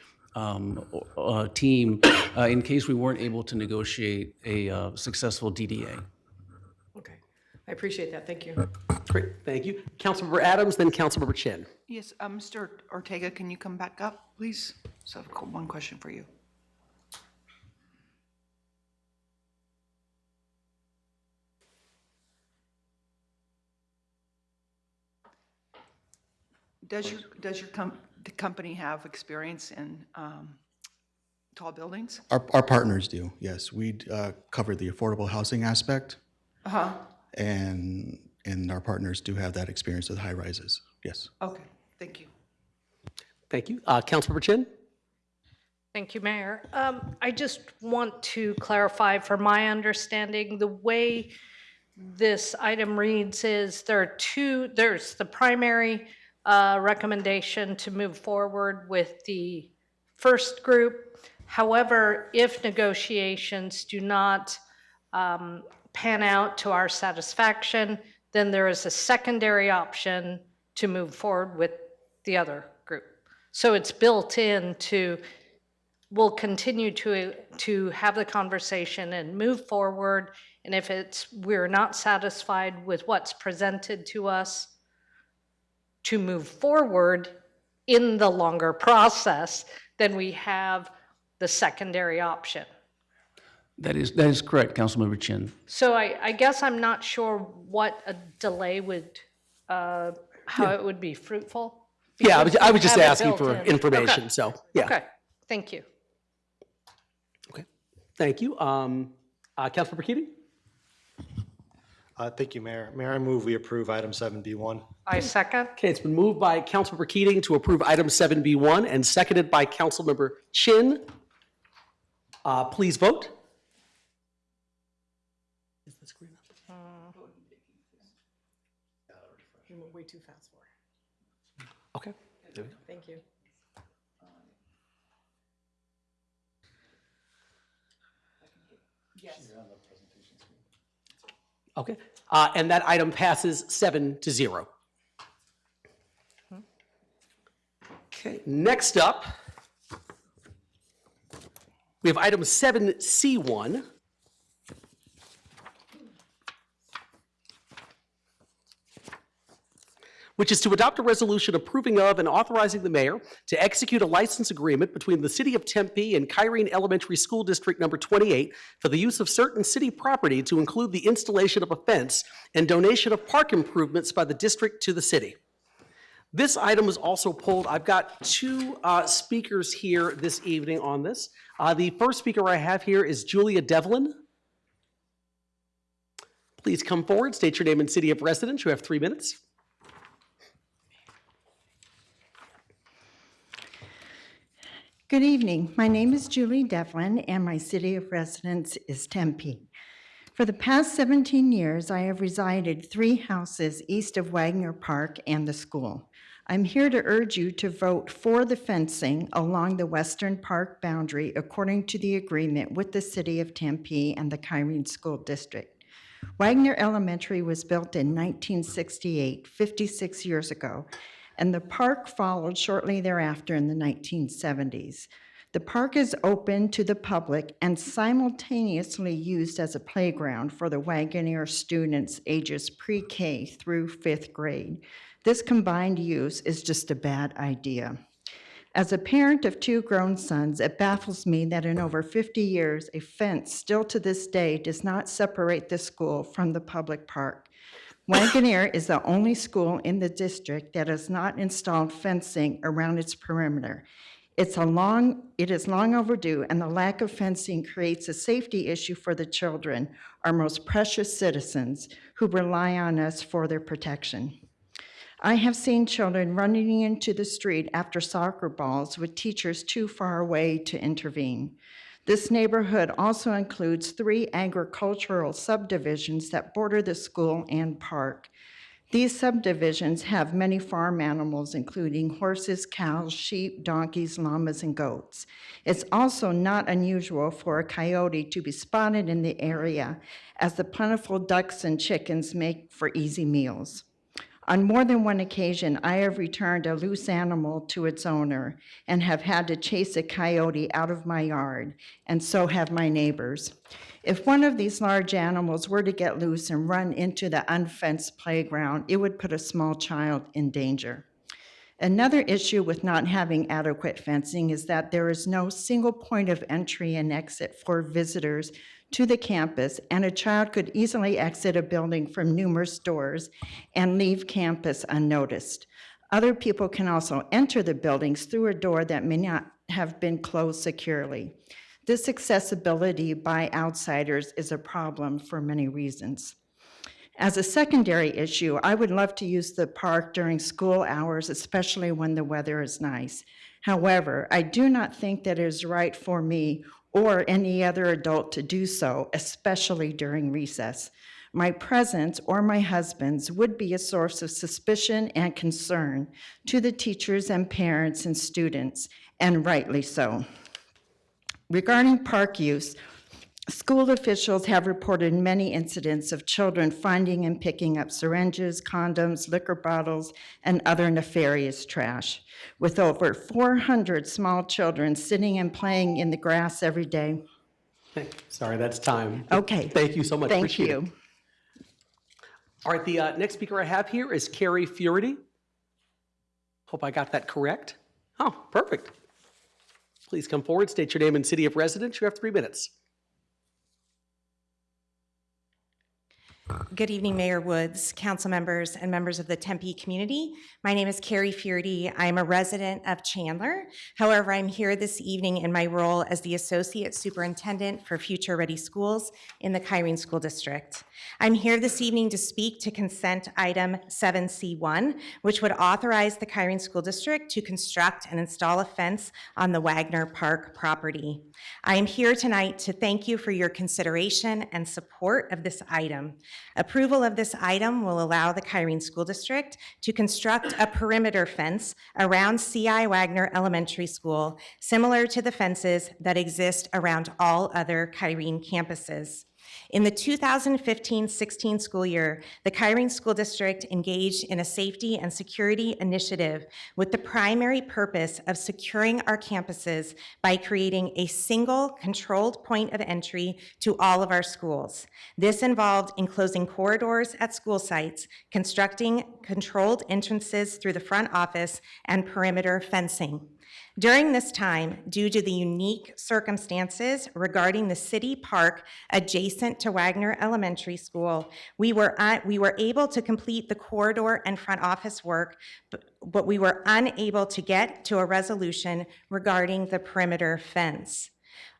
team in case we weren't able to negotiate a successful DDA. Okay, I appreciate that. Thank you. Great, thank you. Councilmember Adams, then Councilmember Chin. Yes, Mr. Ortega, can you come back up, please? So I've got one question for you. Does your company have experience in tall buildings? Our partners do, yes. We cover the affordable housing aspect. Uh-huh. And our partners do have that experience with high rises, yes. Okay, thank you. Thank you. Councilmember Chin? Thank you, Mayor. I just want to clarify, for my understanding, the way this item reads is there's the primary recommendation to move forward with the first group. However, if negotiations do not pan out to our satisfaction, then there is a secondary option to move forward with the other group. So it's built into, we'll continue to have the conversation and move forward. And if we're not satisfied with what's presented to us, to move forward in the longer process, then we have the secondary option. That is correct, Councilmember Chin. So I guess I'm not sure what a delay would, how it would be fruitful. Yeah, I was just Have it asking built for in. information, Okay. so, yeah. Okay, thank you. Thank you. Councilmember Keating? Thank you, Mayor. Mayor, I move we approve item 7B1. I second. Okay, it's been moved by Councilmember Keating to approve item 7B1 and seconded by Councilmember Chin. Please vote. Is the screen up? You went way too fast for it. Okay. There we go. Thank you. Yes. Okay, and that item passes 7-0. Okay, next up, we have item 7C1. Which is to adopt a resolution approving of and authorizing the mayor to execute a license agreement between the City of Tempe and Kyrene Elementary School District Number 28 for the use of certain city property to include the installation of a fence and donation of park improvements by the district to the city. This item was also pulled. I've got 2 speakers here this evening on this. The first speaker I have here is Julia Devlin. Please come forward, state your name and city of residence. You have 3 minutes. Good evening. My name is Julie Devlin, and my city of residence is Tempe. For the past 17 years, I have resided 3 houses east of Wagner Park and the school. I'm here to urge you to vote for the fencing along the western park boundary according to the agreement with the city of Tempe and the Kyrene School District. Wagner Elementary was built in 1968, 56 years ago, and the park followed shortly thereafter in the 1970s. The park is open to the public and simultaneously used as a playground for the Wagoneer students ages pre-K through 5th grade. This combined use is just a bad idea. As a parent of 2 grown sons, it baffles me that in over 50 years, a fence still to this day does not separate the school from the public park. Wagoneer is the only school in the district that has not installed fencing around its perimeter. It is long overdue, and the lack of fencing creates a safety issue for the children, our most precious citizens, who rely on us for their protection. I have seen children running into the street after soccer balls with teachers too far away to intervene. This neighborhood also includes 3 agricultural subdivisions that border the school and park. These subdivisions have many farm animals, including horses, cows, sheep, donkeys, llamas, and goats. It's also not unusual for a coyote to be spotted in the area, as the plentiful ducks and chickens make for easy meals. On more than one occasion, I have returned a loose animal to its owner and have had to chase a coyote out of my yard, and so have my neighbors. If one of these large animals were to get loose and run into the unfenced playground, it would put a small child in danger. Another issue with not having adequate fencing is that there is no single point of entry and exit for visitors to the campus, and a child could easily exit a building from numerous doors and leave campus unnoticed. Other people can also enter the buildings through a door that may not have been closed securely. This accessibility by outsiders is a problem for many reasons. As a secondary issue, I would love to use the park during school hours, especially when the weather is nice. However, I do not think that it is right for me or any other adult to do so, especially during recess. My presence or my husband's would be a source of suspicion and concern to the teachers and parents and students, and rightly so. Regarding park use, school officials have reported many incidents of children finding and picking up syringes, condoms, liquor bottles, and other nefarious trash. With over 400 small children sitting and playing in the grass every day. Sorry, that's time. Okay. Thank you so much. Thank Appreciate you. it. All right, the next speaker I have here is Carrie Furedy. Hope I got that correct. Oh, perfect. Please come forward, state your name and city of residence. You have 3 minutes. Good evening, Mayor Woods, council members, and members of the Tempe community. My name is Carrie Furedy. I am a resident of Chandler. However, I'm here this evening in my role as the Associate Superintendent for Future Ready Schools in the Kyrene School District. I'm here this evening to speak to consent item 7C1, which would authorize the Kyrene School District to construct and install a fence on the Wagner Park property. I am here tonight to thank you for your consideration and support of this item. Approval of this item will allow the Kyrene School District to construct a perimeter fence around C.I. Wagner Elementary School, similar to the fences that exist around all other Kyrene campuses. In the 2015-16 school year, the Kyrene School District engaged in a safety and security initiative with the primary purpose of securing our campuses by creating a single controlled point of entry to all of our schools. This involved enclosing corridors at school sites, constructing controlled entrances through the front office, and perimeter fencing. During this time, due to the unique circumstances regarding the city park adjacent to Wagner Elementary School, we were able to complete the corridor and front office work, but we were unable to get to a resolution regarding the perimeter fence.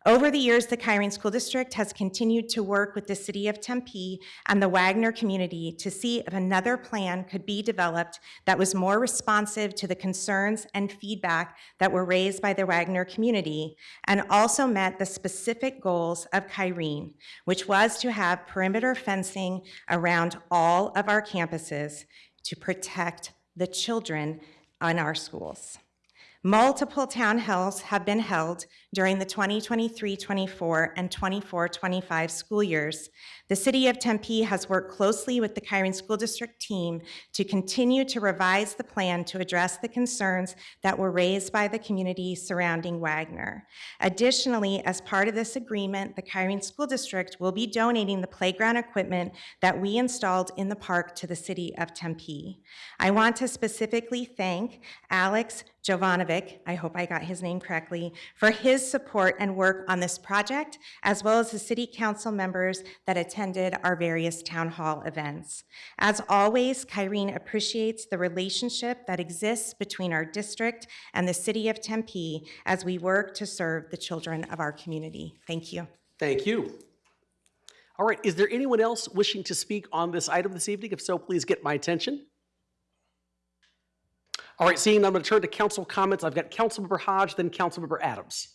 Over the years, the Kyrene School District has continued to work with the City of Tempe and the Wagner community to see if another plan could be developed that was more responsive to the concerns and feedback that were raised by the Wagner community, and also met the specific goals of Kyrene, which was to have perimeter fencing around all of our campuses to protect the children in our schools. Multiple town halls have been held during the 2023-24 and 24-25 school years. The City of Tempe has worked closely with the Kyrene School District team to continue to revise the plan to address the concerns that were raised by the community surrounding Wagner. Additionally, as part of this agreement, the Kyrene School District will be donating the playground equipment that we installed in the park to the City of Tempe. I want to specifically thank Alex Jovanovic, I hope I got his name correctly, for his support and work on this project, as well as the City Council members that attended our various town hall events. As always, Kyrene appreciates the relationship that exists between our district and the City of Tempe as we work to serve the children of our community. Thank you. Thank you. All right, is there anyone else wishing to speak on this item this evening? If so, please get my attention. All right, seeing none, I'm going to turn to council comments. I've got Councilmember Hodge, then Councilmember Adams.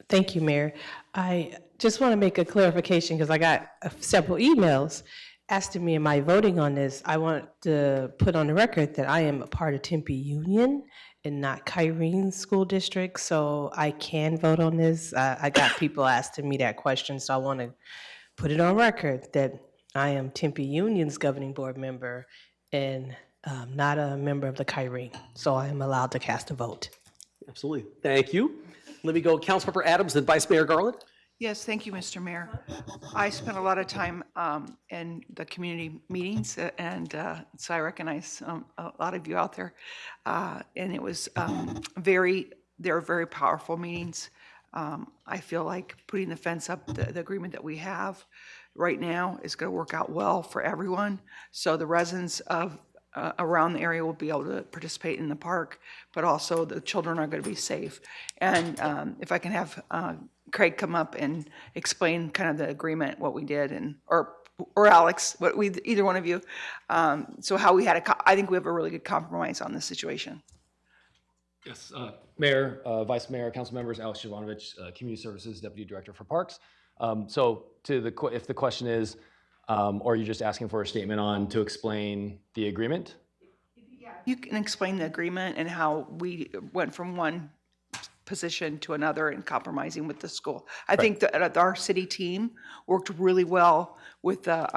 Thank you, Mayor. I just want to make a clarification because I got several emails asking me, am I voting on this? I want to put on the record that I am a part of Tempe Union and not Kyrene School District, so I can vote on this. I got people asking me that question, so I want to put it on record that I am Tempe Union's governing board member and not a member of the Kyrene, so I am allowed to cast a vote. Absolutely. Thank you. Let me go Councilmember Adams, then Vice Mayor Garland. Yes, thank you, Mr. Mayor. I spent a lot of time in the community meetings, and so I recognize a lot of you out there. And it was they were very powerful meetings. I feel like putting the fence up, the agreement that we have right now is going to work out well for everyone. So the residents of around the area will be able to participate in the park, but also the children are going to be safe. And if I can have Craig come up and explain kind of the agreement, what we did, and or Alex, what we, either one of you, so how we had I think we have a really good compromise on this situation. Yes, Mayor, Vice Mayor, Council members, Alex Jovanovic, Community Services Deputy Director for Parks. So if the question is, or are you just asking for a statement on to explain the agreement? You can explain the agreement and how we went from one position to another and compromising with the school. I think that our city team worked really well with the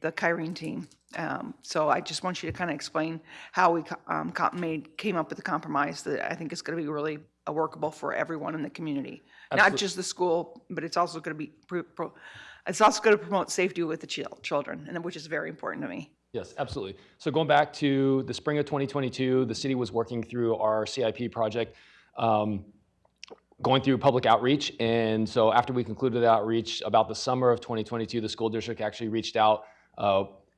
Kyrene team. So I just want you to kind of explain how we came up with the compromise that I think is going to be really workable for everyone in the community, not just the school, but it's also going to be it's also going to promote safety with the children, and which is very important to me. Yes, absolutely. So going back to the spring of 2022, the city was working through our CIP project, going through public outreach. And so after we concluded the outreach, about the summer of 2022, the school district actually reached out,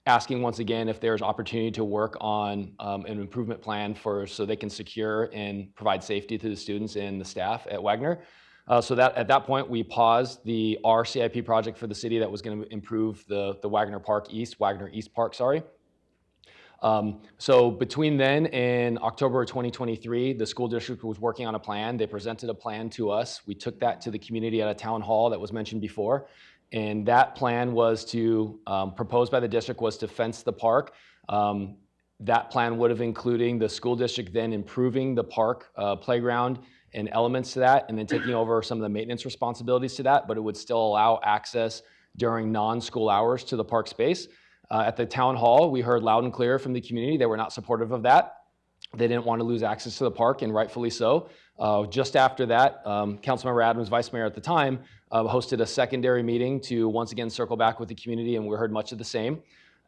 asking once again if there's opportunity to work on an improvement plan so they can secure and provide safety to the students and the staff at Wagner. So that at that point, we paused our CIP project for the city that was going to improve the Wagner East Park, sorry. So between then and October of 2023, the school district was working on a plan. They presented a plan to us. We took that to the community at a town hall that was mentioned before. And that plan was to, proposed by the district, was to fence the park. That plan would have including the school district then improving the park playground and elements to that, and then taking over some of the maintenance responsibilities to that, but it would still allow access during non-school hours to the park space. At the town hall, we heard loud and clear from the community they were not supportive of that. They didn't want to lose access to the park, and rightfully so. Just after that, Councilmember Adams, Vice Mayor at the time, hosted a secondary meeting to once again circle back with the community, and we heard much of the same.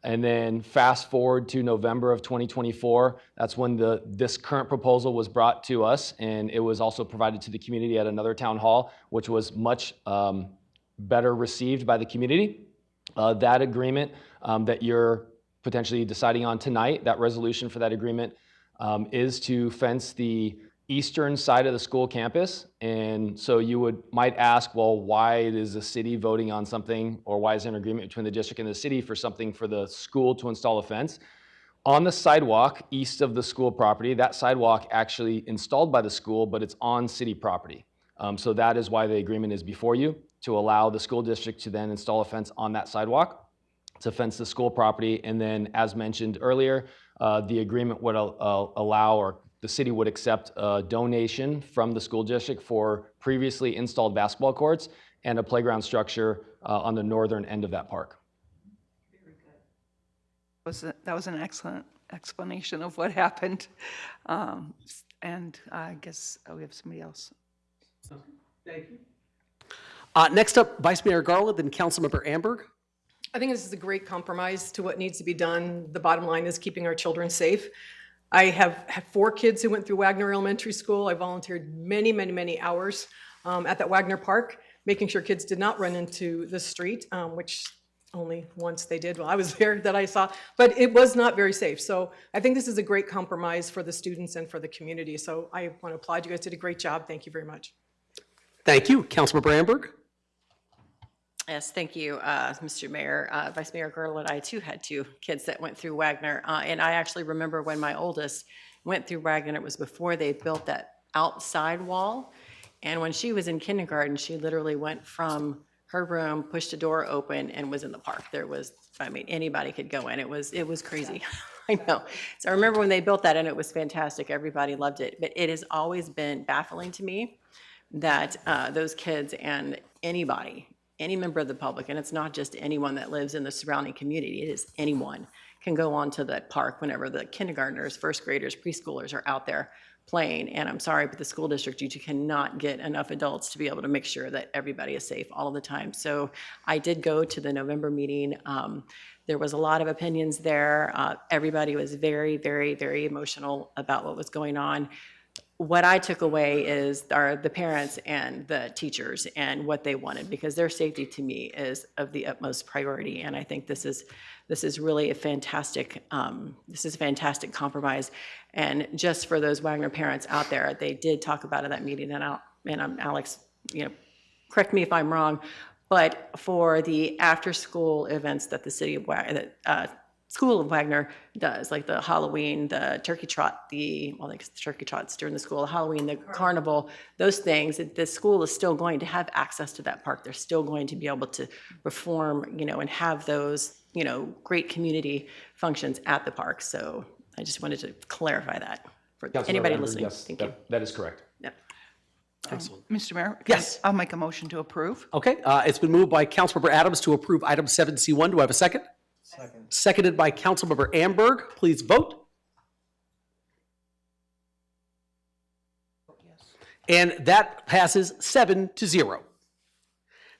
And then fast forward to November of 2024, that's when this current proposal was brought to us, and it was also provided to the community at another town hall, which was much better received by the community. That agreement that you're potentially deciding on tonight, that resolution for that agreement is to fence the eastern side of the school campus. And so you might ask, well, why is the city voting on something, or why is there an agreement between the district and the city for something for the school to install a fence? On the sidewalk east of the school property, that sidewalk actually installed by the school, but it's on city property. So that is why the agreement is before you, to allow the school district to then install a fence on that sidewalk to fence the school property. And then, as mentioned earlier, the agreement would allow or the city would accept a donation from the school district for previously installed basketball courts and a playground structure on the northern end of that park. That was an excellent explanation of what happened. And I guess we have somebody else. Thank you. Next up, Vice Mayor Garland, then Councilmember Amberg. I think this is a great compromise to what needs to be done. The bottom line is keeping our children safe. I have had 4 kids who went through Wagner Elementary School. I volunteered many, many, many hours at that Wagner Park, making sure kids did not run into the street, which only once they did while I was there that I saw, but it was not very safe. So I think this is a great compromise for the students and for the community. So I want to applaud you guys, did a great job. Thank you very much. Thank you. Councilmember Amberg. Yes, thank you, Mr. Mayor. Vice Mayor Garland, I too had 2 kids that went through Wagner. And I actually remember when my oldest went through Wagner, it was before they built that outside wall. And when she was in kindergarten, she literally went from her room, pushed a door open, and was in the park. There was, I mean, anybody could go in. It was crazy. I know. So I remember when they built that, and it was fantastic. Everybody loved it. But it has always been baffling to me that those kids and anybody, any member of the public, and it's not just anyone that lives in the surrounding community, it is anyone, can go onto that park whenever the kindergartners, first graders, preschoolers are out there playing. And I'm sorry, but the school district, you cannot get enough adults to be able to make sure that everybody is safe all of the time. So I did go to the November meeting. There was a lot of opinions there. Everybody was very, very, very emotional about what was going on. What I took away is the parents and the teachers and what they wanted, because their safety to me is of the utmost priority. And I think this is really a fantastic compromise. And just for those Wagner parents out there, they did talk about it at that meeting. And Alex, correct me if I'm wrong, but for the after-school events that the city of School of Wagner does, like the Halloween, the turkey trot, the turkey trots during the school, Halloween, the carnival, those things, the school is still going to have access to that park. They're still going to be able to perform, and have those, great community functions at the park. So I just wanted to clarify that for anybody listening. Yes, Thank you. that is correct. Yep. Excellent. Mr. Mayor? Yes. I'll make a motion to approve. Okay, it's been moved by Councilmember Adams to approve item 7C1. Do I have a second? Second. Seconded by Councilmember Amberg. Please vote. And that passes 7-0.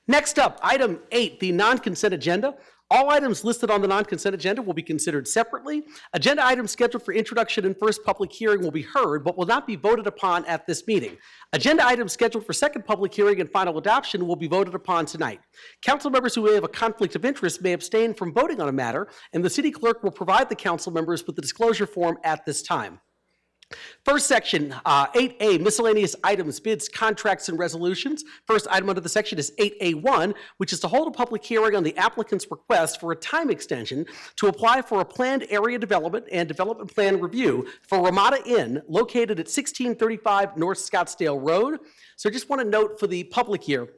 Next up, item 8, the non-consent agenda. All items listed on the non-consent agenda will be considered separately. Agenda items scheduled for introduction and first public hearing will be heard, but will not be voted upon at this meeting. Agenda items scheduled for second public hearing and final adoption will be voted upon tonight. Council members who may have a conflict of interest may abstain from voting on a matter, and the city clerk will provide the council members with the disclosure form at this time. First section, 8A, miscellaneous items, bids, contracts, and resolutions. First item under the section is 8A1, which is to hold a public hearing on the applicant's request for a time extension to apply for a planned area development and development plan review for Ramada Inn located at 1635 North Scottsdale Road. So I just want to note for the public here,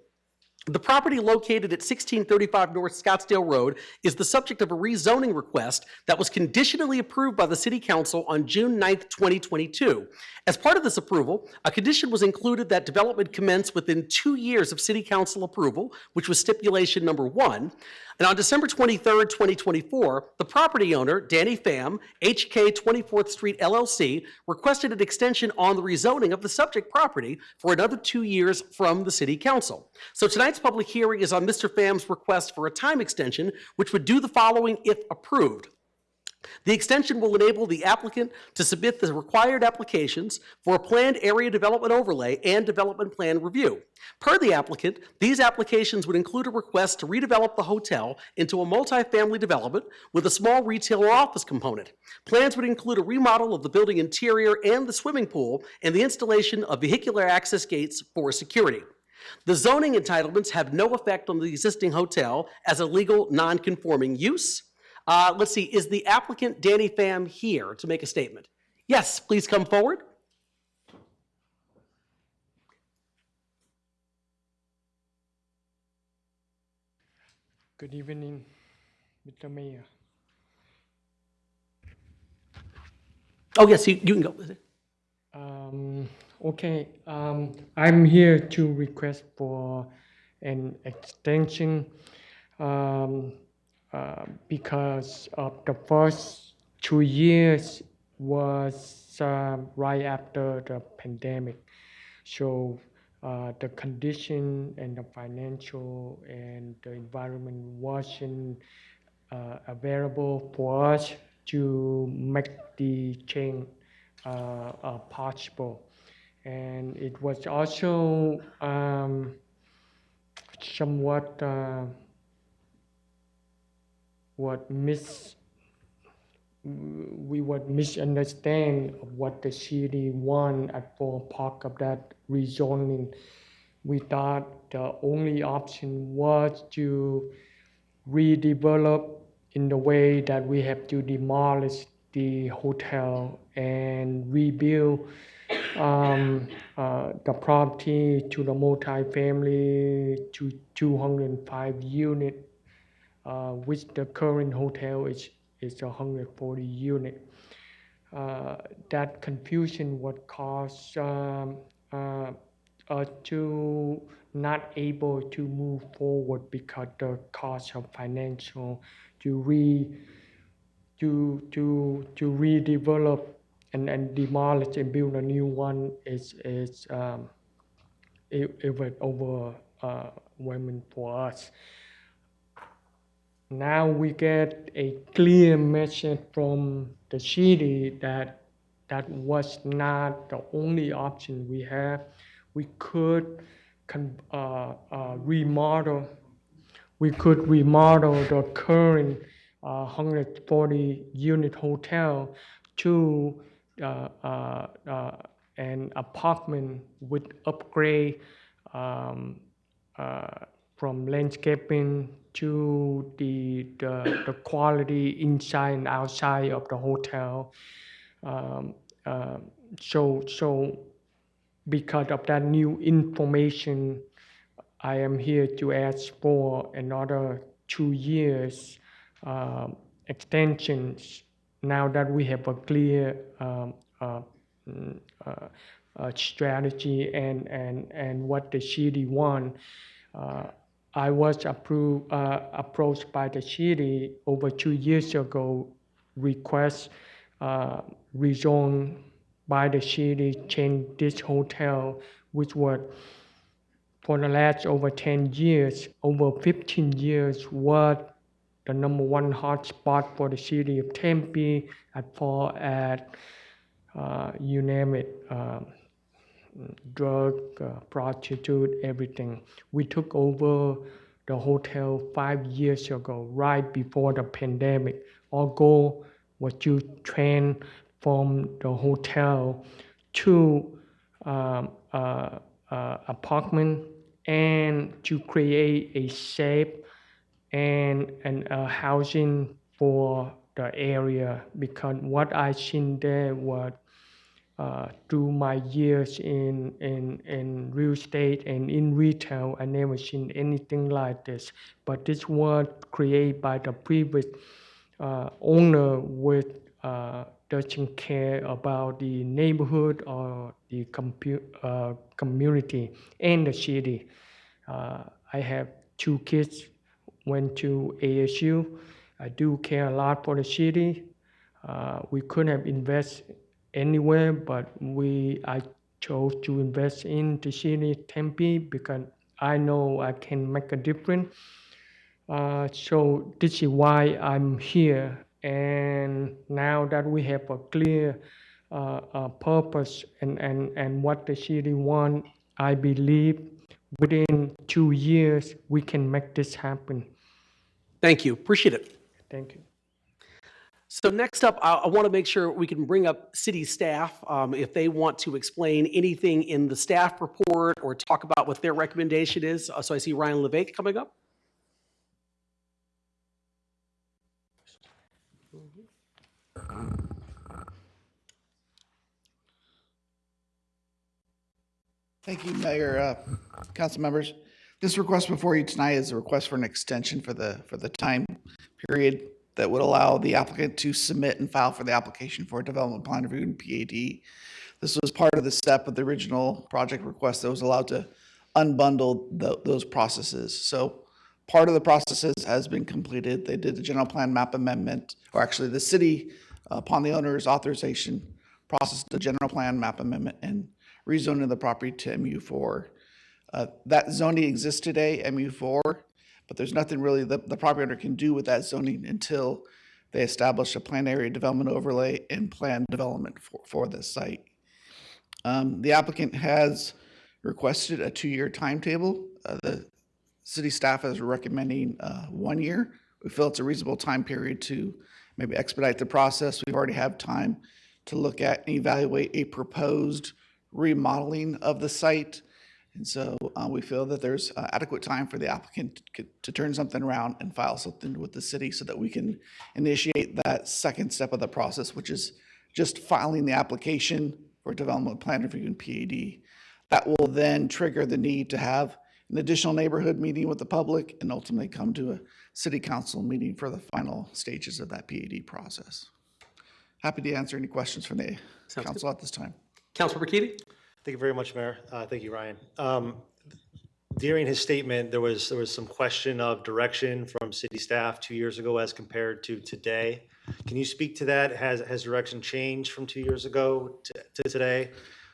the property located at 1635 North Scottsdale Road is the subject of a rezoning request that was conditionally approved by the City Council on June 9th, 2022. As part of this approval, a condition was included that development commence within 2 years of City Council approval, which was stipulation number 1. And on December 23rd, 2024, the property owner, Danny Pham, HK 24th Street LLC, requested an extension on the rezoning of the subject property for another 2 years from the City Council. So tonight's public hearing is on Mr. Pham's request for a time extension, which would do the following if approved. The extension will enable the applicant to submit the required applications for a planned area development overlay and development plan review. Per the applicant, these applications would include a request to redevelop the hotel into a multifamily development with a small retail or office component. Plans would include a remodel of the building interior and the swimming pool and the installation of vehicular access gates for security. The zoning entitlements have no effect on the existing hotel as a legal non-conforming use. Let's see, is the applicant Danny Pham here to make a statement? Yes, please come forward. Good evening, Mr. Mayor. Oh, yes, you can go with it. Okay, I'm here to request for an extension um, because of the first 2 years was right after the pandemic. So the condition and the financial and the environment wasn't available for us to make the change possible. And it was also somewhat what we would misunderstand what the city want at for part of that rezoning. We thought the only option was to redevelop in the way that we have to demolish the hotel and rebuild the property to the multi-family to 205 unit, which the current hotel is 140 unit. That confusion would cause us to not able to move forward because the cost of financial to redevelop and demolish and build a new one is it was overwhelming for us. Now we get a clear message from the city that that was not the only option we have. We could remodel. We could remodel the current 140 unit hotel to an apartment with upgrade um, from landscaping to the quality inside and outside of the hotel. Um, uh, so because of that new information, I am here to ask for another 2 years extensions now that we have a clear strategy and what the city want. I was approached by the city over 2 years ago, request rezone by the city, change this hotel, which was for the last over 10 years, over 15 years, was the number one hotspot for the city of Tempe as far as you name it, drug, prostitute, everything. We took over the hotel 5 years ago, right before the pandemic. Our goal was to transform the hotel to apartment and to create a safe and housing for the area, because what I seen there was through my years in real estate and in retail, I never seen anything like this. But this was created by the previous owner with doesn't care about the neighborhood or the community and the city. I have 2 kids, went to ASU. I do care a lot for the city. We couldn't have invested anywhere, but I chose to invest in the city Tempe because I know I can make a difference. So this is why I'm here. And now that we have a clear purpose and what the city want, I believe within 2 years we can make this happen. Thank you. Appreciate it. Thank you. So next up, I want to make sure we can bring up city staff if they want to explain anything in the staff report or talk about what their recommendation is. So I see Ryan Levesque coming up. Thank you, Mayor, council members. This request before you tonight is a request for an extension for the time period that would allow the applicant to submit and file for the application for a development plan review and PAD. This was part of the step of the original project request that was allowed to unbundle those processes. So part of the processes has been completed. They did the general plan map amendment, or actually the city, upon the owner's authorization, processed the general plan map amendment and rezoning the property to MU4. That zoning exists today, MU4, but there's nothing really the property owner can do with that zoning until they establish a plan area development overlay and plan development for this site. The applicant has requested a 2-year timetable. The city staff is recommending 1 year. We feel it's a reasonable time period to maybe expedite the process. We already have time to look at and evaluate a proposed remodeling of the site. And so we feel that there's adequate time for the applicant to turn something around and file something with the city so that we can initiate that second step of the process, which is just filing the application for development plan review and PAD. That will then trigger the need to have an additional neighborhood meeting with the public and ultimately come to a city council meeting for the final stages of that PAD process. Happy to answer any questions from the council at this time. Councilmember Keating? Thank you very much, Mayor. Thank you, Ryan. During his statement, there was some question of direction from city staff 2 years ago as compared to today. Can you speak to that? Has direction changed from 2 years ago to today?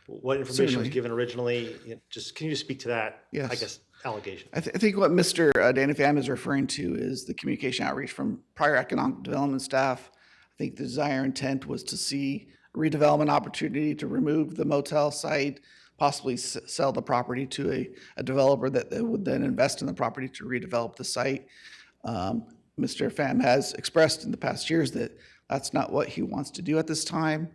What information Certainly. was given originally? Can you just speak to that? Yes. I guess allegation. I think what Mr. Danny Pham is referring to is the communication outreach from prior economic development staff. I think the desire intent was to see a redevelopment opportunity to remove the motel site, possibly sell the property to a developer that would then invest in the property to redevelop the site. Mr. Pham has expressed in the past years that that's not what he wants to do at this time.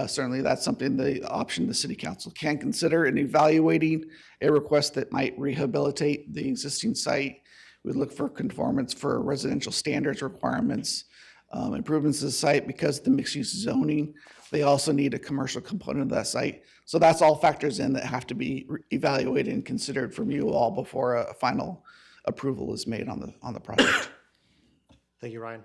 Certainly, that's something the option the city council can consider in evaluating a request that might rehabilitate the existing site. We look for conformance for residential standards requirements, improvements to the site because of the mixed-use zoning. They also need a commercial component of that site. So that's all factors in that have to be evaluated and considered from you all before a final approval is made on the project. Thank you, Ryan.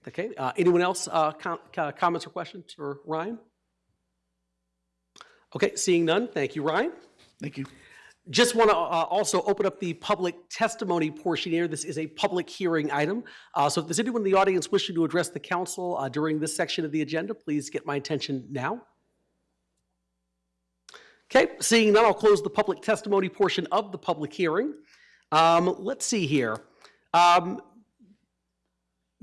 Okay, anyone else comments or questions for Ryan? Okay, seeing none, thank you, Ryan. Thank you. Just want to also open up the public testimony portion here. This is a public hearing item. So if there's anyone in the audience wishing to address the council during this section of the agenda, please get my attention now. Okay, seeing none, I'll close the public testimony portion of the public hearing. Let's see here.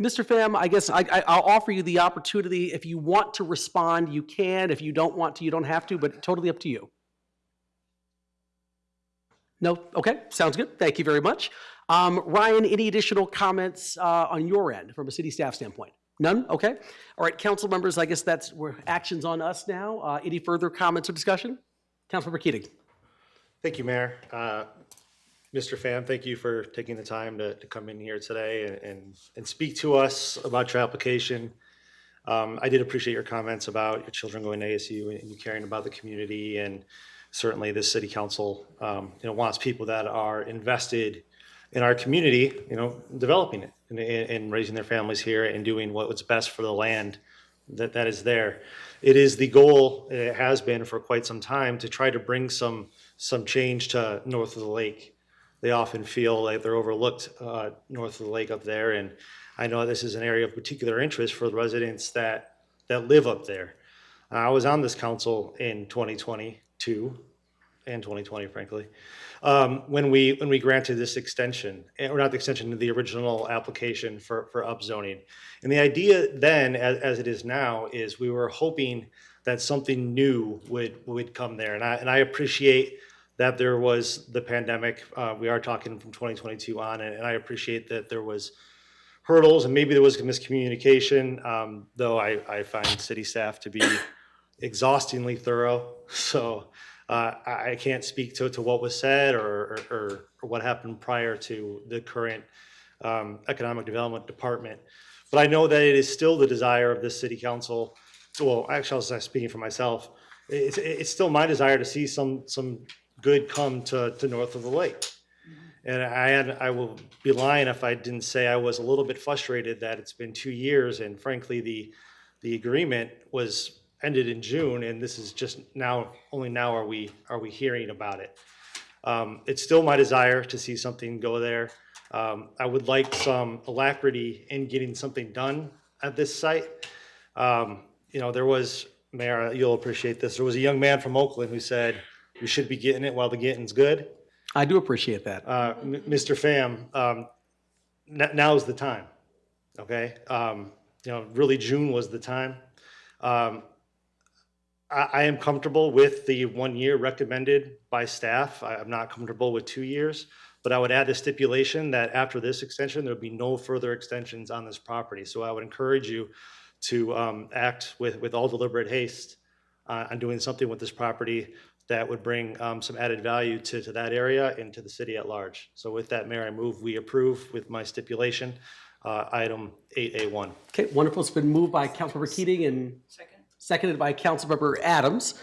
Mr. Pham, I guess I'll offer you the opportunity. If you want to respond, you can. If you don't want to, you don't have to, but totally up to you. No? Okay, sounds good. Thank you very much. Ryan, any additional comments on your end from a city staff standpoint? None? Okay. All right, council members, I guess we're actions on us now. Any further comments or discussion? Councilmember Keating. Thank you, Mayor. Mr. Pham, thank you for taking the time to come in here today and speak to us about your application. I did appreciate your comments about your children going to ASU and you caring about the community, and certainly this city council wants people that are invested in our community, developing it and raising their families here and doing what's best for the land that is there. It is the goal, it has been for quite some time, to try to bring some change to north of the lake. They often feel like they're overlooked north of the lake up there, and I know this is an area of particular interest for the residents that live up there. I was on this council in 2022 and 2020, frankly, when we granted this extension, or not the extension, the original application for upzoning. And the idea then, as it is now, is we were hoping that something new would come there, and I appreciate that there was the pandemic. We are talking from 2022 on, and I appreciate that there was hurdles and maybe there was miscommunication, though I find city staff to be exhaustingly thorough. So I can't speak to what was said or what happened prior to the current economic development department. But I know that it is still the desire of this city council. Well, actually, I was speaking for myself. It's still my desire to see some good come to north of the lake. And I will be lying if I didn't say I was a little bit frustrated that it's been 2 years, and frankly, the agreement was ended in June, and this is just now, only now are we hearing about it. It's still my desire to see something go there. I would like some alacrity in getting something done at this site. You know, there was, Mayor, you'll appreciate this, there was a young man from Oakland who said, we should be getting it while the getting's good. I do appreciate that. Mr. Pham, now's the time, okay? You know, really June was the time. I am comfortable with the 1 year recommended by staff. I'm not comfortable with 2 years, but I would add the stipulation that after this extension, there would be no further extensions on this property. So I would encourage you to act with all deliberate haste on doing something with this property that would bring some added value to that area and to the city at large. So with that, Mayor, I move we approve with my stipulation, item 8A1. Okay, wonderful. It's been moved by Councilmember Keating and seconded by Councilmember Adams.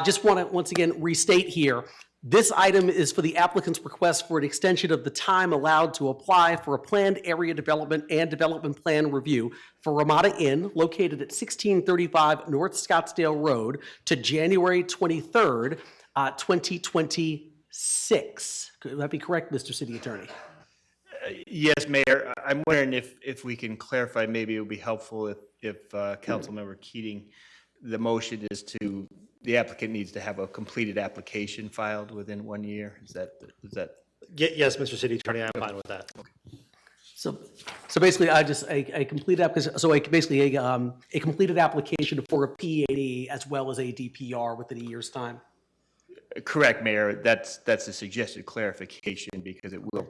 Just want to once again restate here, this item is for the applicant's request for an extension of the time allowed to apply for a planned area development and development plan review for Ramada Inn located at 1635 North Scottsdale Road to January 23rd, 2026. Could that be correct, Mr. City Attorney? Yes, Mayor. I'm wondering if we can clarify, maybe it would be helpful if Councilmember Keating, the motion is to, the applicant needs to have a completed application filed within 1 year. Is that? Yes, Mr. City Attorney, I'm fine with that. Okay. So basically, I just a completed application. So basically a completed application for a P80 as well as a DPR within a year's time. Correct, Mayor. That's a suggested clarification because it will.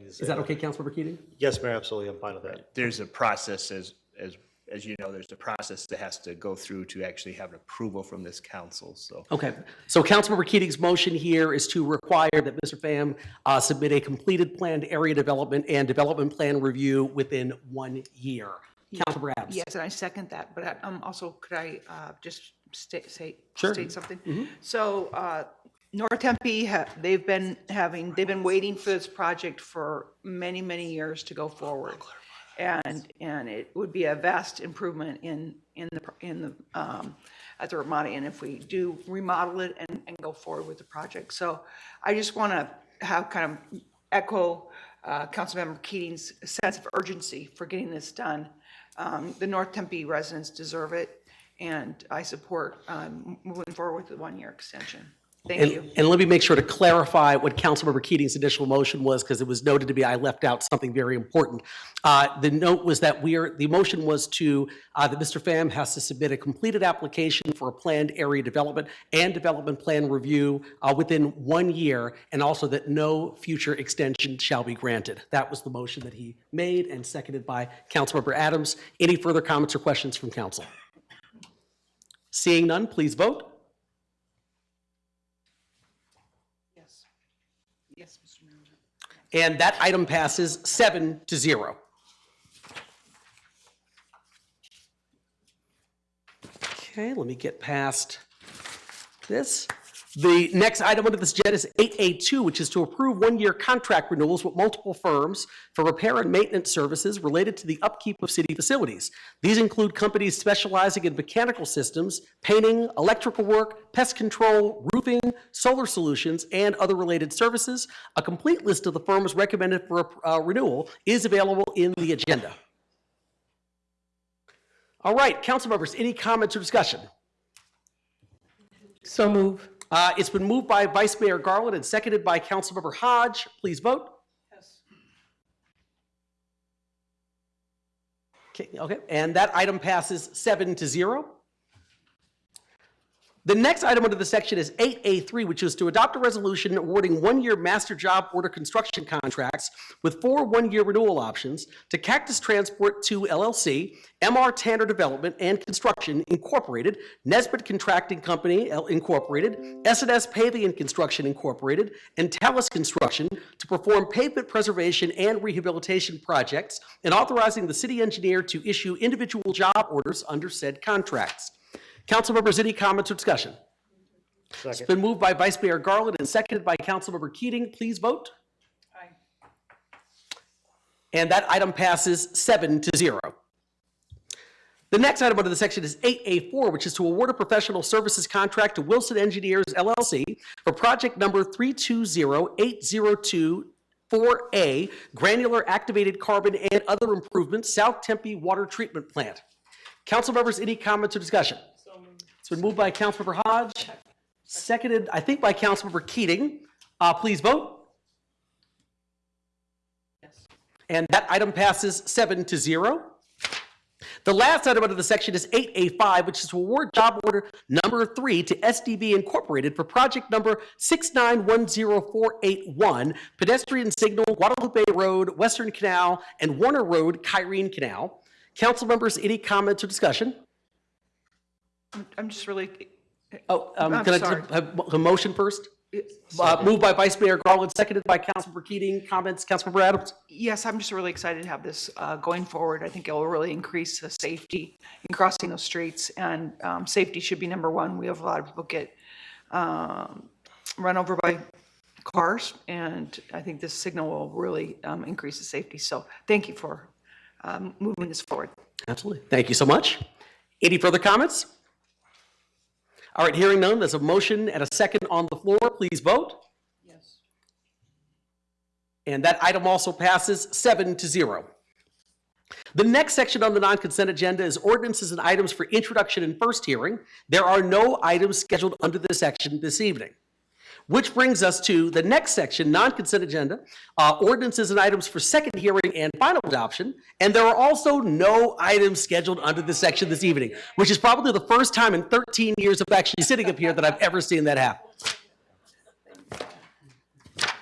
Is that okay, Councilmember Keating? Yes, Mayor, absolutely. I'm fine with that. There's a process, as you know, there's a process that has to go through to actually have an approval from this council. So. Okay. So Councilmember Keating's motion here is to require that Mr. Pham submit a completed planned area development and development plan review within 1 year. Councilmember Adams. Yes, and I second that, but also could I just state Sure. something? Mm-hmm. So North Tempe, they've been waiting for this project for many, many years to go forward. And it would be a vast improvement in the at the Ramada Inn if we do remodel it and go forward with the project. So I just want to have kind of echo Councilmember Keating's sense of urgency for getting this done. The North Tempe residents deserve it, and I support moving forward with the 1 year extension. Thank you. And let me make sure to clarify what Councilmember Keating's initial motion was, because it was noted to be I left out something very important. The note was that the motion was to, that Mr. Pham has to submit a completed application for a planned area development and development plan review within 1 year, and also that no future extension shall be granted. That was the motion that he made and seconded by Councilmember Adams. Any further comments or questions from council? Seeing none, please vote. Yes, Mr. Manager. And that item passes 7-0. Okay, let me get past this. The next item under this agenda is 8A2, which is to approve 1 year contract renewals with multiple firms for repair and maintenance services related to the upkeep of city facilities. These include companies specializing in mechanical systems, painting, electrical work, pest control, roofing, solar solutions, and other related services. A complete list of the firms recommended for renewal is available in the agenda. All right, council members, any comments or discussion? So move. It's been moved by Vice Mayor Garland and seconded by Councilmember Hodge. Please vote. Yes. Okay, and that item passes 7-0. The next item under the section is 8A3, which is to adopt a resolution awarding 1 year master job order construction contracts with 4 1-year renewal options to Cactus Transport 2 LLC, MR Tanner Development and Construction Incorporated, Nesbitt Contracting Company Incorporated, S&S Paving and Construction Incorporated, and Talus Construction to perform pavement preservation and rehabilitation projects, and authorizing the city engineer to issue individual job orders under said contracts. Council members, any comments or discussion? Second. It's been moved by Vice Mayor Garland and seconded by Councilmember Keating. Please vote. Aye. And that item passes 7-0. The next item under the section is 8A4, which is to award a professional services contract to Wilson Engineers LLC for project number 320802-4A, granular activated carbon and other improvements, South Tempe Water Treatment Plant. Council members, any comments or discussion? It's been moved by Councilmember Hodge, seconded, I think, by Councilmember Keating. Please vote. And that item passes 7-0. The last item under the section is 8A5, which is to award job order number 3 to SDV Incorporated for project number 6910481, pedestrian signal, Guadalupe Road, Western Canal, and Warner Road, Kyrene Canal. Council members, any comments or discussion? I'm just really. Oh, I'm can sorry. I have a motion first? Moved by Vice Mayor Garland, seconded by Councilmember Keating. Comments, Councilmember Adams? Yes, I'm just really excited to have this going forward. I think it will really increase the safety in crossing those streets, and safety should be number one. We have a lot of people get run over by cars, and I think this signal will really increase the safety. So thank you for moving this forward. Absolutely. Thank you so much. Any further comments? All right, hearing none, there's a motion and a second on the floor. Please vote. Yes. And that item also passes 7-0. The next section on the non-consent agenda is ordinances and items for introduction and first hearing. There are no items scheduled under this section this evening. Which brings us to the next section, non-consent agenda, ordinances and items for second hearing and final adoption. And there are also no items scheduled under this section this evening, which is probably the first time in 13 years of actually sitting up here that I've ever seen that happen.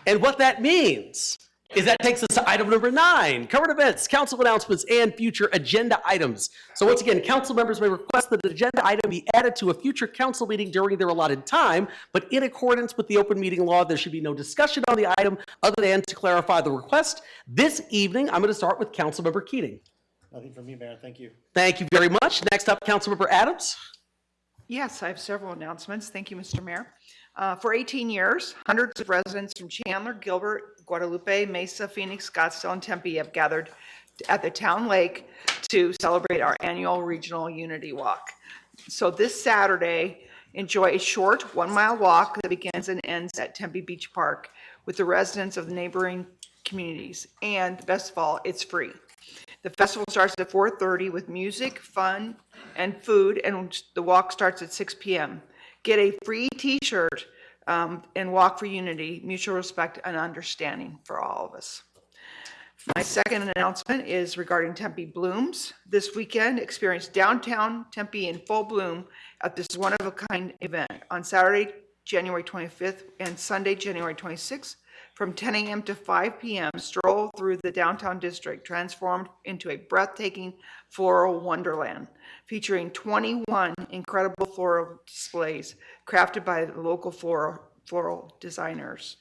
And what that means is that takes us to item number 9, current events, council announcements, and future agenda items. So once again, council members may request that an agenda item be added to a future council meeting during their allotted time, but in accordance with the open meeting law, there should be no discussion on the item other than to clarify the request. This evening, I'm going to start with Councilmember Keating. Nothing from me, Mayor. Thank you. Thank you very much. Next up, Councilmember Adams. Yes, I have several announcements. Thank you, Mr. Mayor. For 18 years, hundreds of residents from Chandler, Gilbert, Guadalupe, Mesa, Phoenix, Scottsdale, and Tempe have gathered at the town lake to celebrate our annual regional unity walk. So this Saturday, enjoy a short 1-mile walk that begins and ends at Tempe Beach Park with the residents of the neighboring communities. And best of all, it's free. The festival starts at 4:30 with music, fun, and food, and the walk starts at 6 p.m. Get a free t-shirt and walk for unity, mutual respect, and understanding for all of us. My second announcement is regarding Tempe Blooms. This weekend, experience downtown Tempe in full bloom at this one-of-a-kind event on Saturday, January 25th and Sunday, January 26th. From 10 a.m. to 5 p.m., stroll through the downtown district, transformed into a breathtaking floral wonderland, featuring 21 incredible floral displays crafted by the local floral designers.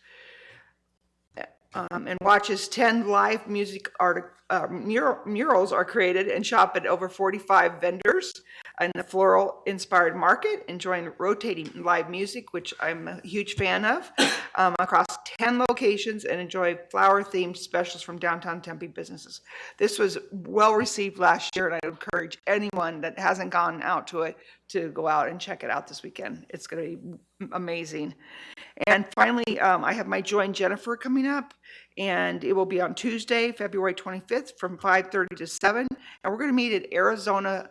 And watch as 10 live music murals are created and shop at over 45 vendors in the floral-inspired market, enjoying rotating live music, which I'm a huge fan of, across 10 locations, and enjoy flower-themed specials from downtown Tempe businesses. This was well-received last year, and I encourage anyone that hasn't gone out to it to go out and check it out this weekend. It's going to be amazing. And finally, I have my Join Jennifer coming up, and it will be on Tuesday, February 25th from 5:30 to 7. And we're going to meet at Arizona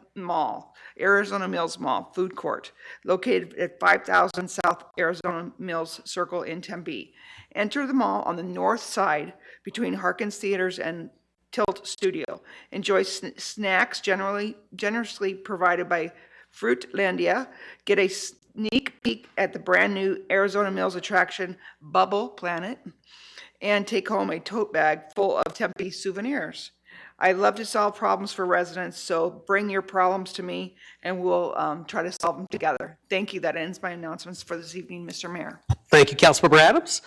Mills Mall Food Court, located at 5000 South Arizona Mills Circle in Tempe. Enter the mall on the north side between Harkins Theaters and Tilt Studio. Enjoy snacks generously provided by Fruitlandia. Get a sneak peek at the brand new Arizona Mills attraction, Bubble Planet, and take home a tote bag full of Tempe souvenirs. I love to solve problems for residents, so bring your problems to me and we'll try to solve them together. Thank you. That ends my announcements for this evening, Mr. Mayor. Thank you, Councilmember Adams.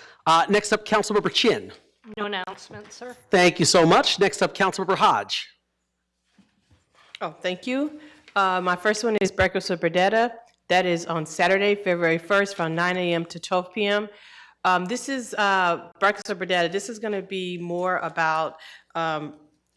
Next up, Councilmember Chin. No announcements, sir. Thank you so much. Next up, Councilmember Hodge. Oh, thank you. My first one is Breakfast with Burdetta. That is on Saturday, February 1st from 9 a.m. to 12 p.m. This is Breakfast with Burdetta. This is going to be more about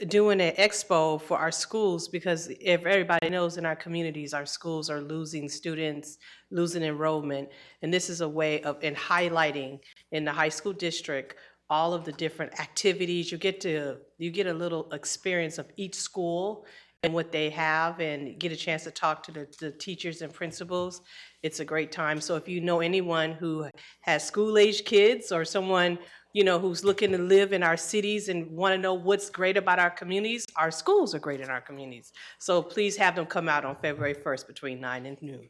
doing an expo for our schools, because if everybody knows, in our communities, our schools are losing students, losing enrollment. And this is a way of in highlighting in the high school district all of the different activities. You get a little experience of each school and what they have, and get a chance to talk to the teachers and principals. It's a great time. So if you know anyone who has school-age kids, or someone who's looking to live in our cities and want to know what's great about our communities, our schools are great in our communities. So please have them come out on February 1st between 9 and noon.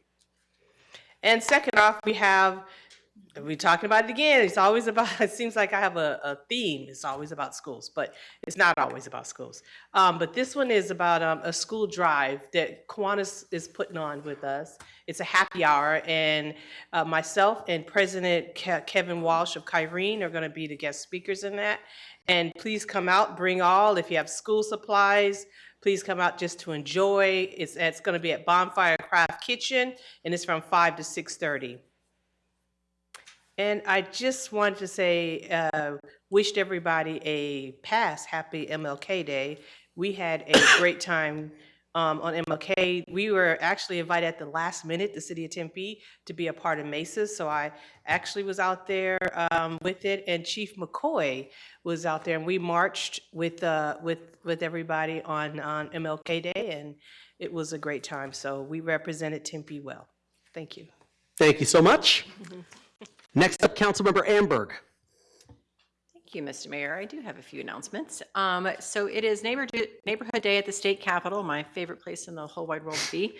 And second off, we're talking about it again. It's always about, it seems like I have a theme. It's always about schools, but it's not always about schools. But this one is about a school drive that Kiwanis is putting on with us. It's a happy hour, and myself and President Kevin Walsh of Kyrene are going to be the guest speakers in that. And please come out, bring all. If you have school supplies, please come out just to enjoy. It's going to be at Bonfire Craft Kitchen, and it's from 5 to 6:30. And I just wanted to say, wished everybody a happy MLK Day. We had a great time on MLK. We were actually invited at the last minute, the city of Tempe, to be a part of MESA's. So I actually was out there with it, and Chief McCoy was out there, and we marched with everybody on MLK Day, and it was a great time. So we represented Tempe well. Thank you. Thank you so much. Next up, Councilmember Amberg. Thank you, Mr. Mayor. I do have a few announcements. So it is Neighborhood Day at the State Capitol, my favorite place in the whole wide world to be.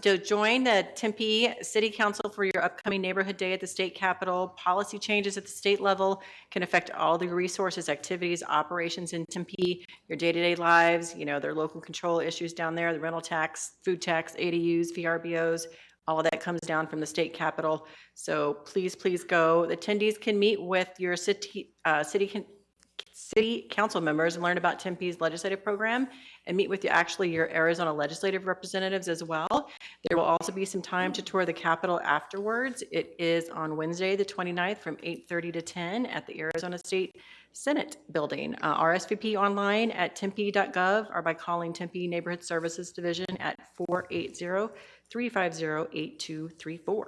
To join the Tempe City Council for your upcoming Neighborhood Day at the State Capitol. Policy changes at the state level can affect all the resources, activities, operations in Tempe, your day-to-day lives, their local control issues down there, the rental tax, food tax, ADUs, VRBOs, all of that comes down from the state capitol. So please, please go. The attendees can meet with your city council members and learn about Tempe's legislative program, and meet with your Arizona legislative representatives as well. There will also be some time to tour the Capitol afterwards. It is on Wednesday, the 29th from 8:30 to 10 at the Arizona State Senate building. RSVP online at tempe.gov or by calling Tempe Neighborhood Services Division at 480-350-8234.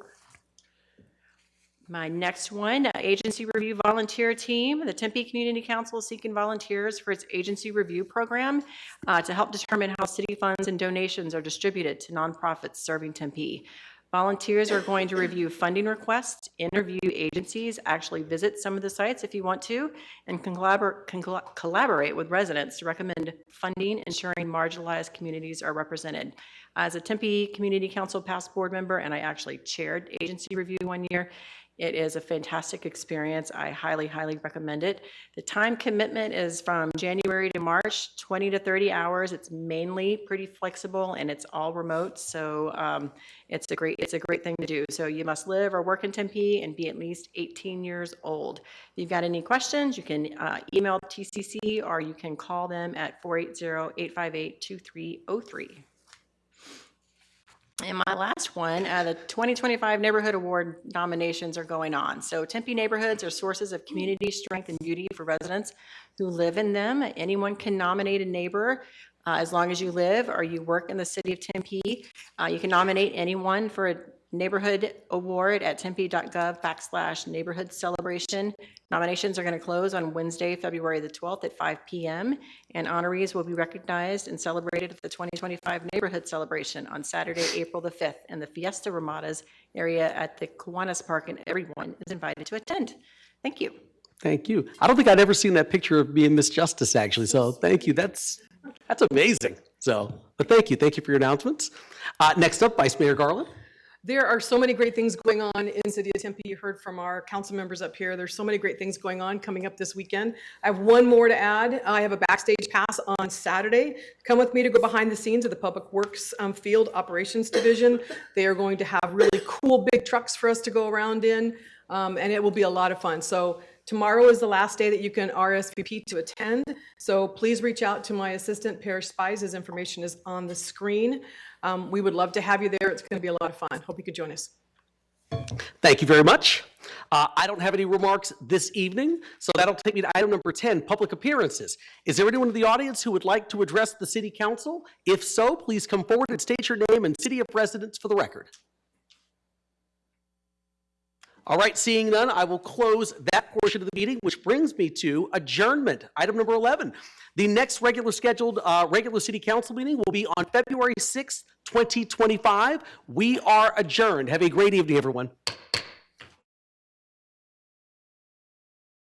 My next one, agency review volunteer team. The Tempe Community Council is seeking volunteers for its agency review program to help determine how city funds and donations are distributed to nonprofits serving Tempe. Volunteers are going to review funding requests, interview agencies, actually visit some of the sites if you want to, and collaborate with residents to recommend funding, ensuring marginalized communities are represented. As a Tempe Community Council past board member, and I actually chaired agency review one year, it is a fantastic experience. I highly, highly recommend it. The time commitment is from January to March, 20 to 30 hours. It's mainly pretty flexible, and it's all remote. So it's a great thing to do. So you must live or work in Tempe and be at least 18 years old. If you've got any questions, you can email TCC, or you can call them at 480-858-2303. And my last one, the 2025 Neighborhood Award nominations are going on. So Tempe neighborhoods are sources of community strength and beauty for residents who live in them. Anyone can nominate a neighbor as long as you live or you work in the city of Tempe. You can nominate anyone for a neighborhood award at tempe.gov/neighborhood celebration. Nominations are going to close on Wednesday, February the 12th at 5 p.m. and honorees will be recognized and celebrated at the 2025 neighborhood celebration on Saturday, April the 5th in the Fiesta Ramadas area at the Kiwanis Park, and everyone is invited to attend. Thank you. Thank you. I don't think I'd ever seen that picture of me and Miss Justice, actually, so thank you. That's amazing. So, but thank you for your announcements. Next up, Vice Mayor Garland. There are so many great things going on in the city of Tempe. You heard from our council members up here. There's so many great things going on coming up this weekend. I have one more to add. I have a backstage pass on Saturday. Come with me to go behind the scenes of the Public Works Field Operations Division. They are going to have really cool big trucks for us to go around in, and it will be a lot of fun. So tomorrow is the last day that you can RSVP to attend. So please reach out to my assistant, Parrish Spies. His information is on the screen. We would love to have you there. It's going to be a lot of fun. Hope you could join us. Thank you very much. I don't have any remarks this evening, so that'll take me to item number 10, public appearances. Is there anyone in the audience who would like to address the city council? If so, please come forward and state your name and city of residence for the record. All right, seeing none, I will close that portion of the meeting, which brings me to adjournment, item number 11. The next regular scheduled regular city council meeting will be on February 6th, 2025. We are adjourned. Have a great evening, everyone.